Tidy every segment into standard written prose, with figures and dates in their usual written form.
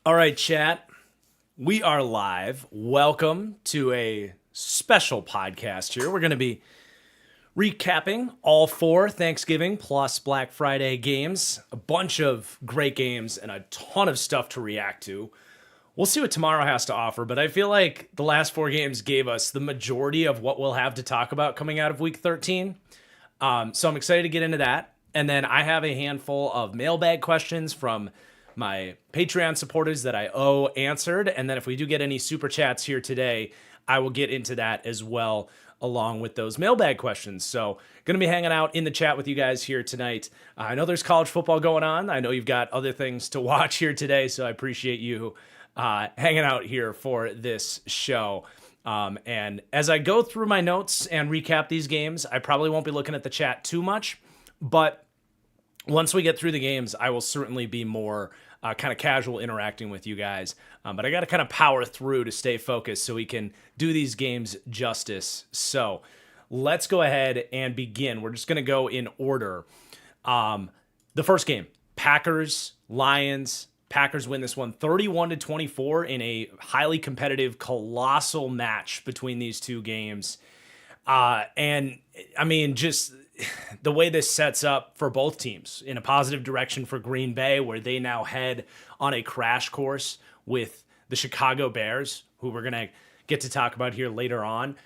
All right, chat. We are live. Welcome to a special podcast here. We're going to be recapping all four Thanksgiving plus Black Friday games. A bunch of great games and a ton of stuff to react to. We'll see what tomorrow has to offer, but I feel like the last four games gave us the majority of what we'll have to talk about coming out of week 13. So I'm excited to get into that. And then I have a handful of mailbag questions from my Patreon supporters that I owe answered. And then if we do get any super chats here today, I will get into that as well, along with those mailbag questions. So going to be hanging out in the chat with you guys here tonight. I know there's college football going on. I know you've got other things to watch here today, so I appreciate you hanging out here for this show. And as I go through my notes and recap these games, I probably won't be looking at the chat too much, but once we get through the games, I will certainly be more kind of casual interacting with you guys. But I got to kind of power through to stay focused so we can do these games justice. So let's go ahead and begin. We're just going to go in order. The first game, Packers, Lions. Packers win this one 31-24 in a highly competitive, colossal match between these two games. And I mean, just the way this sets up for both teams in a positive direction for Green Bay, where they now head on a crash course with the Chicago Bears, who we're going to get to talk about here later on.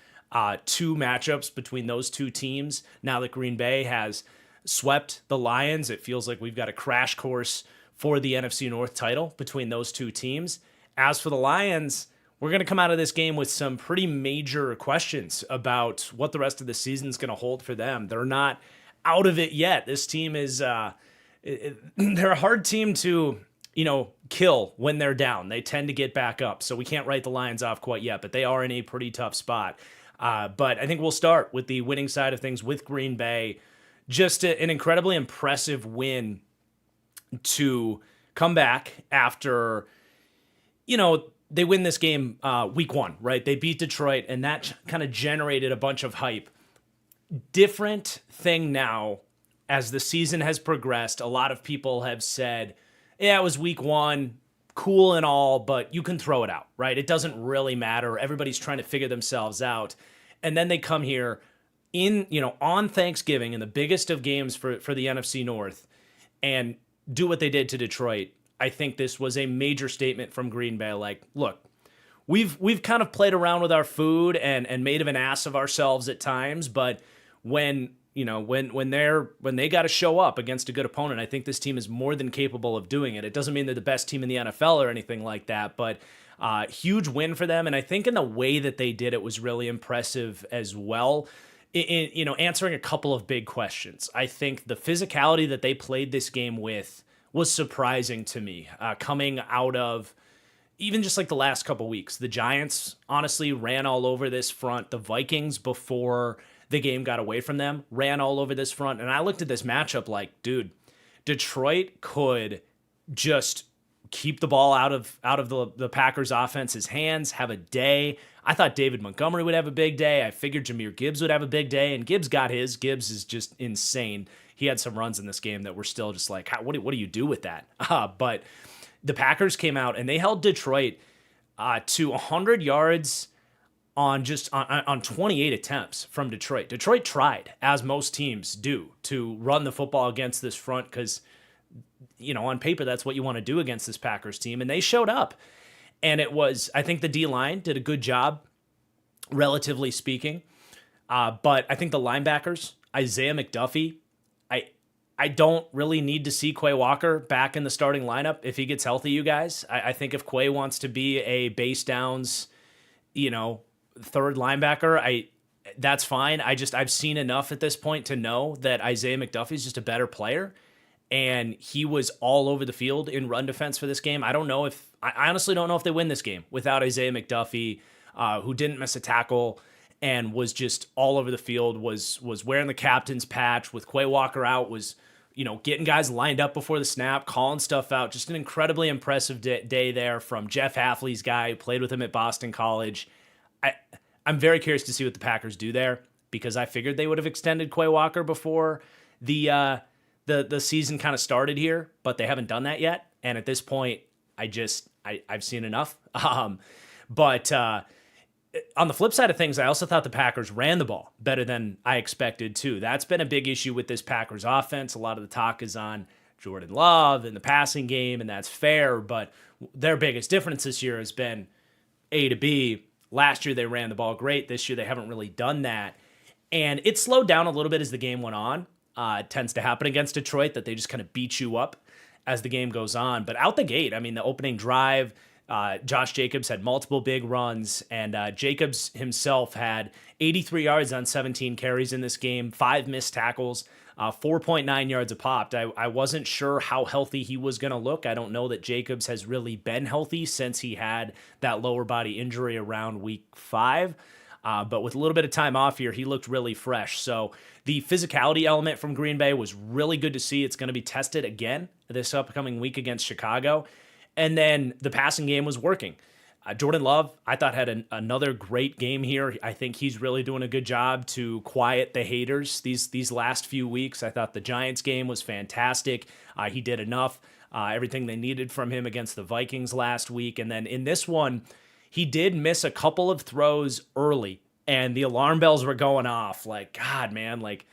Two matchups between those two teams. Now that Green Bay has swept the Lions, it feels like we've got a crash course for the NFC North title between those two teams. As for the Lions, we're going to come out of this game with some pretty major questions about what the rest of the season is going to hold for them. They're not out of it yet. This team is they're a hard team to, kill when they're down. They tend to get back up. So we can't write the Lions off quite yet, but they are in a pretty tough spot. But I think we'll start with the winning side of things with Green Bay. Just an incredibly impressive win to come back after, they win this game week one, right? They beat Detroit, and that kind of generated a bunch of hype. Different thing now as the season has progressed. A lot of people have said, yeah, it was week one, cool and all, but you can throw it out, right? It doesn't really matter. Everybody's trying to figure themselves out. And then they come here on Thanksgiving in the biggest of games for the NFC North and do what they did to Detroit. I think this was a major statement from Green Bay. Like, look, we've kind of played around with our food and made of an ass of ourselves at times, but when they got to show up against a good opponent, I think this team is more than capable of doing it. It doesn't mean they're the best team in the NFL or anything like that, but huge win for them. And I think in the way that they did it was really impressive as well. Answering a couple of big questions. I think the physicality that they played this game with was surprising to me, coming out of even just like the last couple weeks. The Giants honestly ran all over this front. The Vikings, before the game got away from them, ran all over this front. And I looked at this matchup like, dude, Detroit could just keep the ball out of the Packers offense's hands, have a day. I thought David Montgomery would have a big day. I figured Jahmyr Gibbs would have a big day, and Gibbs got his. Gibbs is just insane. He had some runs in this game that were still just like, what do you do with that? But the Packers came out and they held Detroit to 100 yards on 28 attempts from Detroit. Detroit tried, as most teams do, to run the football against this front because, on paper, that's what you want to do against this Packers team. And they showed up. And I think the D-line did a good job, relatively speaking. But I think the linebackers, Isaiah McDuffie, I don't really need to see Quay Walker back in the starting lineup if he gets healthy, you guys. I think if Quay wants to be a base downs, third linebacker, that's fine. I've seen enough at this point to know that Isaiah McDuffie is just a better player. And he was all over the field in run defense for this game. I honestly don't know if they win this game without Isaiah McDuffie, who didn't miss a tackle and was just all over the field, was wearing the captain's patch with Quay Walker out, was getting guys lined up before the snap, calling stuff out. Just an incredibly impressive day there from Jeff Hafley's guy who played with him at Boston College. I'm very curious to see what the Packers do there because I figured they would have extended Quay Walker before the season kind of started here, but they haven't done that yet. And at this point, I I've seen enough. But on the flip side of things, I also thought the Packers ran the ball better than I expected too. That's been a big issue with this Packers offense. A lot of the talk is on Jordan Love and the passing game, and that's fair. But their biggest difference this year has been A to B. Last year they ran the ball great. This year they haven't really done that. And it slowed down a little bit as the game went on. It tends to happen against Detroit that they just kind of beat you up as the game goes on. But out the gate, I mean, the opening drive, Josh Jacobs had multiple big runs, and Jacobs himself had 83 yards on 17 carries in this game, 5 missed tackles, 4.9 yards a pop. I wasn't sure how healthy he was going to look. I don't know that Jacobs has really been healthy since he had that lower body injury around week 5. But with a little bit of time off here, he looked really fresh. So the physicality element from Green Bay was really good to see. It's going to be tested again this upcoming week against Chicago. And then the passing game was working. Jordan Love, I thought, had another great game here. I think he's really doing a good job to quiet the haters these last few weeks. I thought the Giants game was fantastic. He did enough, everything they needed from him against the Vikings last week. And then in this one, he did miss a couple of throws early, and the alarm bells were going off. Like, God, man, like,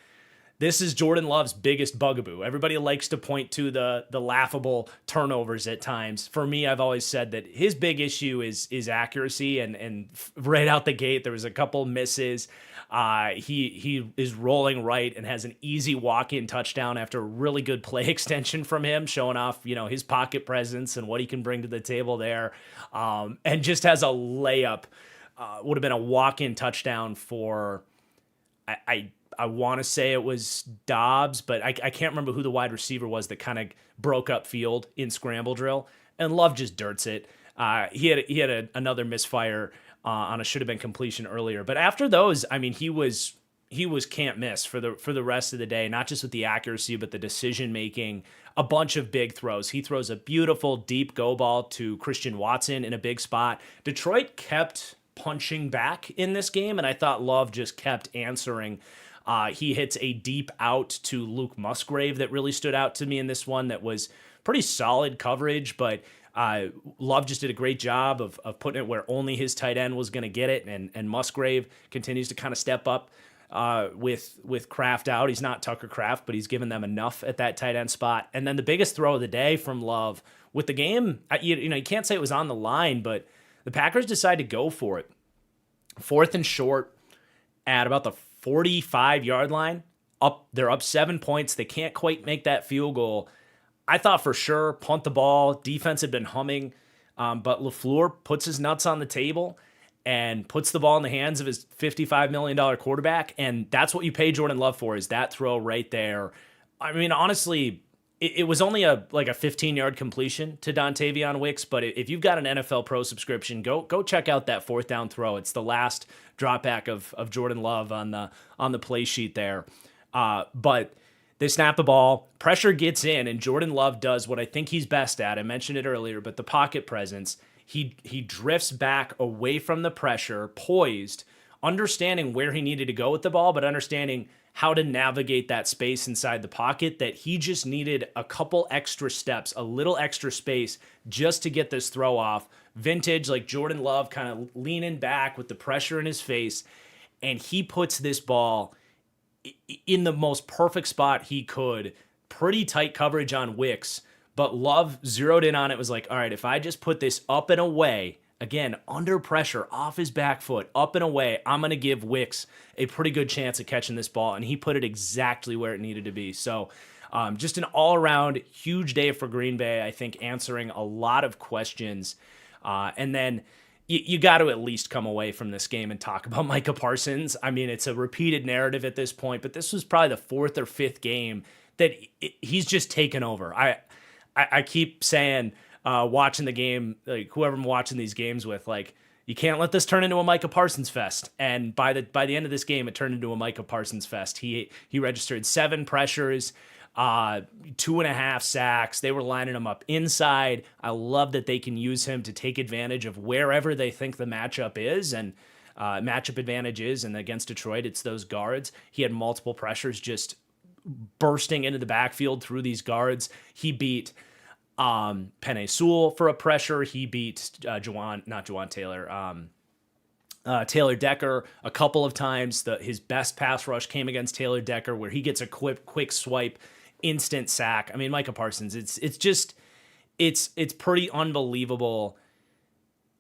this is Jordan Love's biggest bugaboo. Everybody likes to point to the laughable turnovers at times. For me, I've always said that his big issue is accuracy, and right out the gate, there was a couple misses. He is rolling right and has an easy walk-in touchdown after a really good play extension from him, showing off, his pocket presence and what he can bring to the table there. And just has a layup, would have been a walk-in touchdown for, I want to say it was Dobbs, but I can't remember who the wide receiver was that kind of broke up field in scramble drill, and Love just dirts it. He had another misfire on a should have been completion earlier, but after those, I mean, he was can't miss for the rest of the day. Not just with the accuracy, but the decision making. A bunch of big throws. He throws a beautiful deep go ball to Christian Watson in a big spot. Detroit kept punching back in this game, and I thought Love just kept answering. He hits a deep out to Luke Musgrave that really stood out to me in this one. That was pretty solid coverage, but Love just did a great job of putting it where only his tight end was going to get it, and Musgrave continues to kind of step up with Kraft out. He's not Tucker Kraft, but he's given them enough at that tight end spot. And then the biggest throw of the day from Love with the game, you can't say it was on the line, but the Packers decide to go for it. 4th and short at about the 45-yard line. They're up 7 points. They can't quite make that field goal. I thought for sure punt the ball. Defense had been humming, but LaFleur puts his nuts on the table and puts the ball in the hands of his $55 million quarterback, and that's what you pay Jordan Love for, is that throw right there. I mean, honestly, it was only a 15-yard completion to Dontavion Wicks, but if you've got an NFL Pro subscription, go check out that 4th down throw. It's the last drop back of Jordan Love on the play sheet there. But they snap the ball, pressure gets in, and Jordan Love does what I think he's best at. I mentioned it earlier, but the pocket presence. He drifts back away from the pressure, poised, understanding where he needed to go with the ball, but understanding how to navigate that space inside the pocket, that he just needed a couple extra steps, a little extra space just to get this throw off. Vintage, like Jordan Love, kind of leaning back with the pressure in his face, and he puts this ball in the most perfect spot he could. Pretty tight coverage on Wicks, but Love zeroed in on it, was like, all right, if I just put this up and away, again, under pressure, off his back foot, up and away, I'm going to give Wicks a pretty good chance of catching this ball, and he put it exactly where it needed to be. So just an all-around huge day for Green Bay, I think, answering a lot of questions. And then you got to at least come away from this game and talk about Micah Parsons. I mean, it's a repeated narrative at this point, but this was probably the 4th or 5th game that he's just taken over. I keep saying, watching the game, like whoever I'm watching these games with, like, you can't let this turn into a Micah Parsons fest. And by the end of this game, it turned into a Micah Parsons fest. He registered 7 pressures, 2.5 sacks. They were lining him up inside. I love that they can use him to take advantage of wherever they think the matchup is, and matchup advantage is. And against Detroit, it's those guards. He had multiple pressures just bursting into the backfield through these guards. He beat Penei Sewell for a pressure. He beat Taylor Decker a couple of times. His best pass rush came against Taylor Decker, where he gets a quick swipe, instant sack. I mean, Micah Parsons, it's pretty unbelievable.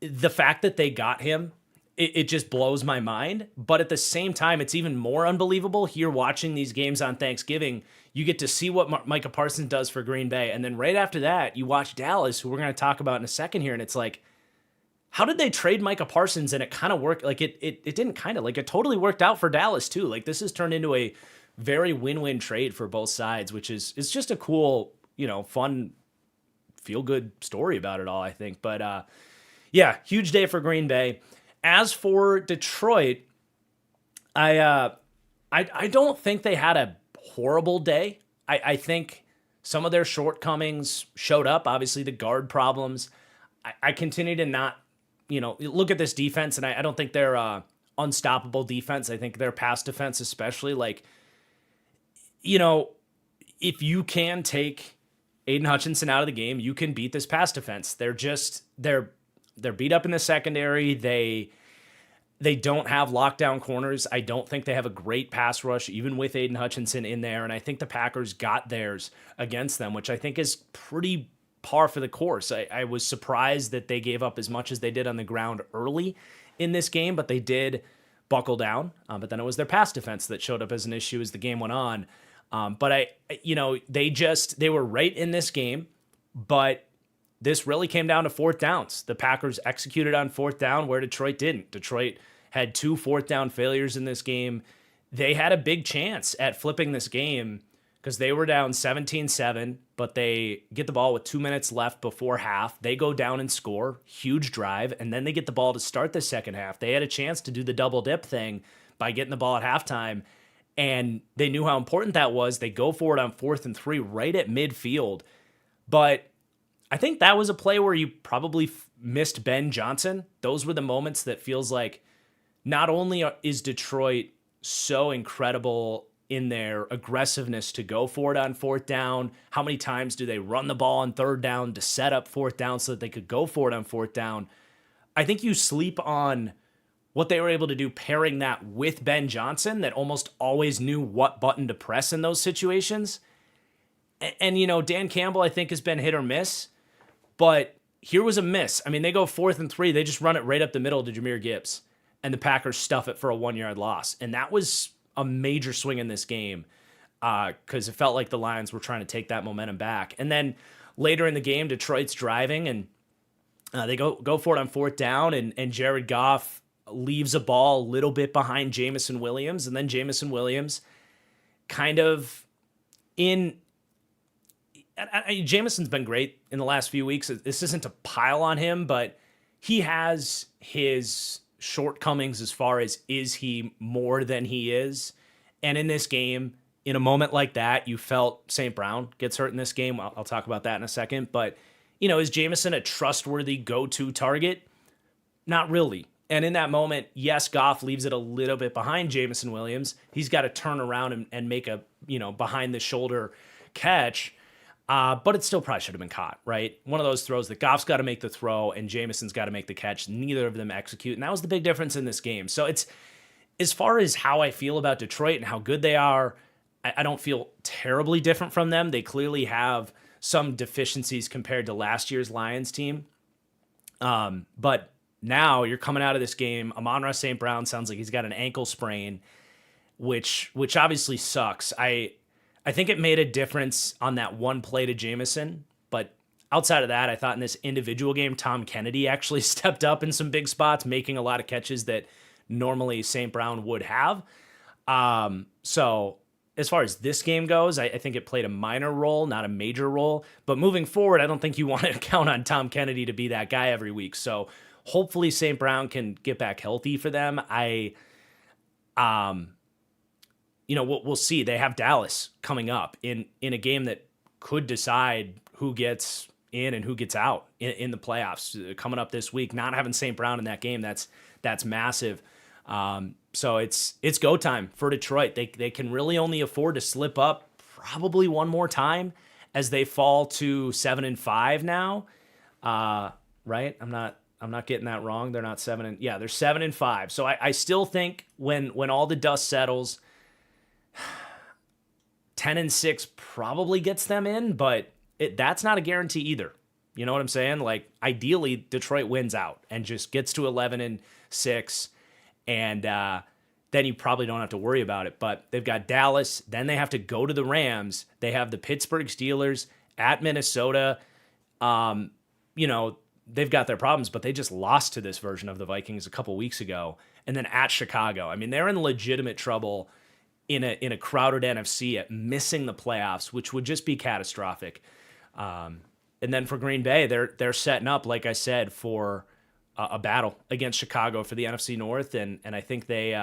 The fact that they got him, it just blows my mind. But at the same time, it's even more unbelievable here watching these games on Thanksgiving. You get to see what Micah Parsons does for Green Bay. And then right after that, you watch Dallas, who we're going to talk about in a second here. And it's like, how did they trade Micah Parsons and it kind of worked? Like it didn't kind of, like it totally worked out for Dallas too. Like this has turned into a very win-win trade for both sides, which is, it's just a cool, fun, feel-good story about it all, I think. But yeah, huge day for Green Bay. As for Detroit, I don't think they had a horrible day. I think some of their shortcomings showed up. Obviously, the guard problems. I continue to not, look at this defense, and I don't think they're unstoppable defense. I think their pass defense, especially, if you can take Aiden Hutchinson out of the game, you can beat this pass defense. They're beat up in the secondary. They don't have lockdown corners. I don't think they have a great pass rush, even with Aiden Hutchinson in there. And I think the Packers got theirs against them, which I think is pretty par for the course. I was surprised that they gave up as much as they did on the ground early in this game, but they did buckle down. But then it was their pass defense that showed up as an issue as the game went on. But they were right in this game, but this really came down to fourth downs. The Packers executed on fourth down where Detroit didn't. Detroit had 2 fourth down failures in this game. They had a big chance at flipping this game because they were down 17-7, but they get the ball with 2 minutes left before half. They go down and score, huge drive, and then they get the ball to start the second half. They had a chance to do the double dip thing by getting the ball at halftime, and they knew how important that was. They go for it on 4th and 3 right at midfield, but I think that was a play where you probably missed Ben Johnson. Those were the moments that feels like not only is Detroit so incredible in their aggressiveness to go for it on fourth down, how many times do they run the ball on third down to set up fourth down so that they could go for it on fourth down? I think you sleep on what they were able to do pairing that with Ben Johnson that almost always knew what button to press in those situations. And Dan Campbell, I think, has been hit or miss. But here was a miss. I mean, they go 4th and 3. They just run it right up the middle to Jahmyr Gibbs. And the Packers stuff it for a 1-yard loss. And that was a major swing in this game because it felt like the Lions were trying to take that momentum back. And then later in the game, Detroit's driving, and they go for it on fourth down, and Jared Goff leaves a ball a little bit behind Jamison Williams. And then Jamison Williams kind of Jamison's been great in the last few weeks. This isn't to pile on him, but he has his shortcomings as far as is he more than he is. And in this game, in a moment like that, you felt St. Brown gets hurt in this game. I'll talk about that in a second. But, is Jamison a trustworthy go-to target? Not really. And in that moment, yes, Goff leaves it a little bit behind Jamison Williams. He's got to turn around and make a, behind-the-shoulder catch. But it still probably should have been caught, right? One of those throws that Goff's got to make the throw and Jamison's got to make the catch. Neither of them execute. And that was the big difference in this game. So it's, as far as how I feel about Detroit and how good they are, I don't feel terribly different from them. They clearly have some deficiencies compared to last year's Lions team. But now you're coming out of this game. Amon-Ra St. Brown sounds like he's got an ankle sprain, which obviously sucks. I think it made a difference on that one play to Jamison, but outside of that, I thought in this individual game, Tom Kennedy actually stepped up in some big spots, making a lot of catches that normally St. Brown would have. So as far as this game goes, I think it played a minor role, not a major role. But moving forward, I don't think you want to count on Tom Kennedy to be that guy every week. So hopefully St. Brown can get back healthy for them. We'll see. They have Dallas coming up in a game that could decide who gets in and who gets out in the playoffs coming up this week. Not having St. Brown in that game, that's massive. So it's go time for Detroit. They can really only afford to slip up probably one more time, as they fall to 7-5 now. Right? I'm not getting that wrong. They're not they're 7-5. So I still think when all the dust settles, 10-6 probably gets them in, but that's not a guarantee either. You know what I'm saying? Like, ideally, Detroit wins out and just gets to 11-6, and then you probably don't have to worry about it. But they've got Dallas, then they have to go to the Rams. They have the Pittsburgh Steelers at Minnesota. They've got their problems, but they just lost to this version of the Vikings a couple weeks ago, and then at Chicago. I mean, they're in legitimate trouble in a crowded NFC at missing the playoffs, which would just be catastrophic. And then for Green Bay, they're setting up, like I said, for a battle against Chicago for the NFC North, and I think they,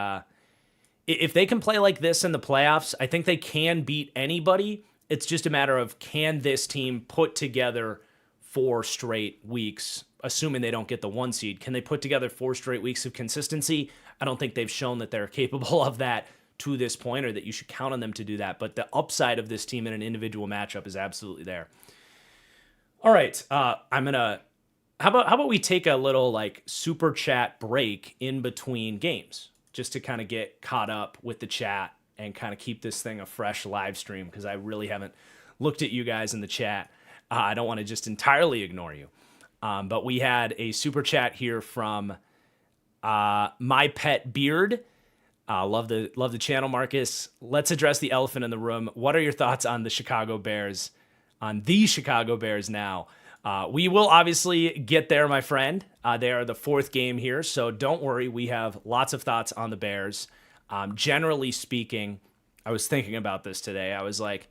if they can play like this in the playoffs, I think they can beat anybody. It's just a matter of, can this team put together 4 straight weeks, assuming they don't get the 1 seed? Can they put together 4 straight weeks of consistency? I don't think they've shown that they're capable of that to this point, or that you should count on them to do that. But the upside of this team in an individual matchup is absolutely there. All right, how about we take a little like super chat break in between games, just to kind of get caught up with the chat and kind of keep this thing a fresh live stream, because I really haven't looked at you guys in the chat. I don't want to just entirely ignore you. But we had a super chat here from My Pet Beard. Love the channel, Marcus. Let's address the elephant in the room. What are your thoughts on the Chicago Bears now? We will obviously get there, my friend. They are the 4th game here, so don't worry. We have lots of thoughts on the Bears. Generally speaking, I was thinking about this today. I was like,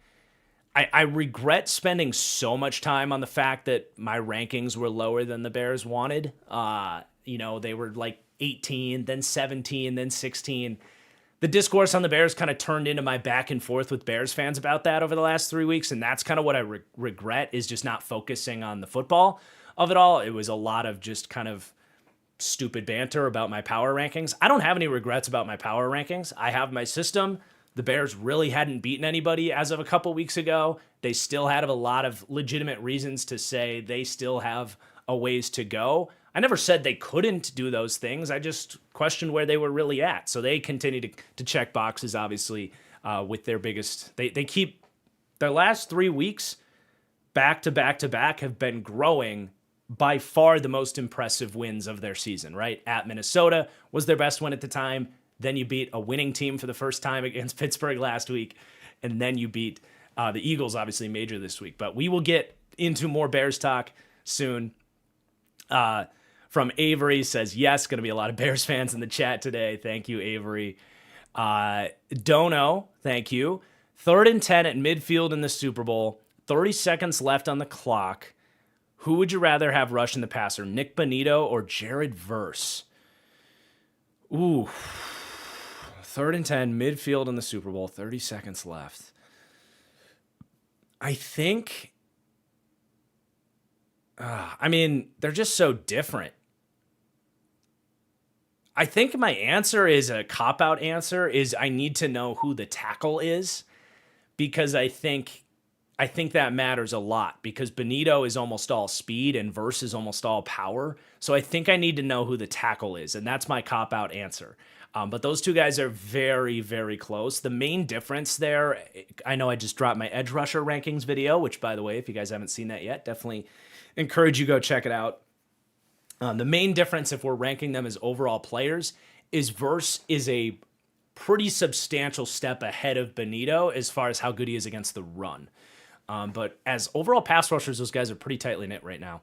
I regret spending so much time on the fact that my rankings were lower than the Bears wanted. They were like 18, then 17, then 16. The discourse on the Bears kind of turned into my back and forth with Bears fans about that over the last 3 weeks, and that's kind of what I regret, is just not focusing on the football of it all. It was a lot of just kind of stupid banter about my power rankings. I don't have any regrets about my power rankings. I have my system. The Bears really hadn't beaten anybody as of a couple weeks ago. They still had a lot of legitimate reasons to say they still have a ways to go. I never said they couldn't do those things. I just questioned where they were really at. So they continue to check boxes, obviously, with their biggest. They keep their last 3 weeks back to back to back have been growing. By far the most impressive wins of their season, right? At Minnesota was their best win at the time. Then you beat a winning team for the first time against Pittsburgh last week. And then you beat the Eagles, obviously major this week. But we will get into more Bears talk soon. From Avery says, yes, going to be a lot of Bears fans in the chat today. Thank you, Avery. Dono, thank you. 3rd and 10 at midfield in the Super Bowl. 30 seconds left on the clock. Who would you rather have rushing the passer, Nick Bonito or Jared Verse? Ooh. 3rd and 10, midfield in the Super Bowl, 30 seconds left. I think, they're just so different. I think my answer is a cop-out answer, is I need to know who the tackle is, because I think that matters a lot, because Bonito is almost all speed and Verse is almost all power. So I think I need to know who the tackle is, and that's my cop-out answer. But those two guys are very, very close. The main difference there, I know I just dropped my edge rusher rankings video, which, by the way, if you guys haven't seen that yet, definitely encourage you go check it out. The main difference, if we're ranking them as overall players, is Verse is a pretty substantial step ahead of Bonito as far as how good he is against the run. But as overall pass rushers, those guys are pretty tightly knit right now.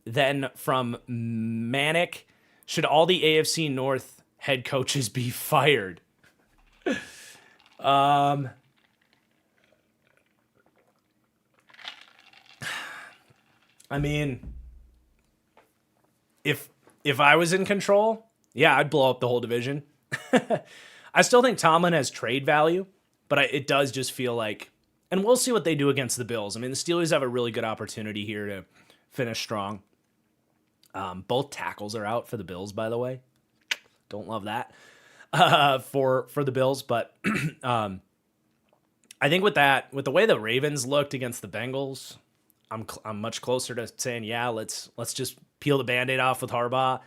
Then from Manic, should all the AFC North head coaches be fired? If I was in control, yeah, I'd blow up the whole division. I still think Tomlin has trade value, but it does just feel like, and we'll see what they do against the Bills. The Steelers have a really good opportunity here to finish strong. Both tackles are out for the Bills, by the way. Don't love that for the Bills, but I think with the way the Ravens looked against the Bengals, I'm much closer to saying, yeah, let's just peel the Band-Aid off with Harbaugh.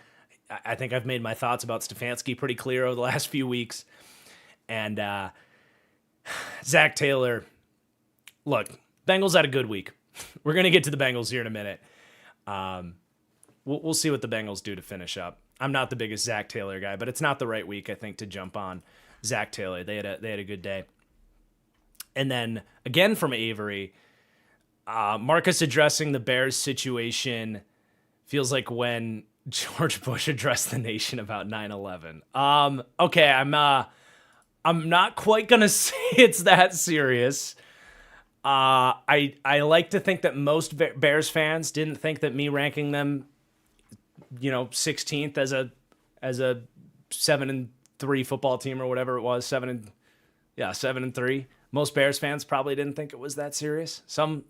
I think I've made my thoughts about Stefanski pretty clear over the last few weeks. And Zach Taylor, look, Bengals had a good week. We're going to get to the Bengals here in a minute. We'll see what the Bengals do to finish up. I'm not the biggest Zach Taylor guy, but it's not the right week, I think, to jump on Zach Taylor. They had a good day. And then, again from Avery, Marcus addressing the Bears situation feels like when George Bush addressed the nation about 9/11. Okay, I'm not quite gonna say it's that serious. I like to think that most Bears fans didn't think that me ranking them, 16th as a 7-3 football team or whatever it was, 7-3. Most Bears fans probably didn't think it was that serious. Some,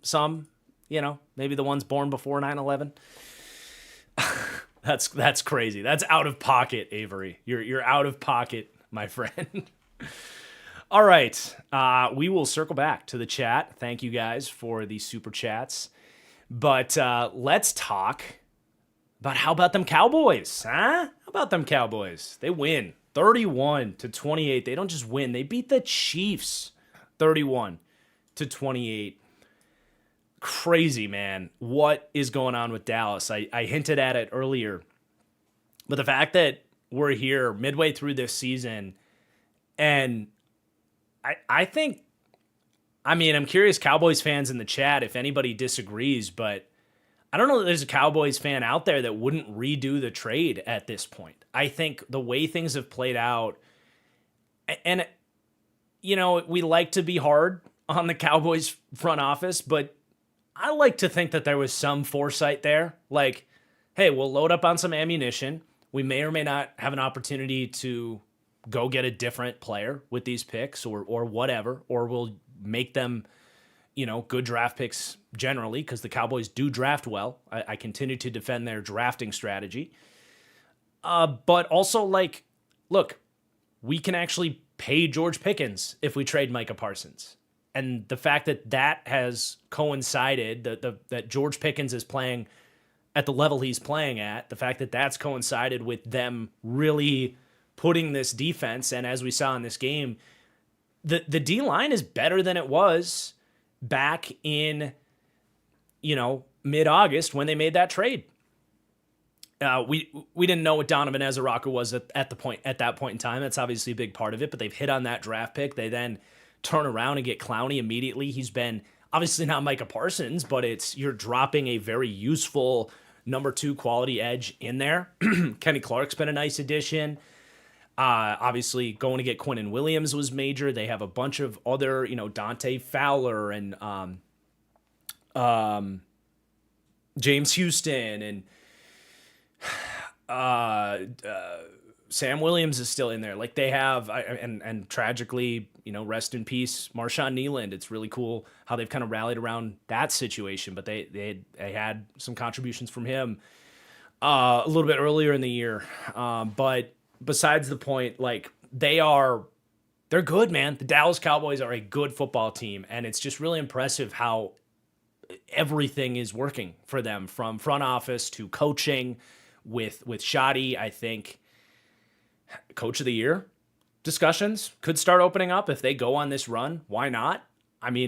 maybe the ones born before 9/11. That's crazy. That's out of pocket, Avery. You're out of pocket, my friend. All right. We will circle back to the chat. Thank you guys for the super chats. But let's talk about how about them Cowboys, huh? How about them Cowboys? They win 31-28. They don't just win. They beat the Chiefs 31-28. Crazy, man. What is going on with Dallas? I hinted at it earlier. But the fact that we're here midway through this season, and I think, I'm curious, Cowboys fans in the chat, if anybody disagrees, but I don't know that there's a Cowboys fan out there that wouldn't redo the trade at this point. I think the way things have played out, and, we like to be hard on the Cowboys front office, but I like to think that there was some foresight there. Like, hey, we'll load up on some ammunition. We may or may not have an opportunity to go get a different player with these picks or whatever, or we'll make them, good draft picks generally, because the Cowboys do draft well. I continue to defend their drafting strategy. But also, look, we can actually pay George Pickens if we trade Micah Parsons. And the fact that has coincided, that George Pickens is playing at the level he's playing at, the fact that that's coincided with them really putting this defense, and as we saw in this game, the D-line is better than it was back in, mid-August when they made that trade. We didn't know what Donovan Ezra was at that point in time. That's obviously a big part of it, but they've hit on that draft pick. They then turn around and get Clowney immediately. He's been obviously not Micah Parsons, but you're dropping a very useful number 2 quality edge in there. Kenny Clark's been a nice addition. Obviously going to get Quinnen Williams was major. They have a bunch of other, Dante Fowler and James Houston and Sam Williams is still in there. Like they have, and tragically, rest in peace, Marshawn Nealand. It's really cool how they've kind of rallied around that situation, but they had some contributions from him a little bit earlier in the year. But besides the point, they're good, man. The Dallas Cowboys are a good football team, and it's just really impressive how everything is working for them, from front office to coaching with Shoddy. I think Coach of the Year discussions could start opening up if they go on this run. Why not?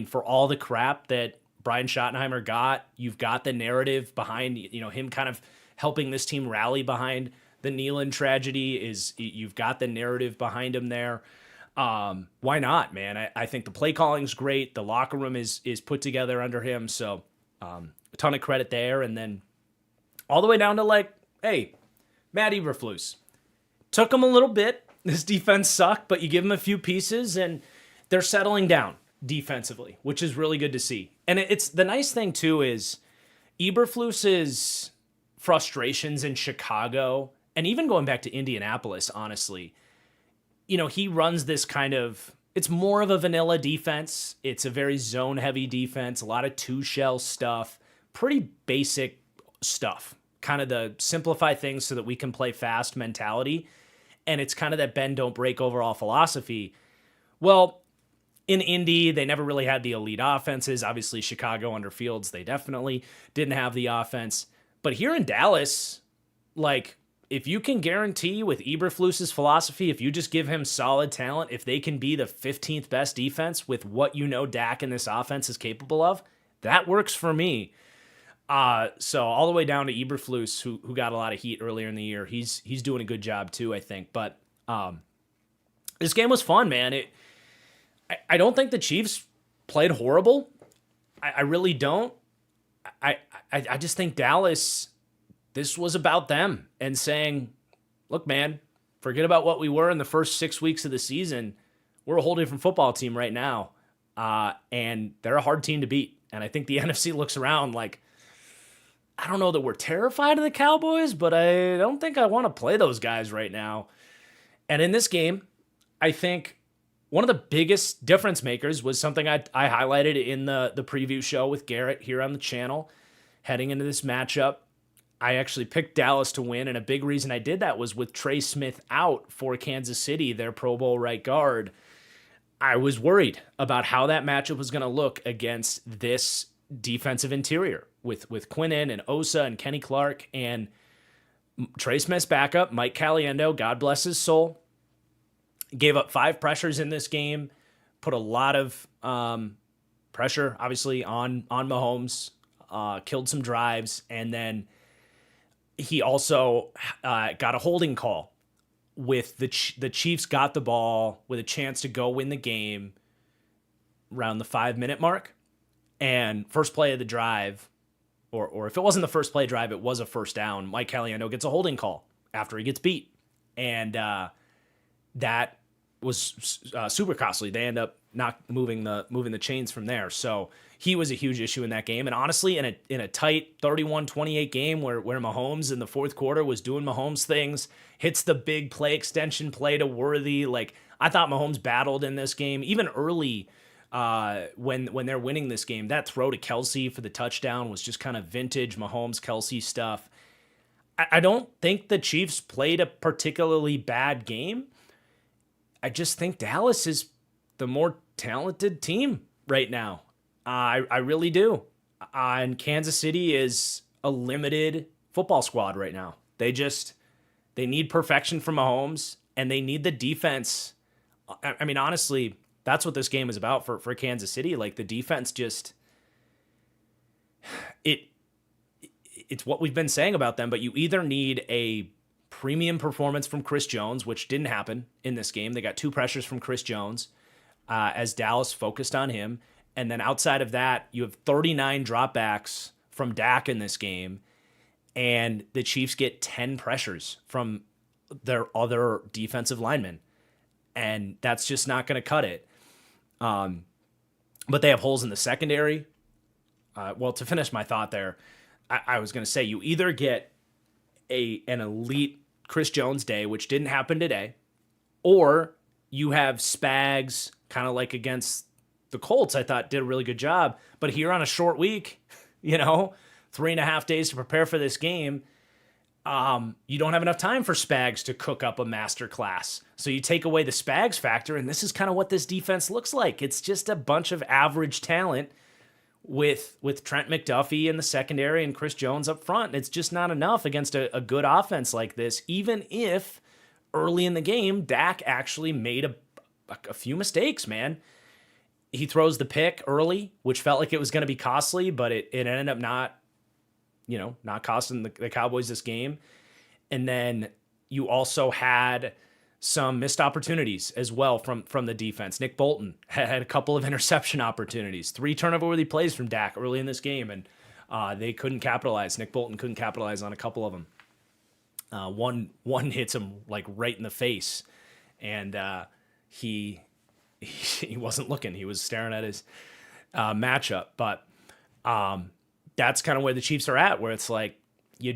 For all the crap that Brian Schottenheimer got, you've got the narrative behind, him kind of helping this team rally behind the Nealand tragedy. You've got the narrative behind him there. Why not, man? I think the play calling's great. The locker room is put together under him. So a ton of credit there. And then all the way down to hey, Matt Eberflus. Took him a little bit. This defense sucked, but you give him a few pieces and they're settling down defensively, which is really good to see. And it's the nice thing too is Eberflus's frustrations in Chicago and even going back to Indianapolis, honestly, he runs this kind of, it's more of a vanilla defense. It's a very zone-heavy defense, a lot of two-shell stuff, pretty basic stuff, kind of the simplify things so that we can play fast mentality. And it's kind of that bend, don't break overall philosophy. Well, in Indy, they never really had the elite offenses. Obviously, Chicago under Fields, they definitely didn't have the offense. But here in Dallas, like, if you can guarantee with Eberflus's philosophy, if you just give him solid talent, if they can be the 15th best defense with what you know Dak and this offense is capable of, that works for me. So all the way down to Eberflus, who got a lot of heat earlier in the year, he's doing a good job too, I think. But this game was fun, man. I don't think the Chiefs played horrible. I really don't. I just think Dallas, this was about them and saying, look, man, forget about what we were in the first 6 weeks of the season. We're a whole different football team right now. And they're a hard team to beat. And I think the NFC looks around like, I don't know that we're terrified of the Cowboys, but I don't think I want to play those guys right now. And in this game, I think one of the biggest difference makers was something I highlighted in the preview show with Garrett here on the channel. Heading into this matchup, I actually picked Dallas to win, and a big reason I did that was with Trey Smith out for Kansas City, their Pro Bowl right guard. I was worried about how that matchup was going to look against this defensive interior with Quinnen and Osa and Kenny Clark and Trey Smith's backup, Mike Caliendo, God bless his soul, gave up 5 pressures in this game, put a lot of pressure, obviously, on Mahomes, killed some drives, and then he also got a holding call with the Chiefs got the ball with a chance to go win the game around the 5-minute mark. And first play of the drive, or if it wasn't the first play drive, it was a first down. Mike Caliendo gets a holding call after he gets beat. And that was super costly. They end up not moving the chains from there. So he was a huge issue in that game. And honestly, in a tight 31-28 game where Mahomes in the fourth quarter was doing Mahomes things, hits the big play extension play to Worthy. Like, I thought Mahomes battled in this game, even early when they're winning this game. That throw to Kelsey for the touchdown was just kind of vintage Mahomes Kelsey stuff. I don't think the Chiefs played a particularly bad game. I just think Dallas is the more talented team right now. I really do. And Kansas City is a limited football squad right now. They need perfection from Mahomes, and they need the defense. I mean, honestly, that's what this game is about for Kansas City. Like, the defense just, it's what we've been saying about them, but you either need a premium performance from Chris Jones, which didn't happen in this game. They got 2 pressures from Chris Jones as Dallas focused on him. And then outside of that, you have 39 dropbacks from Dak in this game, and the Chiefs get 10 pressures from their other defensive linemen. And that's just not going to cut it. But they have holes in the secondary. Well, to finish my thought there, I was going to say you either get an elite Chris Jones day, which didn't happen today, or you have Spags, kind of like against the Colts, I thought did a really good job. But here on a short week, 3.5 days to prepare for this game, you don't have enough time for Spags to cook up a master class. So you take away the Spags factor, and this is kind of what this defense looks like. It's just a bunch of average talent with Trent McDuffie in the secondary and Chris Jones up front. It's just not enough against a good offense like this, even if early in the game, Dak actually made a few mistakes, man. He throws the pick early, which felt like it was going to be costly, but it ended up not costing the Cowboys this game. And then you also had some missed opportunities as well from the defense. Nick Bolton had a couple of interception opportunities, 3 turnover-worthy plays from Dak early in this game, and they couldn't capitalize. Nick Bolton couldn't capitalize on a couple of them. One hits him like right in the face, and he wasn't looking. He was staring at his matchup. But that's kind of where the Chiefs are at, where it's like you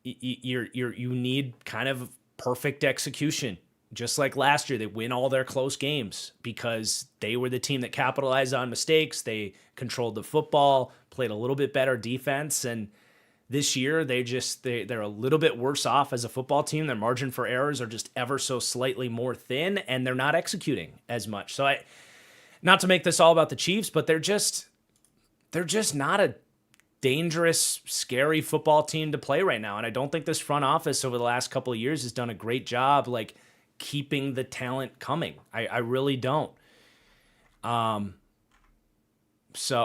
need kind of perfect execution. Just like last year, they win all their close games because they were the team that capitalized on mistakes. They controlled the football, played a little bit better defense, and this year they're a little bit worse off as a football team. Their margin for errors are just ever so slightly more thin, and they're not executing as much. So not to make this all about the Chiefs, but they're just not a dangerous, scary football team to play right now. And I don't think this front office over the last couple of years has done a great job like keeping the talent coming. I really don't. So,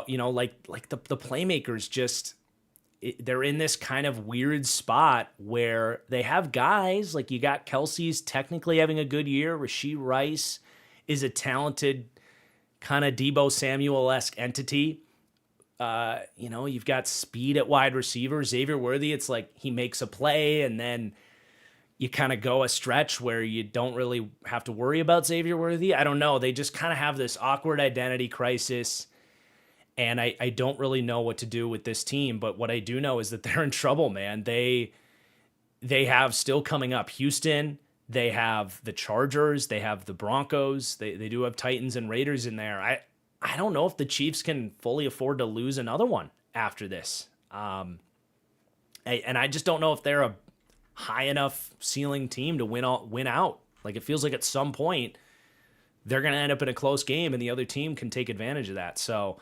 like the playmakers just, they're in this kind of weird spot where they have guys like you got Kelsey's technically having a good year. Rashee Rice is a talented kind of Deebo Samuel-esque entity. You've got speed at wide receiver. Xavier Worthy, it's like he makes a play and then you kind of go a stretch where you don't really have to worry about Xavier Worthy. I don't know. They just kind of have this awkward identity crisis. And I don't really know what to do with this team. But what I do know is that they're in trouble, man. They have still coming up Houston. They have the Chargers. They have the Broncos. They do have Titans and Raiders in there. I don't know if the Chiefs can fully afford to lose another one after this. And I just don't know if they're a high enough ceiling team to win out. Like it feels like at some point they're going to end up in a close game and the other team can take advantage of that. So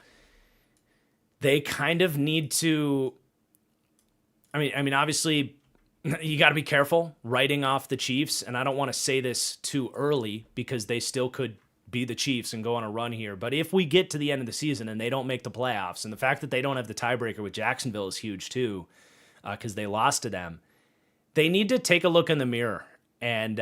they kind of need to, I mean, obviously you got to be careful writing off the Chiefs. And I don't want to say this too early because they still could be the Chiefs and go on a run here. But if we get to the end of the season and they don't make the playoffs, and the fact that they don't have the tiebreaker with Jacksonville is huge too, because they lost to them, they need to take a look in the mirror and,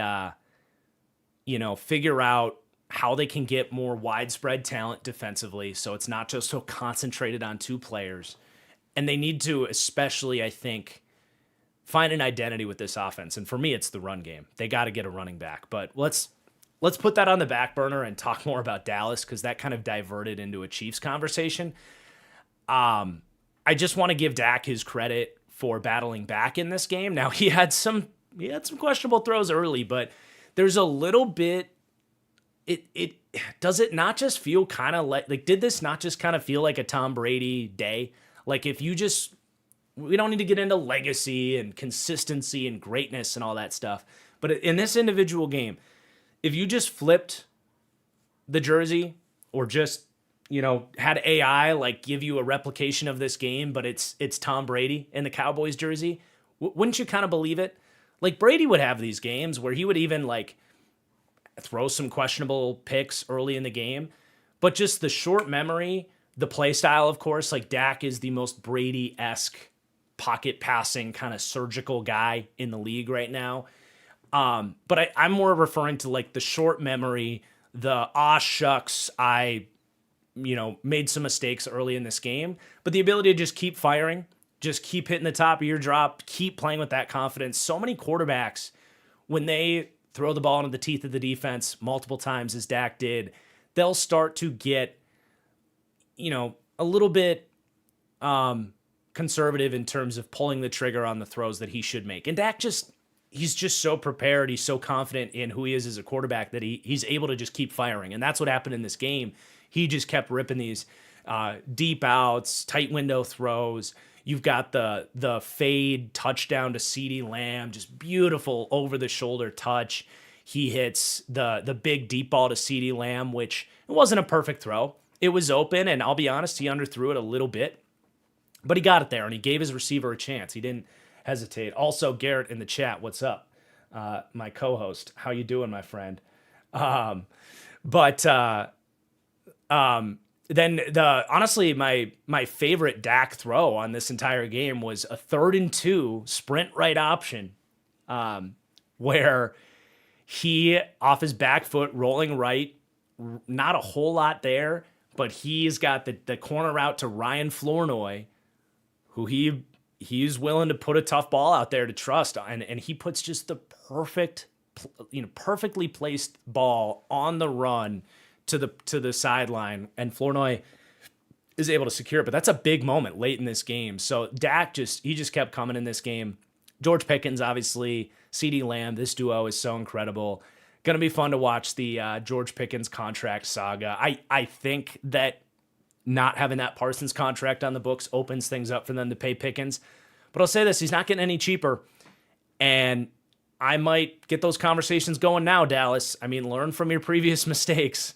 figure out how they can get more widespread talent defensively so it's not just so concentrated on two players. And they need to, especially, I think, find an identity with this offense. And for me, it's the run game. They got to get a running back. But let's put that on the back burner and talk more about Dallas because that kind of diverted into a Chiefs conversation. I just want to give Dak his credit for battling back in this game. Now, he had some questionable throws early, but there's a little bit. Does it not just feel kind of like did this not just kind of feel like a Tom Brady day? Like we don't need to get into legacy and consistency and greatness and all that stuff. But in this individual game, if you just flipped the jersey or just, had AI like give you a replication of this game, but it's Tom Brady in the Cowboys jersey, wouldn't you kind of believe it? Like Brady would have these games where he would even like throw some questionable picks early in the game, but just the short memory, the play style, of course, like Dak is the most Brady-esque pocket passing kind of surgical guy in the league right now. But I'm more referring to like the short memory, the shucks, I made some mistakes early in this game, but the ability to just keep firing, just keep hitting the top of your drop, keep playing with that confidence. So many quarterbacks, when they throw the ball into the teeth of the defense multiple times as Dak did, they'll start to get, a little bit conservative in terms of pulling the trigger on the throws that he should make. And Dak he's just so prepared. He's so confident in who he is as a quarterback that he's able to just keep firing. And that's what happened in this game. He just kept ripping these deep outs, tight window throws. You've got the fade touchdown to CeeDee Lamb, just beautiful over-the-shoulder touch. He hits the big deep ball to CeeDee Lamb, which it wasn't a perfect throw. It was open, and I'll be honest, he underthrew it a little bit. But he got it there, and he gave his receiver a chance. He didn't hesitate. Also, Garrett in the chat, what's up? My co-host, how you doing, my friend? Then honestly, my favorite Dak throw on this entire game was a 3rd and 2 sprint right option, where he off his back foot rolling right, not a whole lot there, but he's got the corner route to Ryan Flournoy, who he's willing to put a tough ball out there to trust, and he puts just the perfectly placed ball on the run to the sideline, and Flournoy is able to secure it. But that's a big moment late in this game. So Dak just kept coming in this game. George Pickens, obviously, CeeDee Lamb, this duo is so incredible. Going to be fun to watch the George Pickens contract saga. I think that not having that Parsons contract on the books opens things up for them to pay Pickens. But I'll say this, he's not getting any cheaper. And I might get those conversations going now, Dallas. I mean, learn from your previous mistakes.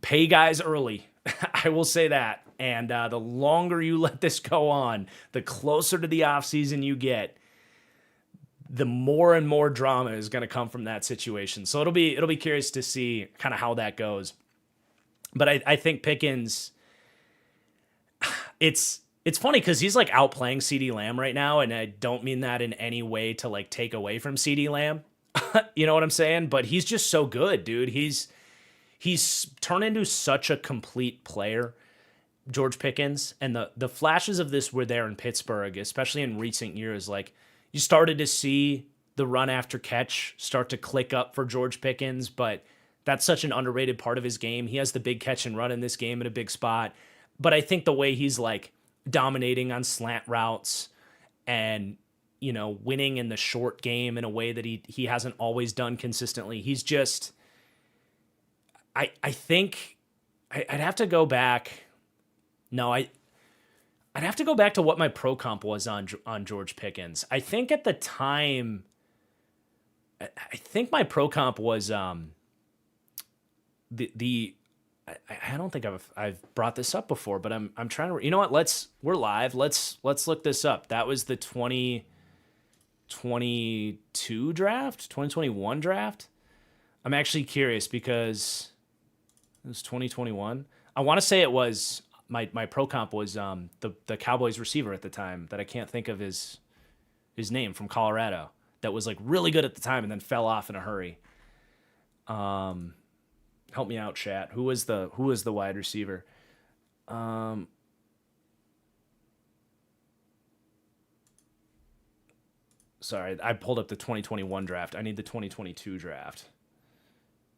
pay guys early. I will say that. And the longer you let this go on, the closer to the offseason you get, the more and more drama is going to come from that situation. So it'll be curious to see kind of how that goes. But I think Pickens, it's funny because he's like outplaying CeeDee Lamb right now, and I don't mean that in any way to like take away from CeeDee Lamb. You know what I'm saying? But he's just so good, dude. He's turned into such a complete player, George Pickens, and the flashes of this were there in Pittsburgh, especially in recent years. Like, you started to see the run after catch start to click up for George Pickens, but that's such an underrated part of his game. He has the big catch and run in this game at a big spot. But I think the way he's like dominating on slant routes and, you know, winning in the short game in a way that he hasn't always done consistently, he's just, I think I'd have to go back. No, I'd have to go back to what my pro comp was on George Pickens. I think at the time, I think my pro comp was I don't think I've brought this up before, but I'm trying to. You know what? We're live. Let's look this up. That was the 2022 draft, 2021 draft. I'm actually curious because it was 2021. I want to say it was. My pro comp was the Cowboys receiver at the time that I can't think of his name, from Colorado, that was like really good at the time and then fell off in a hurry. Help me out, chat. Who was the wide receiver? Sorry, I pulled up the 2021 draft. I need the 2022 draft.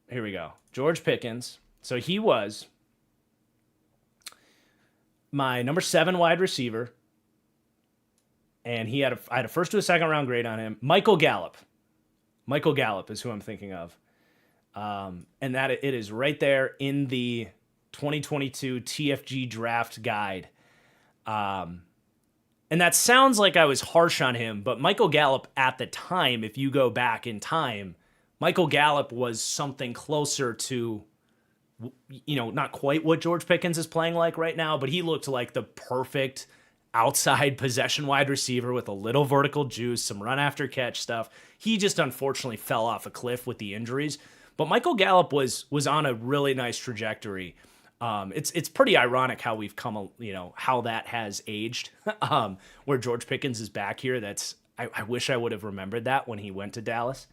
Here we go. George Pickens. So he was my number 7 wide receiver, and I had a first to a second round grade on him. Michael Gallup is who I'm thinking of, and that it is right there in the 2022 TFG draft guide. And that sounds like I was harsh on him, but Michael Gallup at the time, if you go back in time, Michael Gallup was something closer to, you know, not quite what George Pickens is playing like right now, but he looked like the perfect outside possession wide receiver with a little vertical juice, some run after catch stuff. He just unfortunately fell off a cliff with the injuries, but Michael Gallup was on a really nice trajectory. It's pretty ironic how we've come, you know, how that has aged, where George Pickens is back here. I wish I would have remembered that when he went to Dallas,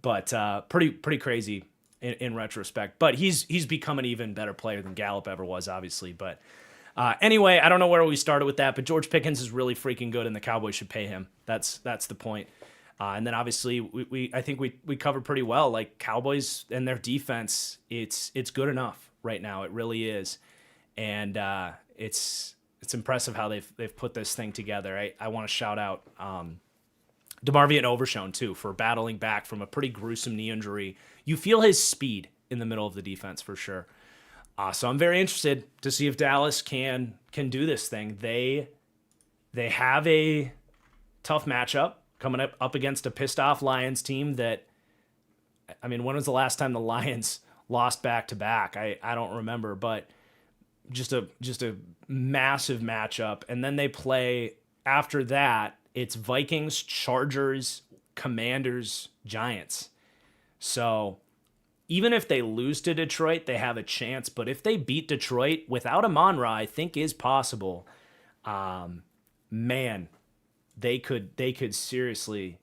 but pretty crazy in retrospect. But he's become an even better player than Gallup ever was, obviously. But anyway, I don't know where we started with that, but George Pickens is really freaking good, and the Cowboys should pay him. That's the point. And then obviously I think we covered pretty well. Like, Cowboys and their defense, it's good enough right now. It really is, and it's impressive how they've put this thing together. I want to shout out DeMarvion Overshown too for battling back from a pretty gruesome knee injury. You feel his speed in the middle of the defense for sure. So I'm very interested to see if Dallas can do this thing. They have a tough matchup coming up against a pissed off Lions team that, I mean, when was the last time the Lions lost back to back? I don't remember, but just a massive matchup. And then they play after that. It's Vikings, Chargers, Commanders, Giants. So even if they lose to Detroit, they have a chance. But if they beat Detroit without Amon-Ra, I think is possible. Man, they could seriously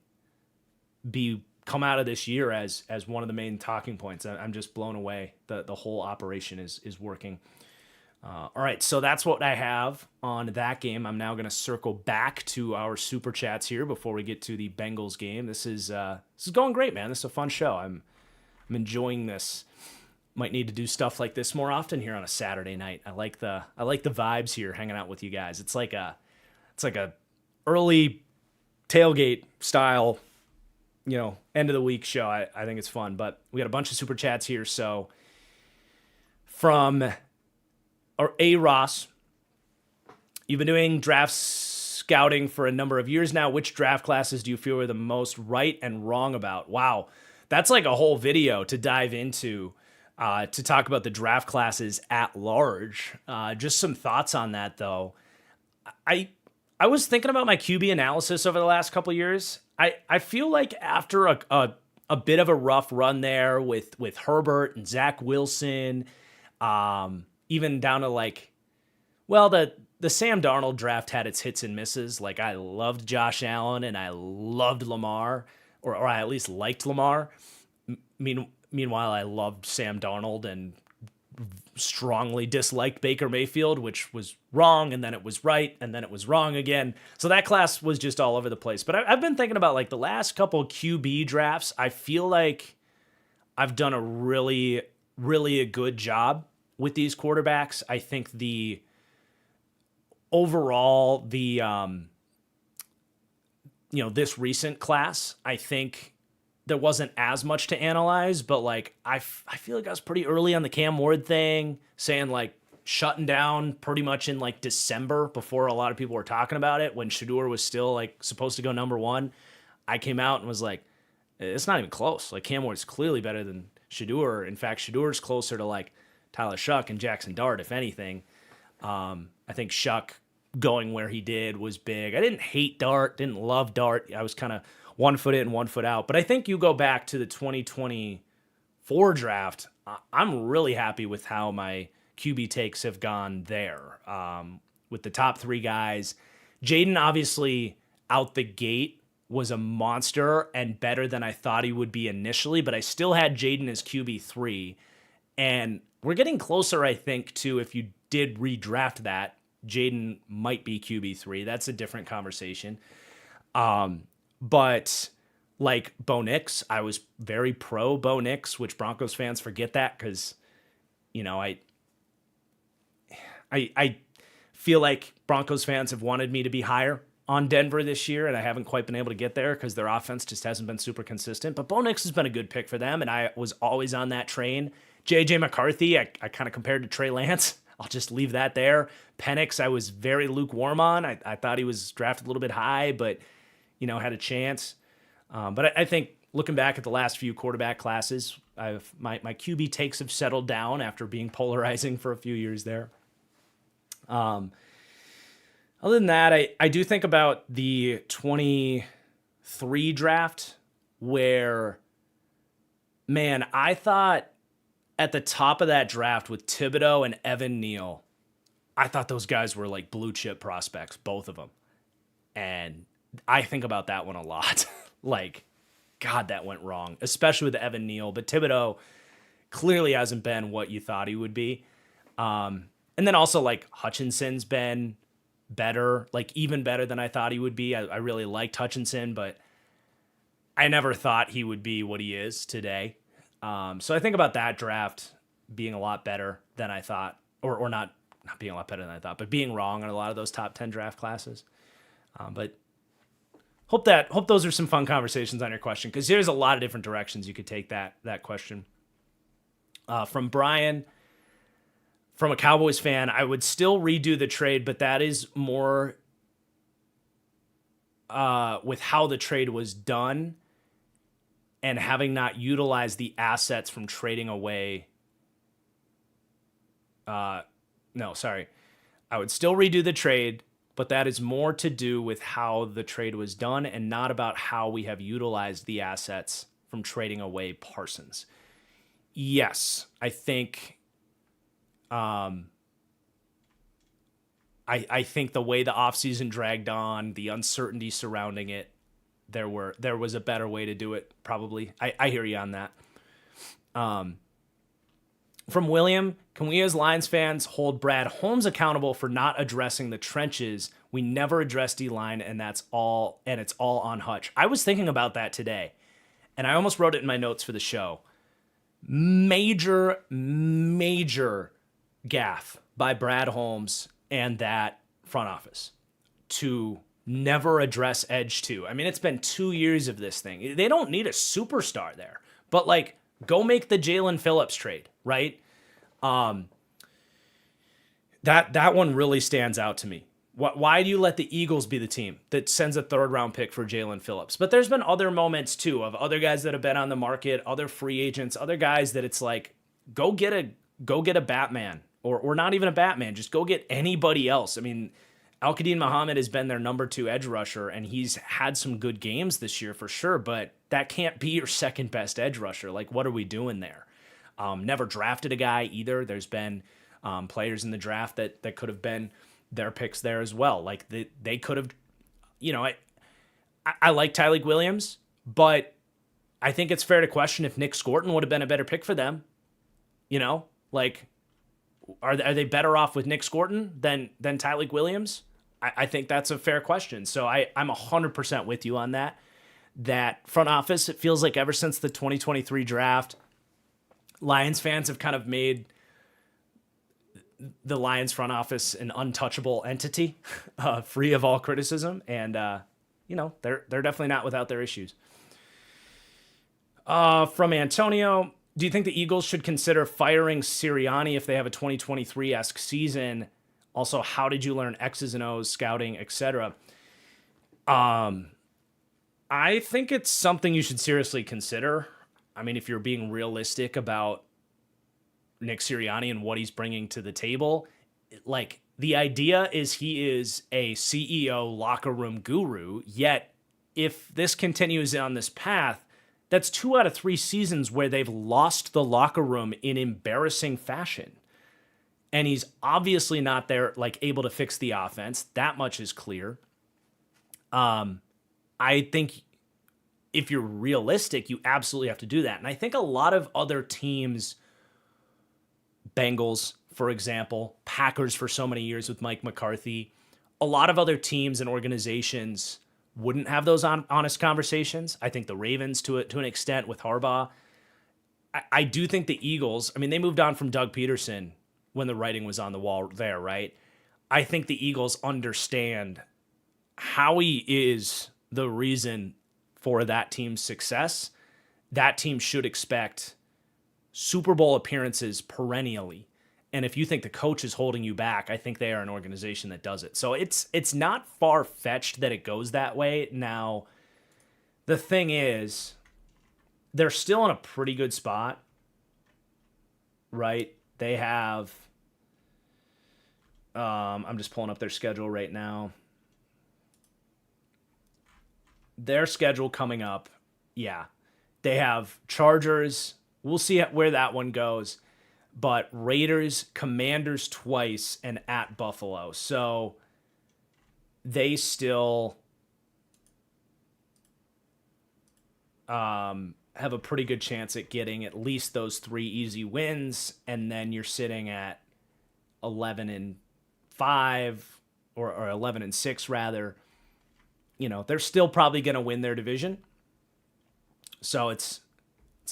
come out of this year as one of the main talking points. I'm just blown away. The whole operation is working. All right, so that's what I have on that game. I'm now going to circle back to our super chats here before we get to the Bengals game. This is going great, man. This is a fun show. I'm enjoying this. Might need to do stuff like this more often here on a Saturday night. I like the vibes here, hanging out with you guys. It's like a early tailgate style, you know, end of the week show. I think it's fun. But we got a bunch of super chats here. So from A. Ross, you've been doing draft scouting for a number of years now. Which draft classes do you feel are the most right and wrong about? Wow, that's like a whole video to dive into. to talk about the draft classes at large. Just some thoughts on that, though. I I was thinking about my QB analysis over the last couple of years. I feel like after a bit of a rough run there with Herbert and Zach Wilson, even down to the Sam Darnold draft had its hits and misses. Like, I loved Josh Allen and I loved Lamar, or I at least liked Lamar. Meanwhile, I loved Sam Darnold and strongly disliked Baker Mayfield, which was wrong, and then it was right, and then it was wrong again. So that class was just all over the place. But I've been thinking about, like, the last couple QB drafts. I feel like I've done a really, really a good job with these quarterbacks. I think this recent class, I think there wasn't as much to analyze, but like I feel like I was pretty early on the Cam Ward thing, saying like shutting down pretty much in like December before a lot of people were talking about it, when Shedeur was still like supposed to go number one. I came out and was like, it's not even close. Like, Cam Ward's clearly better than Shedeur. In fact, Shedeur's closer to like Tyler Shuck and Jackson Dart, if anything. I think Shuck going where he did was big. I didn't hate Dart, didn't love Dart. I was kind of 1 foot in and 1 foot out. But I think you go back to the 2024 draft, I'm really happy with how my QB takes have gone there. With the top three guys, Jaden obviously out the gate was a monster and better than I thought he would be initially, but I still had Jaden as QB3. And we're getting closer, I think, to, if you did redraft that, Jaden might be QB3. That's a different conversation. But like Bo Nix, I was very pro Bo Nix, which Broncos fans forget that because, I feel like Broncos fans have wanted me to be higher on Denver this year, and I haven't quite been able to get there because their offense just hasn't been super consistent. But Bo Nix has been a good pick for them, and I was always on that train. J.J. McCarthy, I kind of compared to Trey Lance. I'll just leave that there. Penix, I was very lukewarm on. I thought he was drafted a little bit high, but had a chance. But I think looking back at the last few quarterback classes, my QB takes have settled down after being polarizing for a few years there. Other than that, I do think about the 23 draft where, man, I thought at the top of that draft with Thibodeau and Evan Neal, I thought those guys were like blue chip prospects, both of them. And I think about that one a lot. Like, God, that went wrong, especially with Evan Neal. But Thibodeau clearly hasn't been what you thought he would be. And then also, like, Hutchinson's been better, like even better than I thought he would be. I really liked Hutchinson, but I never thought he would be what he is today. So I think about that draft being a lot better than I thought, or not being a lot better than I thought, but being wrong on a lot of those top 10 draft classes. But hope those are some fun conversations on your question, because there's a lot of different directions you could take that question. From Brian, from a Cowboys fan, I would still redo the trade, but that is more with how the trade was done and having not utilized the assets from trading away. I would still redo the trade, but that is more to do with how the trade was done and not about how we have utilized the assets from trading away Parsons. Yes, I think I think the way the offseason dragged on, the uncertainty surrounding it, there was a better way to do it, probably. I hear you on that. From William, can we as Lions fans hold Brad Holmes accountable for not addressing the trenches? We never addressed D-line, and it's all on Hutch. I was thinking about that today, and I almost wrote it in my notes for the show. Major gaffe by Brad Holmes and that front office to never address edge 2. I mean, it's been 2 years of this thing. They don't need a superstar there, but like, go make the Jalen Phillips trade, right? That one really stands out to me. Why do you let the Eagles be the team that sends a 3rd round pick for Jalen Phillips? But there's been other moments too of other guys that have been on the market, other free agents, other guys that it's like, go get a Batman, or not even a Batman. Just go get anybody else. I mean, Al-Qadim Muhammad has been their number 2 edge rusher, and he's had some good games this year for sure, but that can't be your second best edge rusher. Like, what are we doing there? Never drafted a guy either. There's been players in the draft that could have been their picks there as well. Like, they could have, I like Tyleik Williams, but I think it's fair to question if Nick Scorton would have been a better pick for them. Like, are they better off with Nick Scorton than Tyleik Williams? I think that's a fair question. So I'm 100% with you on that. That front office, it feels like ever since the 2023 draft, Lions fans have kind of made the Lions front office an untouchable entity, free of all criticism. And, they're definitely not without their issues. From Antonio, do you think the Eagles should consider firing Sirianni if they have a 2023-esque season? Also, how did you learn X's and O's, scouting, etc.? I think it's something you should seriously consider. I mean, if you're being realistic about Nick Sirianni and what he's bringing to the table, like, the idea is he is a CEO locker room guru, yet if this continues on this path, that's 2 out of 3 seasons where they've lost the locker room in embarrassing fashion. And he's obviously not there, like, able to fix the offense. That much is clear. I think if you're realistic, you absolutely have to do that. And I think a lot of other teams, Bengals, for example, Packers for so many years with Mike McCarthy, a lot of other teams and organizations wouldn't have those honest conversations. I think the Ravens, to an extent, with Harbaugh. I do think the Eagles, I mean, they moved on from Doug Peterson when the writing was on the wall there, right? I think the Eagles understand Howie is the reason for that team's success. That team should expect Super Bowl appearances perennially. And if you think the coach is holding you back, I think they are an organization that does it. So it's not far-fetched that it goes that way. Now, the thing is, they're still in a pretty good spot, right? They have, I'm just pulling up their schedule right now. Their schedule coming up, yeah. They have Chargers. We'll see where that one goes. But Raiders, Commanders twice, and at Buffalo. So they still have a pretty good chance at getting at least those 3 easy wins. And then you're sitting at 11-5 or 11-6 rather. They're still probably going to win their division. So it's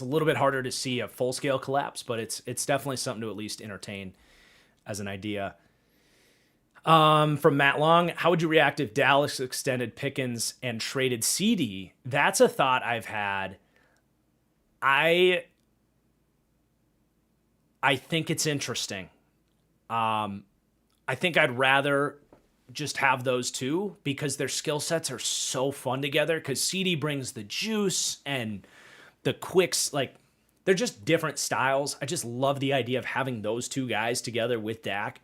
a little bit harder to see a full-scale collapse, but it's definitely something to at least entertain as an idea. From Matt Long, how would you react if Dallas extended Pickens and traded CD? That's a thought I've had. I think it's interesting. I think I'd rather just have those two because their skill sets are so fun together, because CD brings the juice and the quicks, like, they're just different styles. I just love the idea of having those two guys together with Dak.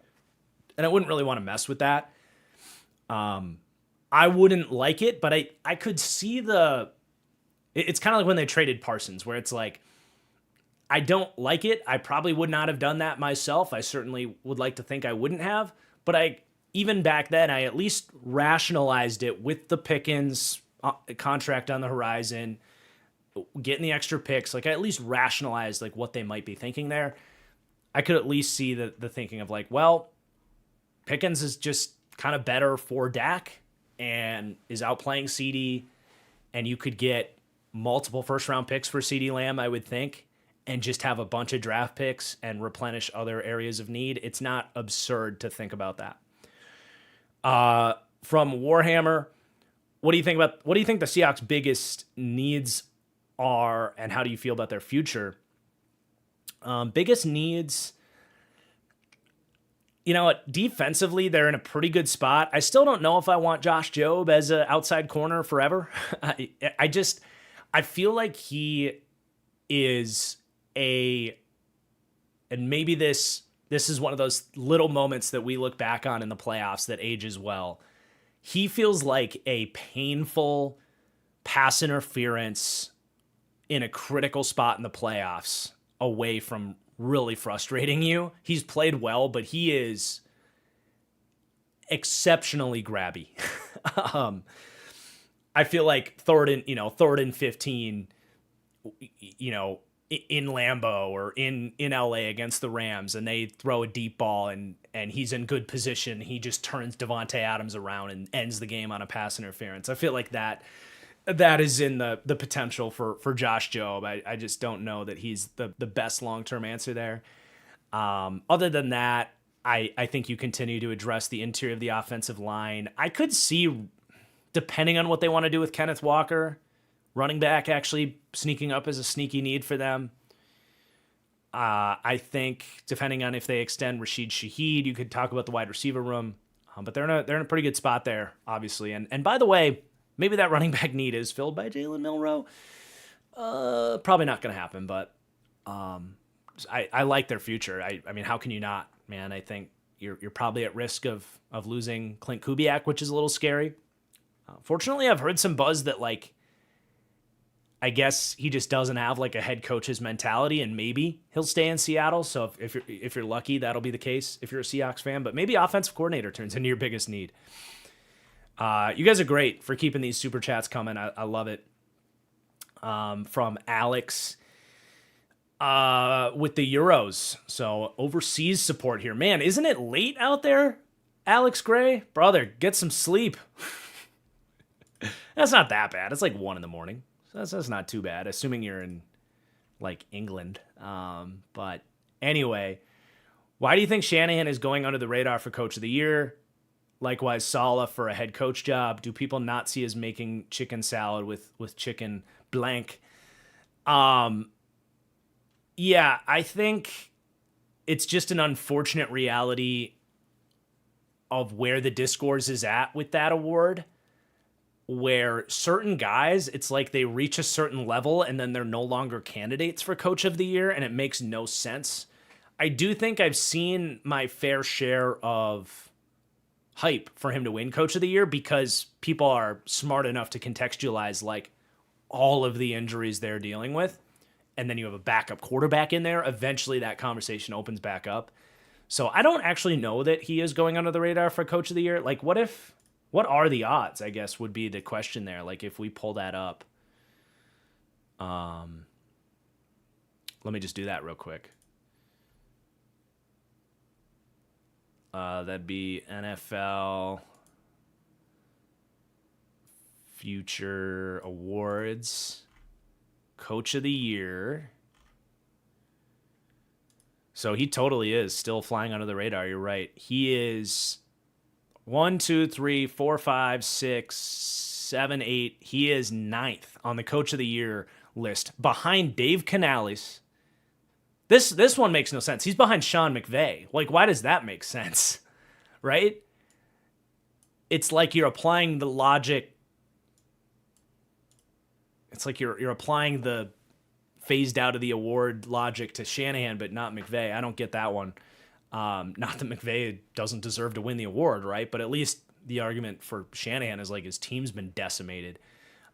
And I wouldn't really want to mess with that. I wouldn't like it, but I could see it's kind of like when they traded Parsons, where it's like, I don't like it. I probably would not have done that myself. I certainly would like to think I wouldn't have. But even back then, I at least rationalized it with the Pickens contract on the horizon, getting the extra picks. Like, I at least rationalized like what they might be thinking there. I could at least see the thinking of like, well, Pickens is just kind of better for Dak and is outplaying CD, and you could get multiple first-round picks for CD Lamb, I would think, and just have a bunch of draft picks and replenish other areas of need. It's not absurd to think about that. From Warhammer, what do you think the Seahawks' biggest needs are, and how do you feel about their future? Biggest needs, defensively, they're in a pretty good spot. I still don't know if I want Josh Jobe as an outside corner forever. I feel like he is a and maybe this is one of those little moments that we look back on in the playoffs that ages well. He feels like a painful pass interference in a critical spot in the playoffs away from really frustrating you. He's played well, but he is exceptionally grabby. I feel like third and 15, in Lambeau or in LA against the Rams, and they throw a deep ball and he's in good position. He just turns Devontae Adams around and ends the game on a pass interference. I feel like that is in the potential for Josh Jobe. I just don't know that he's the best long-term answer there. Other than that, I think you continue to address the interior of the offensive line. I could see, depending on what they want to do with Kenneth Walker, running back actually sneaking up as a sneaky need for them. I think depending on if they extend Rashid Shaheed, you could talk about the wide receiver room, but they're in a pretty good spot there, obviously. And by the way, maybe that running back need is filled by Jalen Milroe. Probably not going to happen, but I like their future. I mean, how can you not, man? I think you're probably at risk of losing Clint Kubiak, which is a little scary. Fortunately, I've heard some buzz that, like, I guess he just doesn't have like a head coach's mentality, and maybe he'll stay in Seattle. So if you're lucky, that'll be the case if you're a Seahawks fan. But maybe offensive coordinator turns into your biggest need. You guys are great for keeping these super chats coming. I love it. From Alex with the Euros. So overseas support here. Man, isn't it late out there, Alex Gray? Brother, get some sleep. That's not that bad. It's like 1 a.m. So that's not too bad, assuming you're in, like, England. But anyway, why do you think Shanahan is going under the radar for Coach of the Year? Likewise, Saleh for a head coach job. Do people not see us making chicken salad with chicken blank? Yeah, I think it's just an unfortunate reality of where the discourse is at with that award, where certain guys, it's like they reach a certain level and then they're no longer candidates for Coach of the Year, and it makes no sense. I do think I've seen my fair share of hype for him to win Coach of the Year because people are smart enough to contextualize, like, all of the injuries they're dealing with, and then you have a backup quarterback in there. Eventually that conversation opens back up. So I don't actually know that he is going under the radar for Coach of the Year. Like, what are the odds, I guess, would be the question there. Like, if we pull that up. Let me just do that real quick. That'd be NFL Future Awards, Coach of the Year. So he totally is still flying under the radar. You're right. He is 1, 2, 3, 4, 5, 6, 7, 8. He is 9th on the Coach of the Year list, behind Dave Canales. This one makes no sense. He's behind Sean McVay. Like, why does that make sense? Right? It's like you're applying the logic. It's like you're applying the phased out of the award logic to Shanahan, but not McVay. I don't get that one. Not that McVay doesn't deserve to win the award, right? But at least the argument for Shanahan is like his team's been decimated.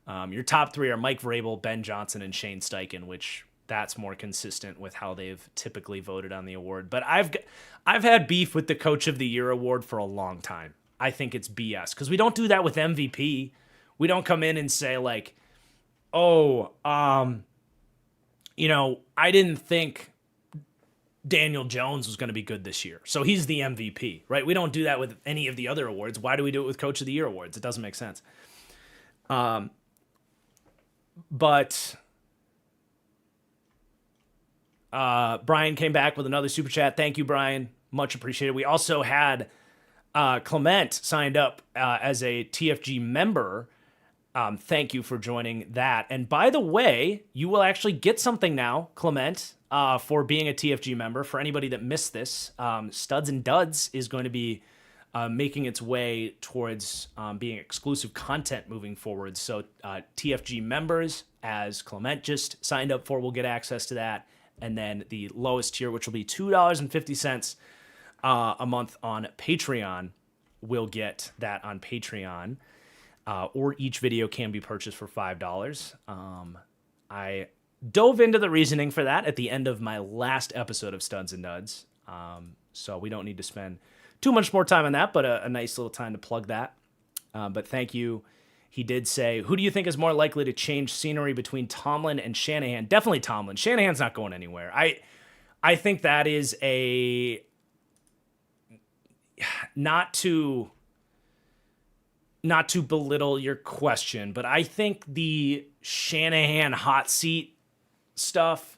Your top 3 are Mike Vrabel, Ben Johnson, and Shane Steichen, which that's more consistent with how they've typically voted on the award. But I've had beef with the Coach of the Year award for a long time. I think it's BS because we don't do that with MVP. We don't come in and say like, I didn't think Daniel Jones was going to be good this year, so he's the MVP, right? We don't do that with any of the other awards. Why do we do it with Coach of the Year awards? It doesn't make sense. But Brian came back with another super chat. Thank you, Brian. Much appreciated. We also had Clement signed up as a TFG member. Thank you for joining that. And by the way, you will actually get something now, Clement, for being a TFG member. For anybody that missed this, Studs and Duds is going to be making its way towards being exclusive content moving forward. So TFG members, as Clement just signed up for, will get access to that. And then the lowest tier, which will be $2.50 a month on Patreon, will get that on Patreon. Or each video can be purchased for $5. I dove into the reasoning for that at the end of my last episode of Studs and Duds. So we don't need to spend too much more time on that, but a nice little time to plug that. But thank you. He did say, who do you think is more likely to change scenery between Tomlin and Shanahan? Definitely Tomlin. Shanahan's not going anywhere. I think that is not to belittle your question, but I think the Shanahan hot seat stuff,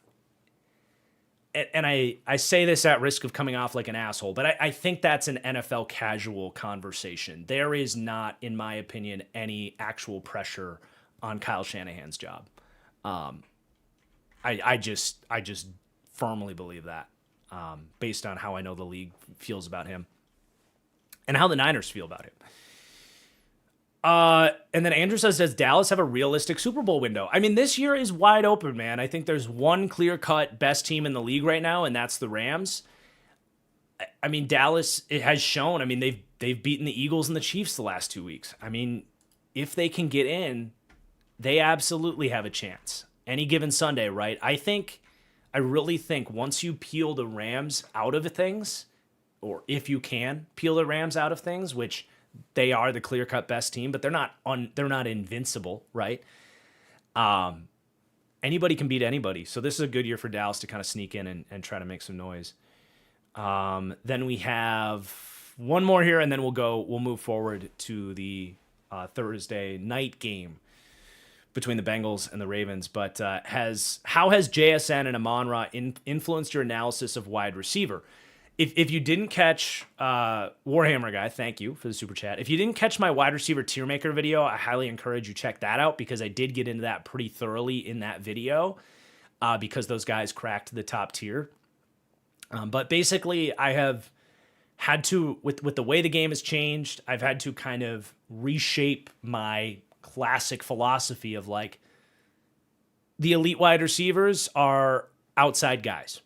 and I say this at risk of coming off like an asshole, but I think that's an NFL casual conversation. There is not, in my opinion, any actual pressure on Kyle Shanahan's job. I just firmly believe that, based on how I know the league feels about him and how the Niners feel about him. And then Andrew says, does Dallas have a realistic Super Bowl window? I mean, this year is wide open, man. I think there's one clear-cut best team in the league right now, and that's the Rams. I mean, Dallas, it has shown. I mean, they've beaten the Eagles and the Chiefs the last 2 weeks. I mean, if they can get in, they absolutely have a chance. Any given Sunday, right? I really think once you peel the Rams out of things, or if you can peel the Rams out of things, which they are the clear-cut best team, but they're not invincible, right? Anybody can beat anybody. So this is a good year for Dallas to kind of sneak in and try to make some noise. Then we have one more here, and then we'll move forward to the Thursday night game between the Bengals and the Ravens. But how has JSN and Amon-Ra influenced your analysis of wide receiver? If you didn't catch Warhammer Guy, thank you for the super chat. If you didn't catch my wide receiver tier maker video, I highly encourage you check that out because I did get into that pretty thoroughly in that video because those guys cracked the top tier. But basically, I have had to, with the way the game has changed, I've had to kind of reshape my classic philosophy of like the elite wide receivers are outside guys.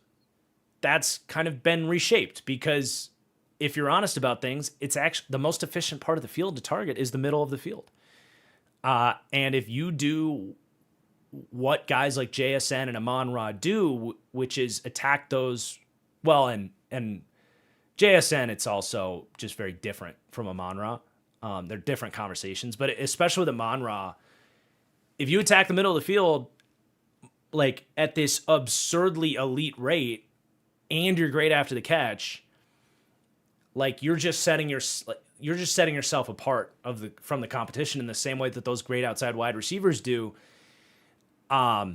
That's kind of been reshaped because if you're honest about things, it's actually the most efficient part of the field to target is the middle of the field. And if you do what guys like JSN and Amon-Ra do, which is attack those, well, and JSN, it's also just very different from Amon-Ra. They're different conversations, but especially with Amon-Ra, if you attack the middle of the field, like at this absurdly elite rate, and you're great after the catch, like you're just setting yourself apart from the competition in the same way that those great outside wide receivers do. A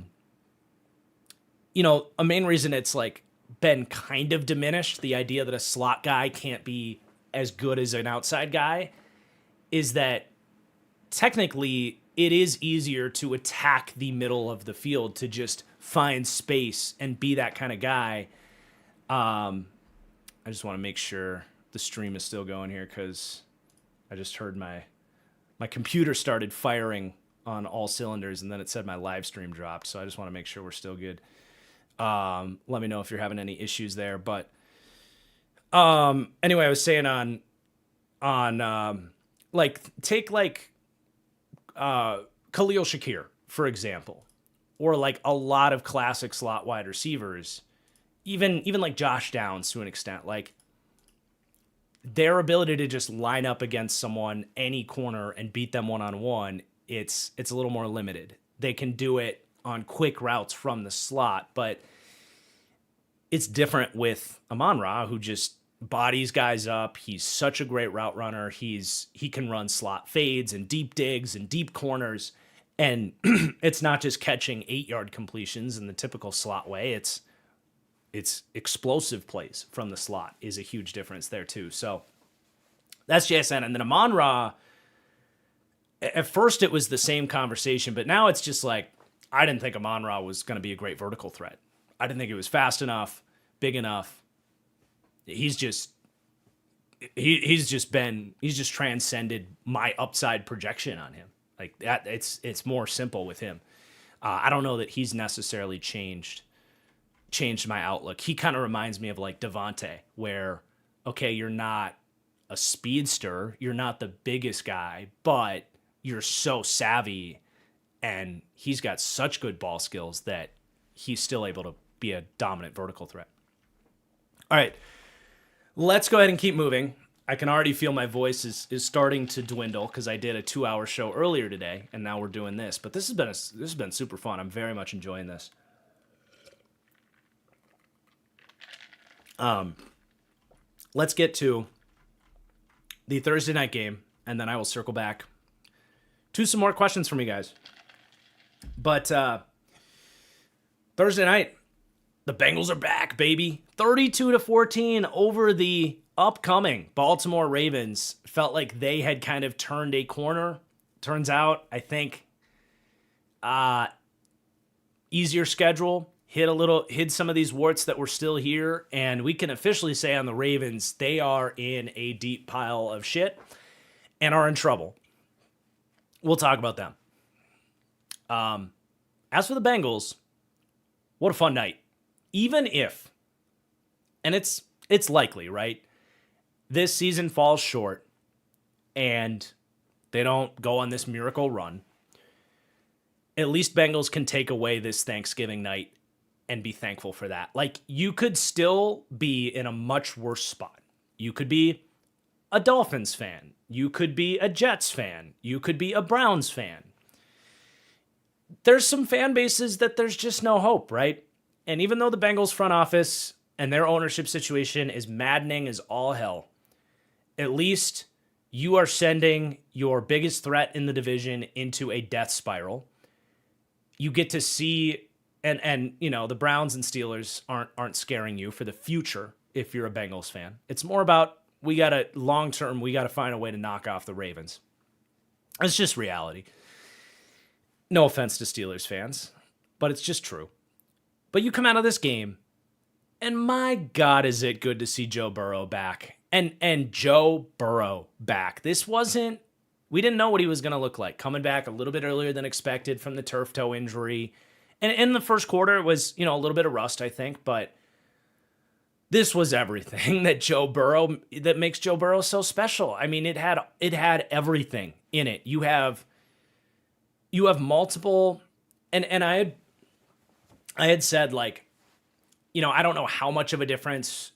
main reason it's like been kind of diminished, the idea that a slot guy can't be as good as an outside guy, is that technically it is easier to attack the middle of the field, to just find space and be that kind of guy. I just want to make sure the stream is still going here because I just heard my computer started firing on all cylinders and then it said my live stream dropped. So I just want to make sure we're still good. Let me know if you're having any issues there. But anyway, I was saying on take Khalil Shakir, for example, or like a lot of classic slot wide receivers. Even like Josh Downs to an extent, like their ability to just line up against someone, any corner, and beat them one-on-one, it's a little more limited. They can do it on quick routes from the slot, but it's different with Amon-Ra, who just bodies guys up. He's such a great route runner. He can run slot fades and deep digs and deep corners, and it's not just catching 8-yard completions in the typical slot way. It's explosive plays from the slot is a huge difference there too. So that's JSN. And then Amon-Ra, at first it was the same conversation, but now it's just like, I didn't think Amon-Ra was going to be a great vertical threat. I didn't think it was fast enough, big enough. He's just transcended my upside projection on him. Like that, it's more simple with him. I don't know that he's necessarily changed changed my outlook. He kind of reminds me of like Devontae, where, okay, you're not a speedster, you're not the biggest guy, but you're so savvy, and he's got such good ball skills that he's still able to be a dominant vertical threat. All right, let's go ahead and keep moving. I can already feel my voice is starting to dwindle because I did a 2-hour show earlier today, and now we're doing this. But this has been super fun. I'm very much enjoying this. Let's get to the Thursday night game, and then I will circle back to some more questions from you guys. But Thursday night, the Bengals are back, baby. 32-14 over the upcoming Baltimore Ravens. Felt like they had kind of turned a corner. Turns out, I think, easier schedule. Hid some of these warts that were still here, and we can officially say on the Ravens, they are in a deep pile of shit and are in trouble. We'll talk about them. As for the Bengals, what a fun night. Even if, and it's likely, right? This season falls short and they don't go on this miracle run. At least Bengals can take away this Thanksgiving night and be thankful for that. Like, you could still be in a much worse spot. You could be a Dolphins fan. You could be a Jets fan. You could be a Browns fan. There's some fan bases that there's just no hope, right? And even though the Bengals front office and their ownership situation is maddening as all hell, at least you are sending your biggest threat in the division into a death spiral. You get to see, and you know, the Browns and Steelers aren't scaring you for the future if you're a Bengals fan. It's more about we got to find a way to knock off the Ravens. It's just reality. No offense to Steelers fans, but it's just true. But you come out of this game, and my God, is it good to see Joe Burrow back. And Joe Burrow back. We didn't know what he was going to look like. Coming back a little bit earlier than expected from the turf toe injury. And in the first quarter, it was, a little bit of rust, I think. But this was everything that makes Joe Burrow so special. I mean, it had everything in it. You have multiple, and I had said, like, I don't know how much of a difference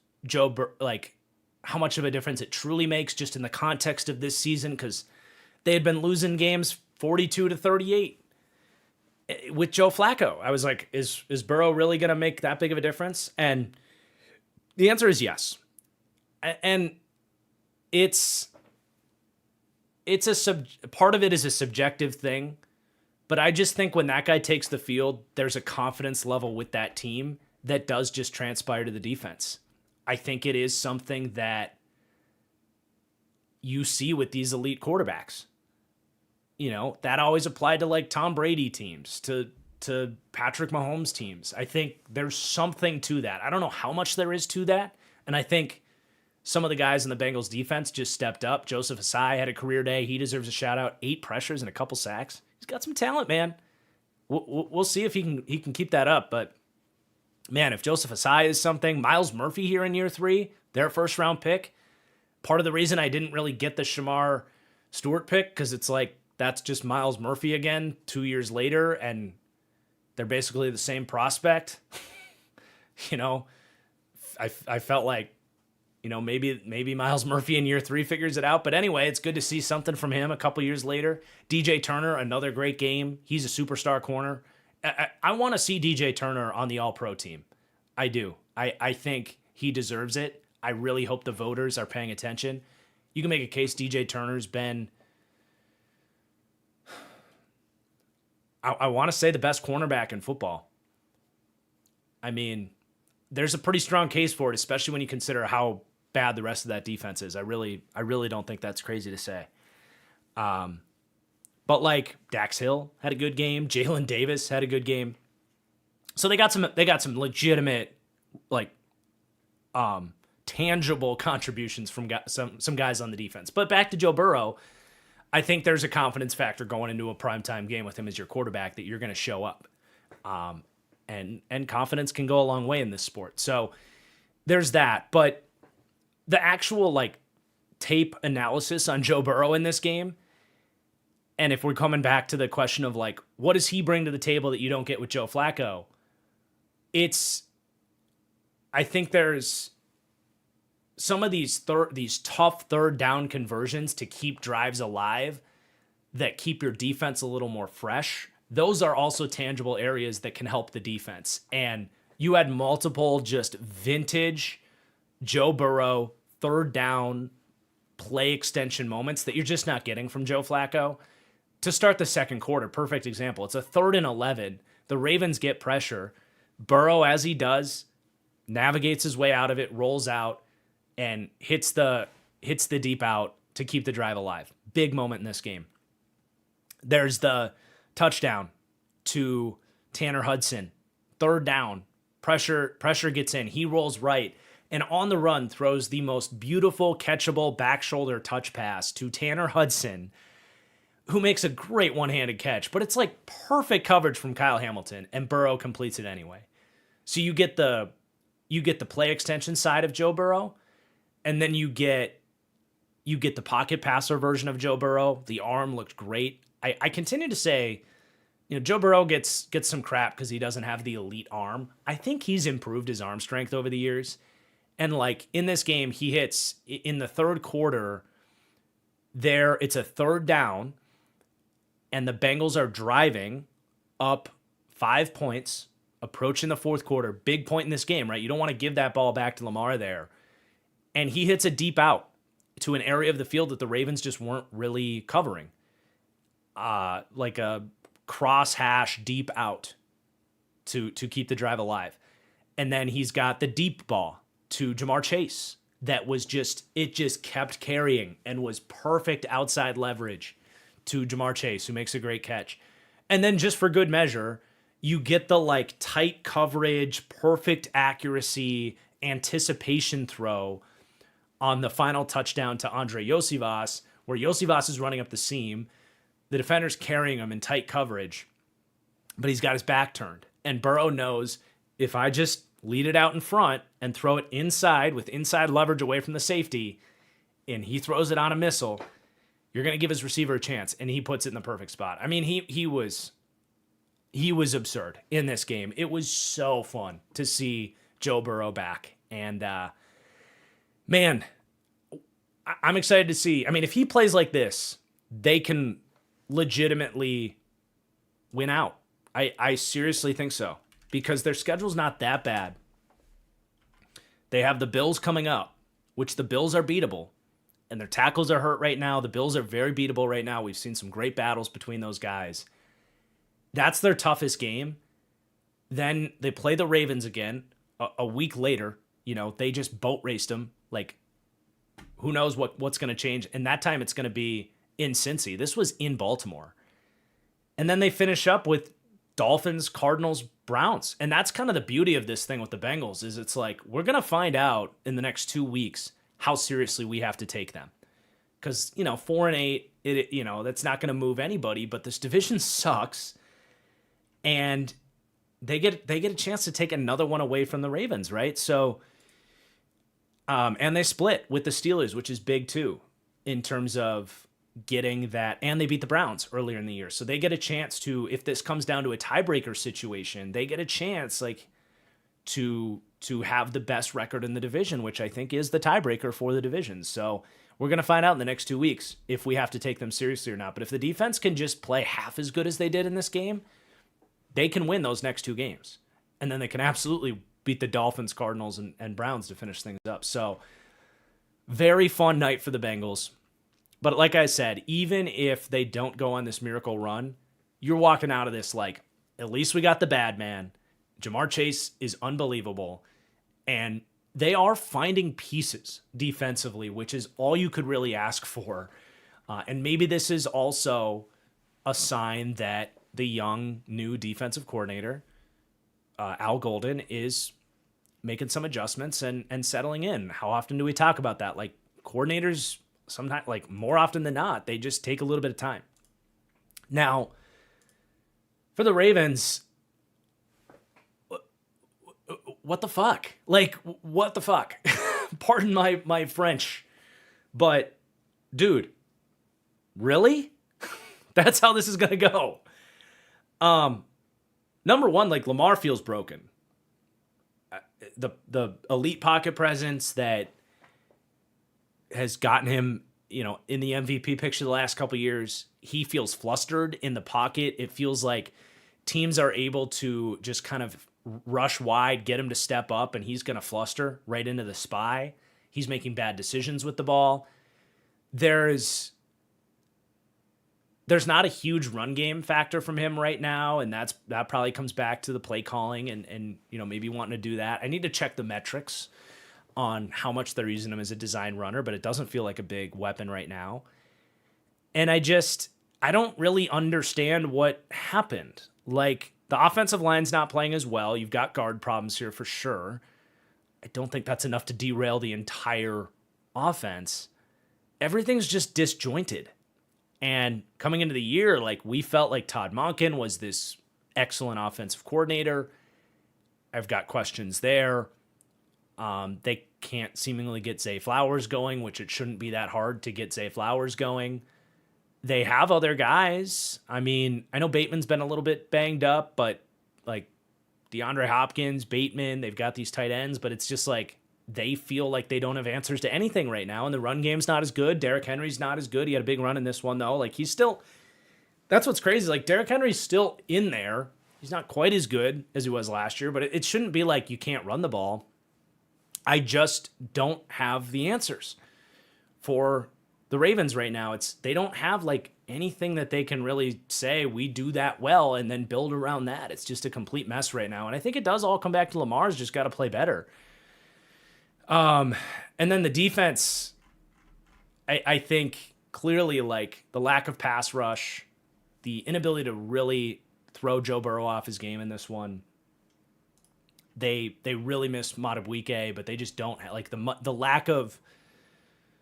how much of a difference it truly makes just in the context of this season, because they had been losing games 42-38 with Joe Flacco. I was like, is Burrow really going to make that big of a difference? And the answer is yes. And part of it is a subjective thing, but I just think when that guy takes the field, there's a confidence level with that team that does just transpire to the defense. I think it is something that you see with these elite quarterbacks. That always applied to like Tom Brady teams, to Patrick Mahomes teams. I think there's something to that. I don't know how much there is to that. And I think some of the guys in the Bengals defense just stepped up. Joseph Asai had a career day. He deserves a shout out. 8 pressures and a couple sacks. He's got some talent, man. We'll see if he can keep that up. But man, if Joseph Asai is something, Miles Murphy here in year 3, their first round pick. Part of the reason I didn't really get the Shamar Stewart pick, because it's like, that's just Miles Murphy again 2 years later, and they're basically the same prospect. I felt like, maybe Miles Murphy in year 3 figures it out. But anyway, it's good to see something from him a couple years later. DJ Turner, another great game. He's a superstar corner. I want to see DJ Turner on the All-Pro team. I do. I think he deserves it. I really hope the voters are paying attention. You can make a case DJ Turner's been, I want to say, the best cornerback in football. I mean, there's a pretty strong case for it, especially when you consider how bad the rest of that defense is. I really don't think that's crazy to say. But like Dax Hill had a good game, Jalen Davis had a good game. So they got some legitimate, like, tangible contributions from some guys on the defense. But back to Joe Burrow, I think there's a confidence factor going into a primetime game with him as your quarterback that you're going to show up. and confidence can go a long way in this sport. So there's that. But the actual like tape analysis on Joe Burrow in this game, and if we're coming back to the question of like, what does he bring to the table that you don't get with Joe Flacco? I think there's some of these tough third down conversions to keep drives alive that keep your defense a little more fresh. Those are also tangible areas that can help the defense. And you had multiple just vintage Joe Burrow third down play extension moments that you're just not getting from Joe Flacco. To start the second quarter, perfect example. It's a 3rd and 11. The Ravens get pressure. Burrow, as he does, navigates his way out of it, rolls out, and hits the deep out to keep the drive alive. Big moment in this game. There's the touchdown to Tanner Hudson. 3rd down. Pressure gets in. He rolls right. And on the run throws the most beautiful, catchable back shoulder touch pass to Tanner Hudson, who makes a great one-handed catch. But it's like perfect coverage from Kyle Hamilton, and Burrow completes it anyway. So you get the play extension side of Joe Burrow, and then you get the pocket passer version of Joe Burrow. The arm looked great. I continue to say, Joe Burrow gets some crap because he doesn't have the elite arm. I think he's improved his arm strength over the years. And like in this game, he hits in the third quarter there. It's a 3rd down and the Bengals are driving up 5 points, approaching the fourth quarter. Big point in this game, right? You don't want to give that ball back to Lamar there. And he hits a deep out to an area of the field that the Ravens just weren't really covering. Like a cross hash deep out to keep the drive alive. And then he's got the deep ball to Jamar Chase that was just kept carrying and was perfect outside leverage to Jamar Chase, who makes a great catch. And then just for good measure, you get the like tight coverage, perfect accuracy, anticipation throw on the final touchdown to Andre Iosivas, where Iosivas is running up the seam. The defender's carrying him in tight coverage, but he's got his back turned. And Burrow knows, if I just lead it out in front and throw it inside with inside leverage away from the safety, and he throws it on a missile, you're going to give his receiver a chance. And he puts it in the perfect spot. I mean, he was absurd in this game. It was so fun to see Joe Burrow back. And, man, I'm excited to see. I mean, if he plays like this, they can legitimately win out. I seriously think so, because their schedule's not that bad. They have the Bills coming up, which the Bills are beatable, and their tackles are hurt right now. The Bills are very beatable right now. We've seen some great battles between those guys. That's their toughest game. Then they play the Ravens again a week later. They just boat raced them. Like, who knows what's going to change? And that time it's going to be in Cincy. This was in Baltimore. And then they finish up with Dolphins, Cardinals, Browns. And that's kind of the beauty of this thing with the Bengals, is it's like, we're going to find out in the next 2 weeks how seriously we have to take them. Because, 4-8, that's not going to move anybody, but this division sucks. And they get a chance to take another one away from the Ravens, right? So, and they split with the Steelers, which is big too, in terms of getting that. And they beat the Browns earlier in the year. So they get a chance to, if this comes down to a tiebreaker situation, they get a chance to have the best record in the division, which I think is the tiebreaker for the division. So we're going to find out in the next 2 weeks if we have to take them seriously or not. But if the defense can just play half as good as they did in this game, they can win those next 2 games. And then they can absolutely beat the Dolphins, Cardinals, and Browns to finish things up. So very fun night for the Bengals. But like I said, even if they don't go on this miracle run, you're walking out of this like, at least we got the bad man. Jamar Chase is unbelievable. And they are finding pieces defensively, which is all you could really ask for. And maybe this is also a sign that the young, new defensive coordinator, Al Golden, is making some adjustments and settling in. How often do we talk about that? Like, coordinators, sometimes, like more often than not, they just take a little bit of time. Now, for the Ravens, what the fuck? Like, what the fuck? Pardon my French, but dude, really? That's how this is going to go. Number one, like, Lamar feels broken. The elite pocket presence that has gotten him, in the MVP picture the last couple of years, he feels flustered in the pocket. It feels like teams are able to just kind of rush wide, get him to step up, and he's going to fluster right into the spy. He's making bad decisions with the ball. There's not a huge run game factor from him right now, and that probably comes back to the play calling and maybe wanting to do that. I need to check the metrics on how much they're using him as a design runner, but it doesn't feel like a big weapon right now. And I don't really understand what happened. Like, the offensive line's not playing as well. You've got guard problems here for sure. I don't think that's enough to derail the entire offense. Everything's just disjointed. And coming into the year, like, we felt like Todd Monken was this excellent offensive coordinator. I've got questions there. They can't seemingly get Zay Flowers going, which it shouldn't be that hard to get Zay Flowers going. They have other guys. I mean, I know Bateman's been a little bit banged up, but like DeAndre Hopkins, Bateman, they've got these tight ends, but it's just like they feel like they don't have answers to anything right now, and the run game's not as good. Derrick Henry's not as good. He had a big run in this one, though. Like, he's still... That's what's crazy. Like, Derrick Henry's still in there. He's not quite as good as he was last year, but it shouldn't be like you can't run the ball. I just don't have the answers for the Ravens right now. They don't have like anything that they can really say we do that well and then build around that. It's just a complete mess right now. And I think it does all come back to Lamar's just got to play better. And then the defense, I think clearly, like, the lack of pass rush, the inability to really throw Joe Burrow off his game in this one. They really missed Madubuike, but they just don't have, like, the lack of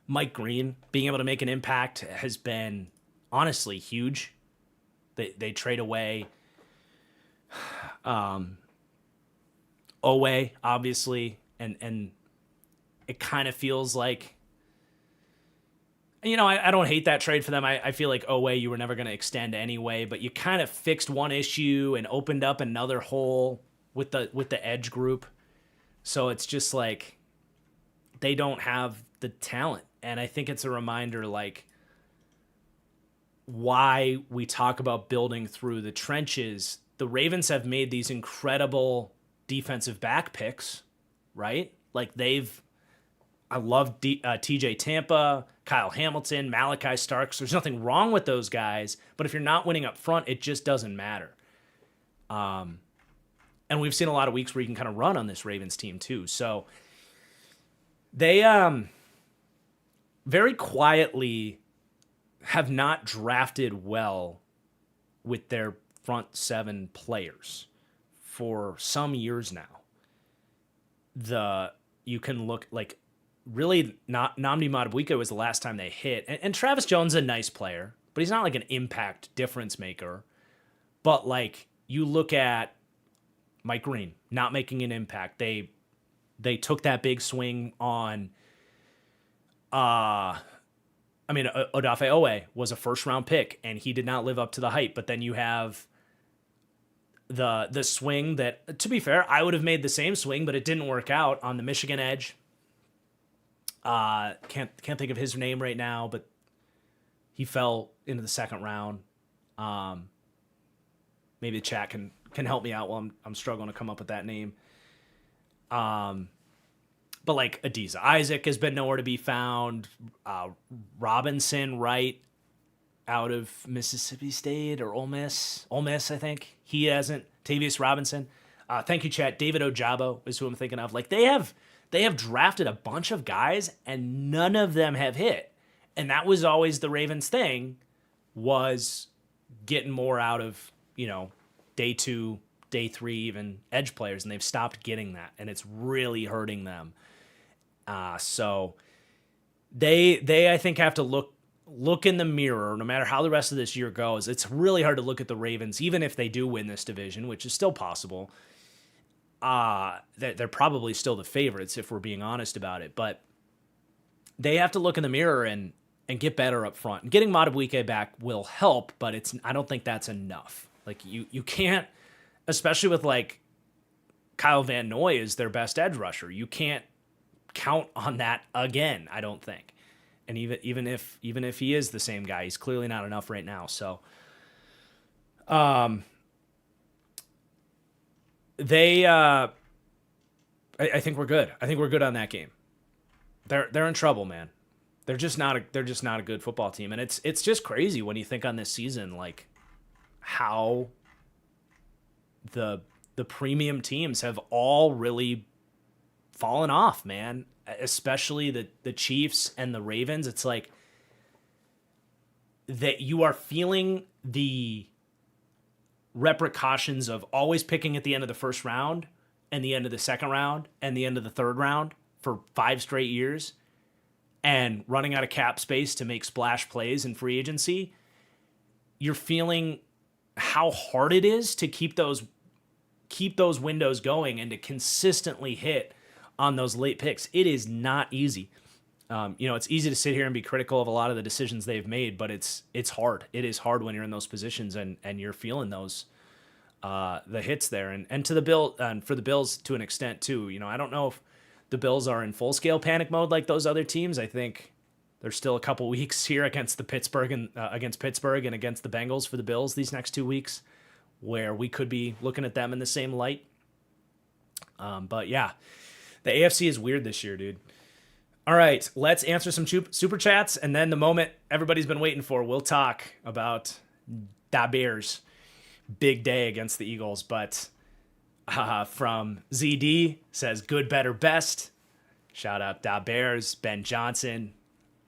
Mike Green being able to make an impact has been honestly huge. They trade away Owe, obviously, and it kind of feels like, I don't hate that trade for them. I feel like Owe you were never going to extend anyway, but you kind of fixed one issue and opened up another hole with the edge group. So it's just like they don't have the talent. And I think it's a reminder, like, why we talk about building through the trenches. The Ravens have made these incredible defensive back picks, right? Like, I love TJ Tampa, Kyle Hamilton, Malachi Starks. There's nothing wrong with those guys, but if you're not winning up front, it just doesn't matter. And we've seen a lot of weeks where you can kind of run on this Ravens team too. So they very quietly have not drafted well with their front seven players for some years now. You can look like, really, not Nnamdi Madubuike was the last time they hit. And Travis Jones is a nice player, but he's not like an impact difference maker. But like, you look at Mike Green not making an impact. They took that big swing on Odafe Owe was a first round pick and he did not live up to the hype. But then you have the swing that, to be fair, I would have made the same swing, but it didn't work out on the Michigan edge. Can't think of his name right now, but he fell into the second round. Maybe the chat can help me out while I'm struggling to come up with that name. But like Adiza Isaac has been nowhere to be found. Robinson Wright out of Mississippi State or Ole Miss, I think. He hasn't. Tavius Robinson. Thank you, chat. David Ojabo is who I'm thinking of. Like, they have drafted a bunch of guys and none of them have hit. And that was always the Ravens thing, was getting more out of, day 2, day 3, even edge players. And they've stopped getting that. And it's really hurting them. So they, I think, have to look in the mirror, no matter how the rest of this year goes. It's really hard to look at the Ravens, even if they do win this division, which is still possible, they're probably still the favorites if we're being honest about it. But they have to look in the mirror and get better up front. And getting Madubuike back will help, but I don't think that's enough. Like you can't, especially with like Kyle Van Noy is their best edge rusher. You can't count on that again, I don't think. And even if he is the same guy, he's clearly not enough right now. So I think we're good. I think we're good on that game. They're in trouble, man. They're just not a good football team, and it's just crazy when you think on this season, like how the premium teams have all really fallen off, man. Especially the Chiefs and the Ravens. It's like that you are feeling the repercussions of always picking at the end of the first round and the end of the second round and the end of the third round for 5 straight years and running out of cap space to make splash plays in free agency. You're feeling how hard it is to keep those windows going and to consistently hit on those late picks. It is not easy. It's easy to sit here and be critical of a lot of the decisions they've made, but it's hard. It is hard when you're in those positions and you're feeling those the hits there. And to the Bill and for the Bills to an extent too. I don't know if the Bills are in full scale panic mode like those other teams. I think there's still a couple weeks here against Pittsburgh and against the Bengals for the Bills these next 2 weeks, where we could be looking at them in the same light. But yeah, the AFC is weird this year, dude. All right, let's answer some super chats, and then the moment everybody's been waiting for, we'll talk about Da Bears' big day against the Eagles. But from ZD says, good, better, best. Shout out Da Bears, Ben Johnson.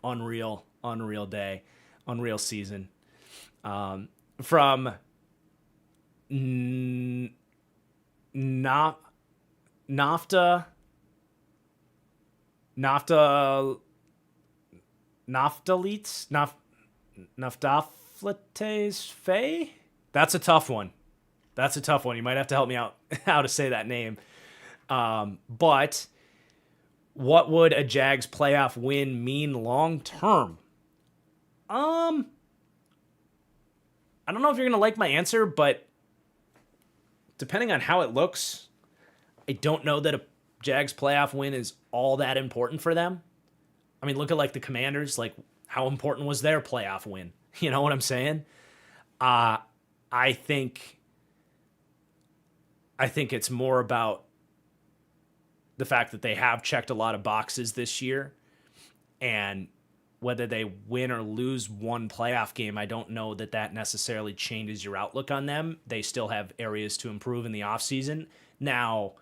Unreal day, unreal season. From Naftalites Faye? That's a tough one. You might have to help me out how to say that name. But what would a Jags playoff win mean long term? I don't know if you're going to like my answer, but depending on how it looks, I don't know that a Jags playoff win is all that important for them. I mean, look at like the Commanders, like how important was their playoff win? You know what I'm saying? I think it's more about the fact that they have checked a lot of boxes this year, and whether they win or lose one playoff game, I don't know that necessarily changes your outlook on them. They still have areas to improve in the offseason. Now,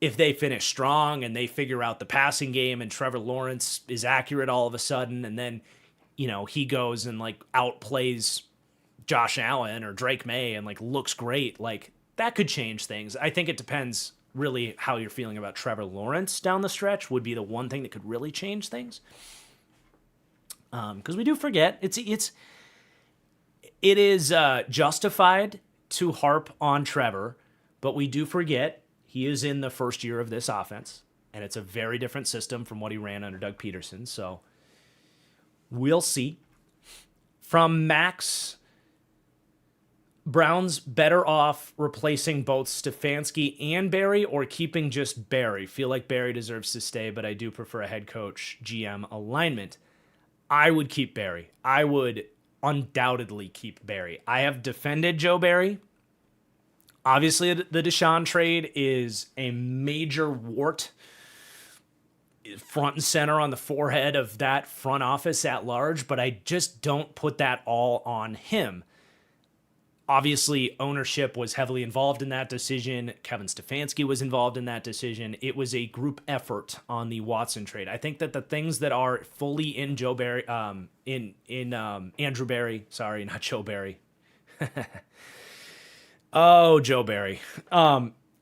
if they finish strong and they figure out the passing game and Trevor Lawrence is accurate all of a sudden, and then, he goes and like outplays Josh Allen or Drake May and like looks great, like that could change things. I think it depends really how you're feeling about Trevor Lawrence down the stretch would be the one thing that could really change things. Because we do forget it is justified to harp on Trevor, but we do forget he is in the first year of this offense, and it's a very different system from what he ran under Doug Peterson. So we'll see. From Max, Brown's better off replacing both Stefanski and Barry or keeping just Barry. Feel like Barry deserves to stay, but I do prefer a head coach GM alignment. I would keep Barry. I would undoubtedly keep Barry. I have defended Joe Barry. Obviously, the Deshaun trade is a major wart front and center on the forehead of that front office at large, but I just don't put that all on him. Obviously, ownership was heavily involved in that decision. Kevin Stefanski was involved in that decision. It was a group effort on the Watson trade. I think that the things that are fully in Joe Barry, Andrew Barry, sorry, not Joe Barry. Joe Barry.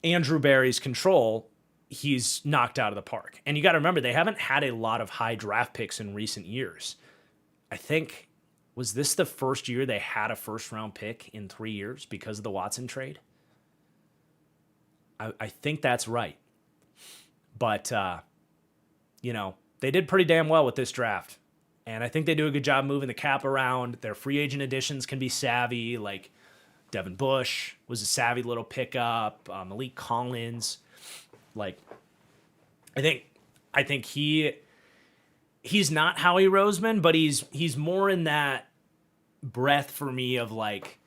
Andrew Barry's control, he's knocked out of the park. And you got to remember, they haven't had a lot of high draft picks in recent years. I think, was this the first year they had a first-round pick in 3 years because of the Watson trade? I think that's right. But, they did pretty damn well with this draft. And I think they do a good job moving the cap around. Their free agent additions can be savvy. Like Devin Bush was a savvy little pickup. Malik Collins. Like, I think he's not Howie Roseman, but he's more in that breath for me of like,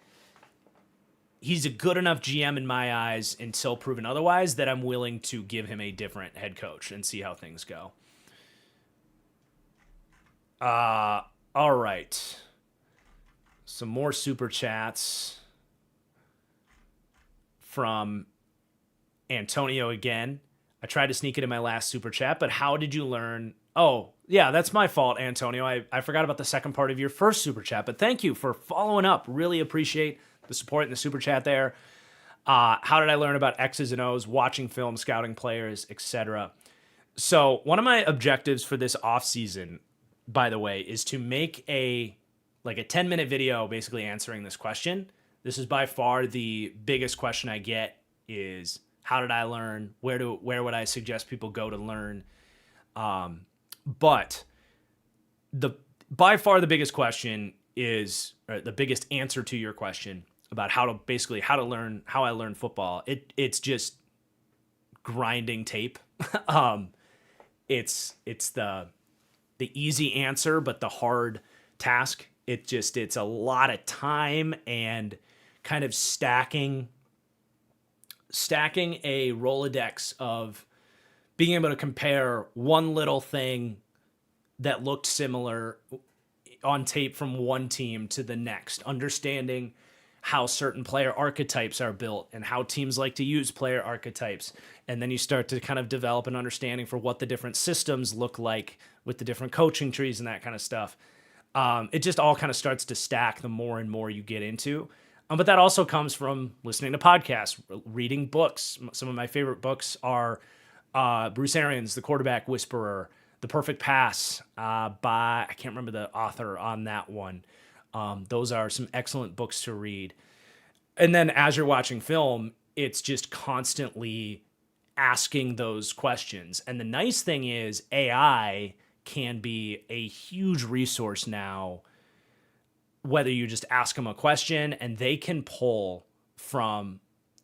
he's a good enough GM in my eyes until proven otherwise that I'm willing to give him a different head coach and see how things go. All right. Some more super chats from Antonio again. I tried to sneak it in my last super chat, but how did you learn? Oh, yeah, that's my fault, Antonio. I forgot about the second part of your first super chat, but thank you for following up. Really appreciate the support in the super chat there. How did I learn about X's and O's, watching film, scouting players, etc.? So one of my objectives for this offseason, by the way, is to make a 10-minute video basically answering this question. This is by far the biggest question I get is, how did I learn? Where would I suggest people go to learn? But by far the biggest question is, or the biggest answer to your question about how I learn football. It's just grinding tape. It's the easy answer, but the hard task. It's a lot of time and kind of stacking a Rolodex of being able to compare one little thing that looked similar on tape from one team to the next, understanding how certain player archetypes are built and how teams like to use player archetypes. And then you start to kind of develop an understanding for what the different systems look like with the different coaching trees and that kind of stuff. It just all kind of starts to stack the more and more you get into. But that also comes from listening to podcasts, reading books. Some of my favorite books are Bruce Arians, The Quarterback Whisperer, The Perfect Pass, by, I can't remember the author on that one. Those are some excellent books to read. And then as you're watching film, it's just constantly asking those questions. And the nice thing is AI can be a huge resource now, whether you just ask them a question and they can pull from,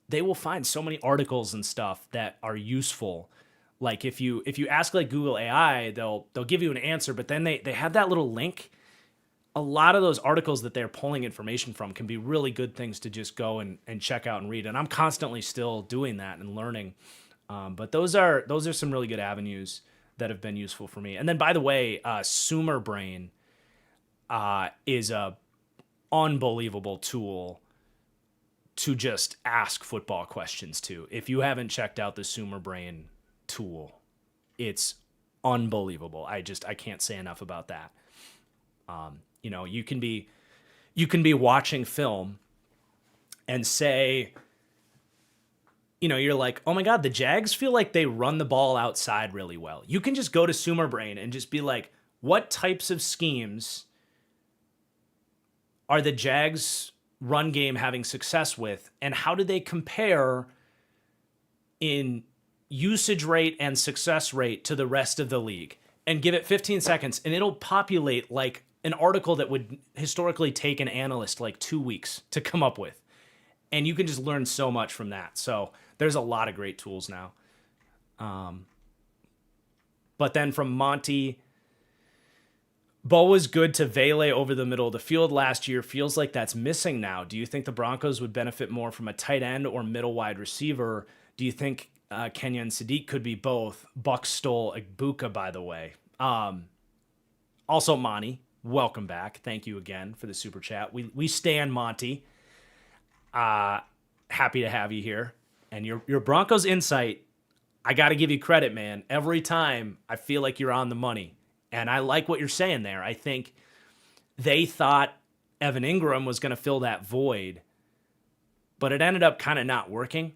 they will find so many articles and stuff that are useful. Like if you ask like Google AI, they'll give you an answer, but then they have that little link. A lot of those articles that they're pulling information from can be really good things to just go and check out and read. And I'm constantly still doing that and learning. But those are some really good avenues that have been useful for me. And then, by the way, Sumer Brain is a unbelievable tool to just ask football questions to. If you haven't checked out the Sumer Brain tool, it's unbelievable. I can't say enough about that. You can be watching film and say, you're like, oh my God, the Jags feel like they run the ball outside really well. You can just go to Sumer Brain and just be like, what types of schemes are the Jags run game having success with, and how do they compare in usage rate and success rate to the rest of the league? And give it 15 seconds, and it'll populate like an article that would historically take an analyst like 2 weeks to come up with. And you can just learn so much from that. So there's a lot of great tools now. But then from Monty, Bo was good to Vele over the middle of the field last year. Feels like that's missing now. Do you think the Broncos would benefit more from a tight end or middle wide receiver? Do you think Kenyon Sadiq could be both? Buck stole Ibuka, by the way. Also, Monty, welcome back. Thank you again for the super chat. We stand, Monty. Happy to have you here. And your Broncos insight, I got to give you credit, man. Every time I feel like you're on the money. And I like what you're saying there. I think they thought Evan Ingram was going to fill that void, but it ended up kind of not working.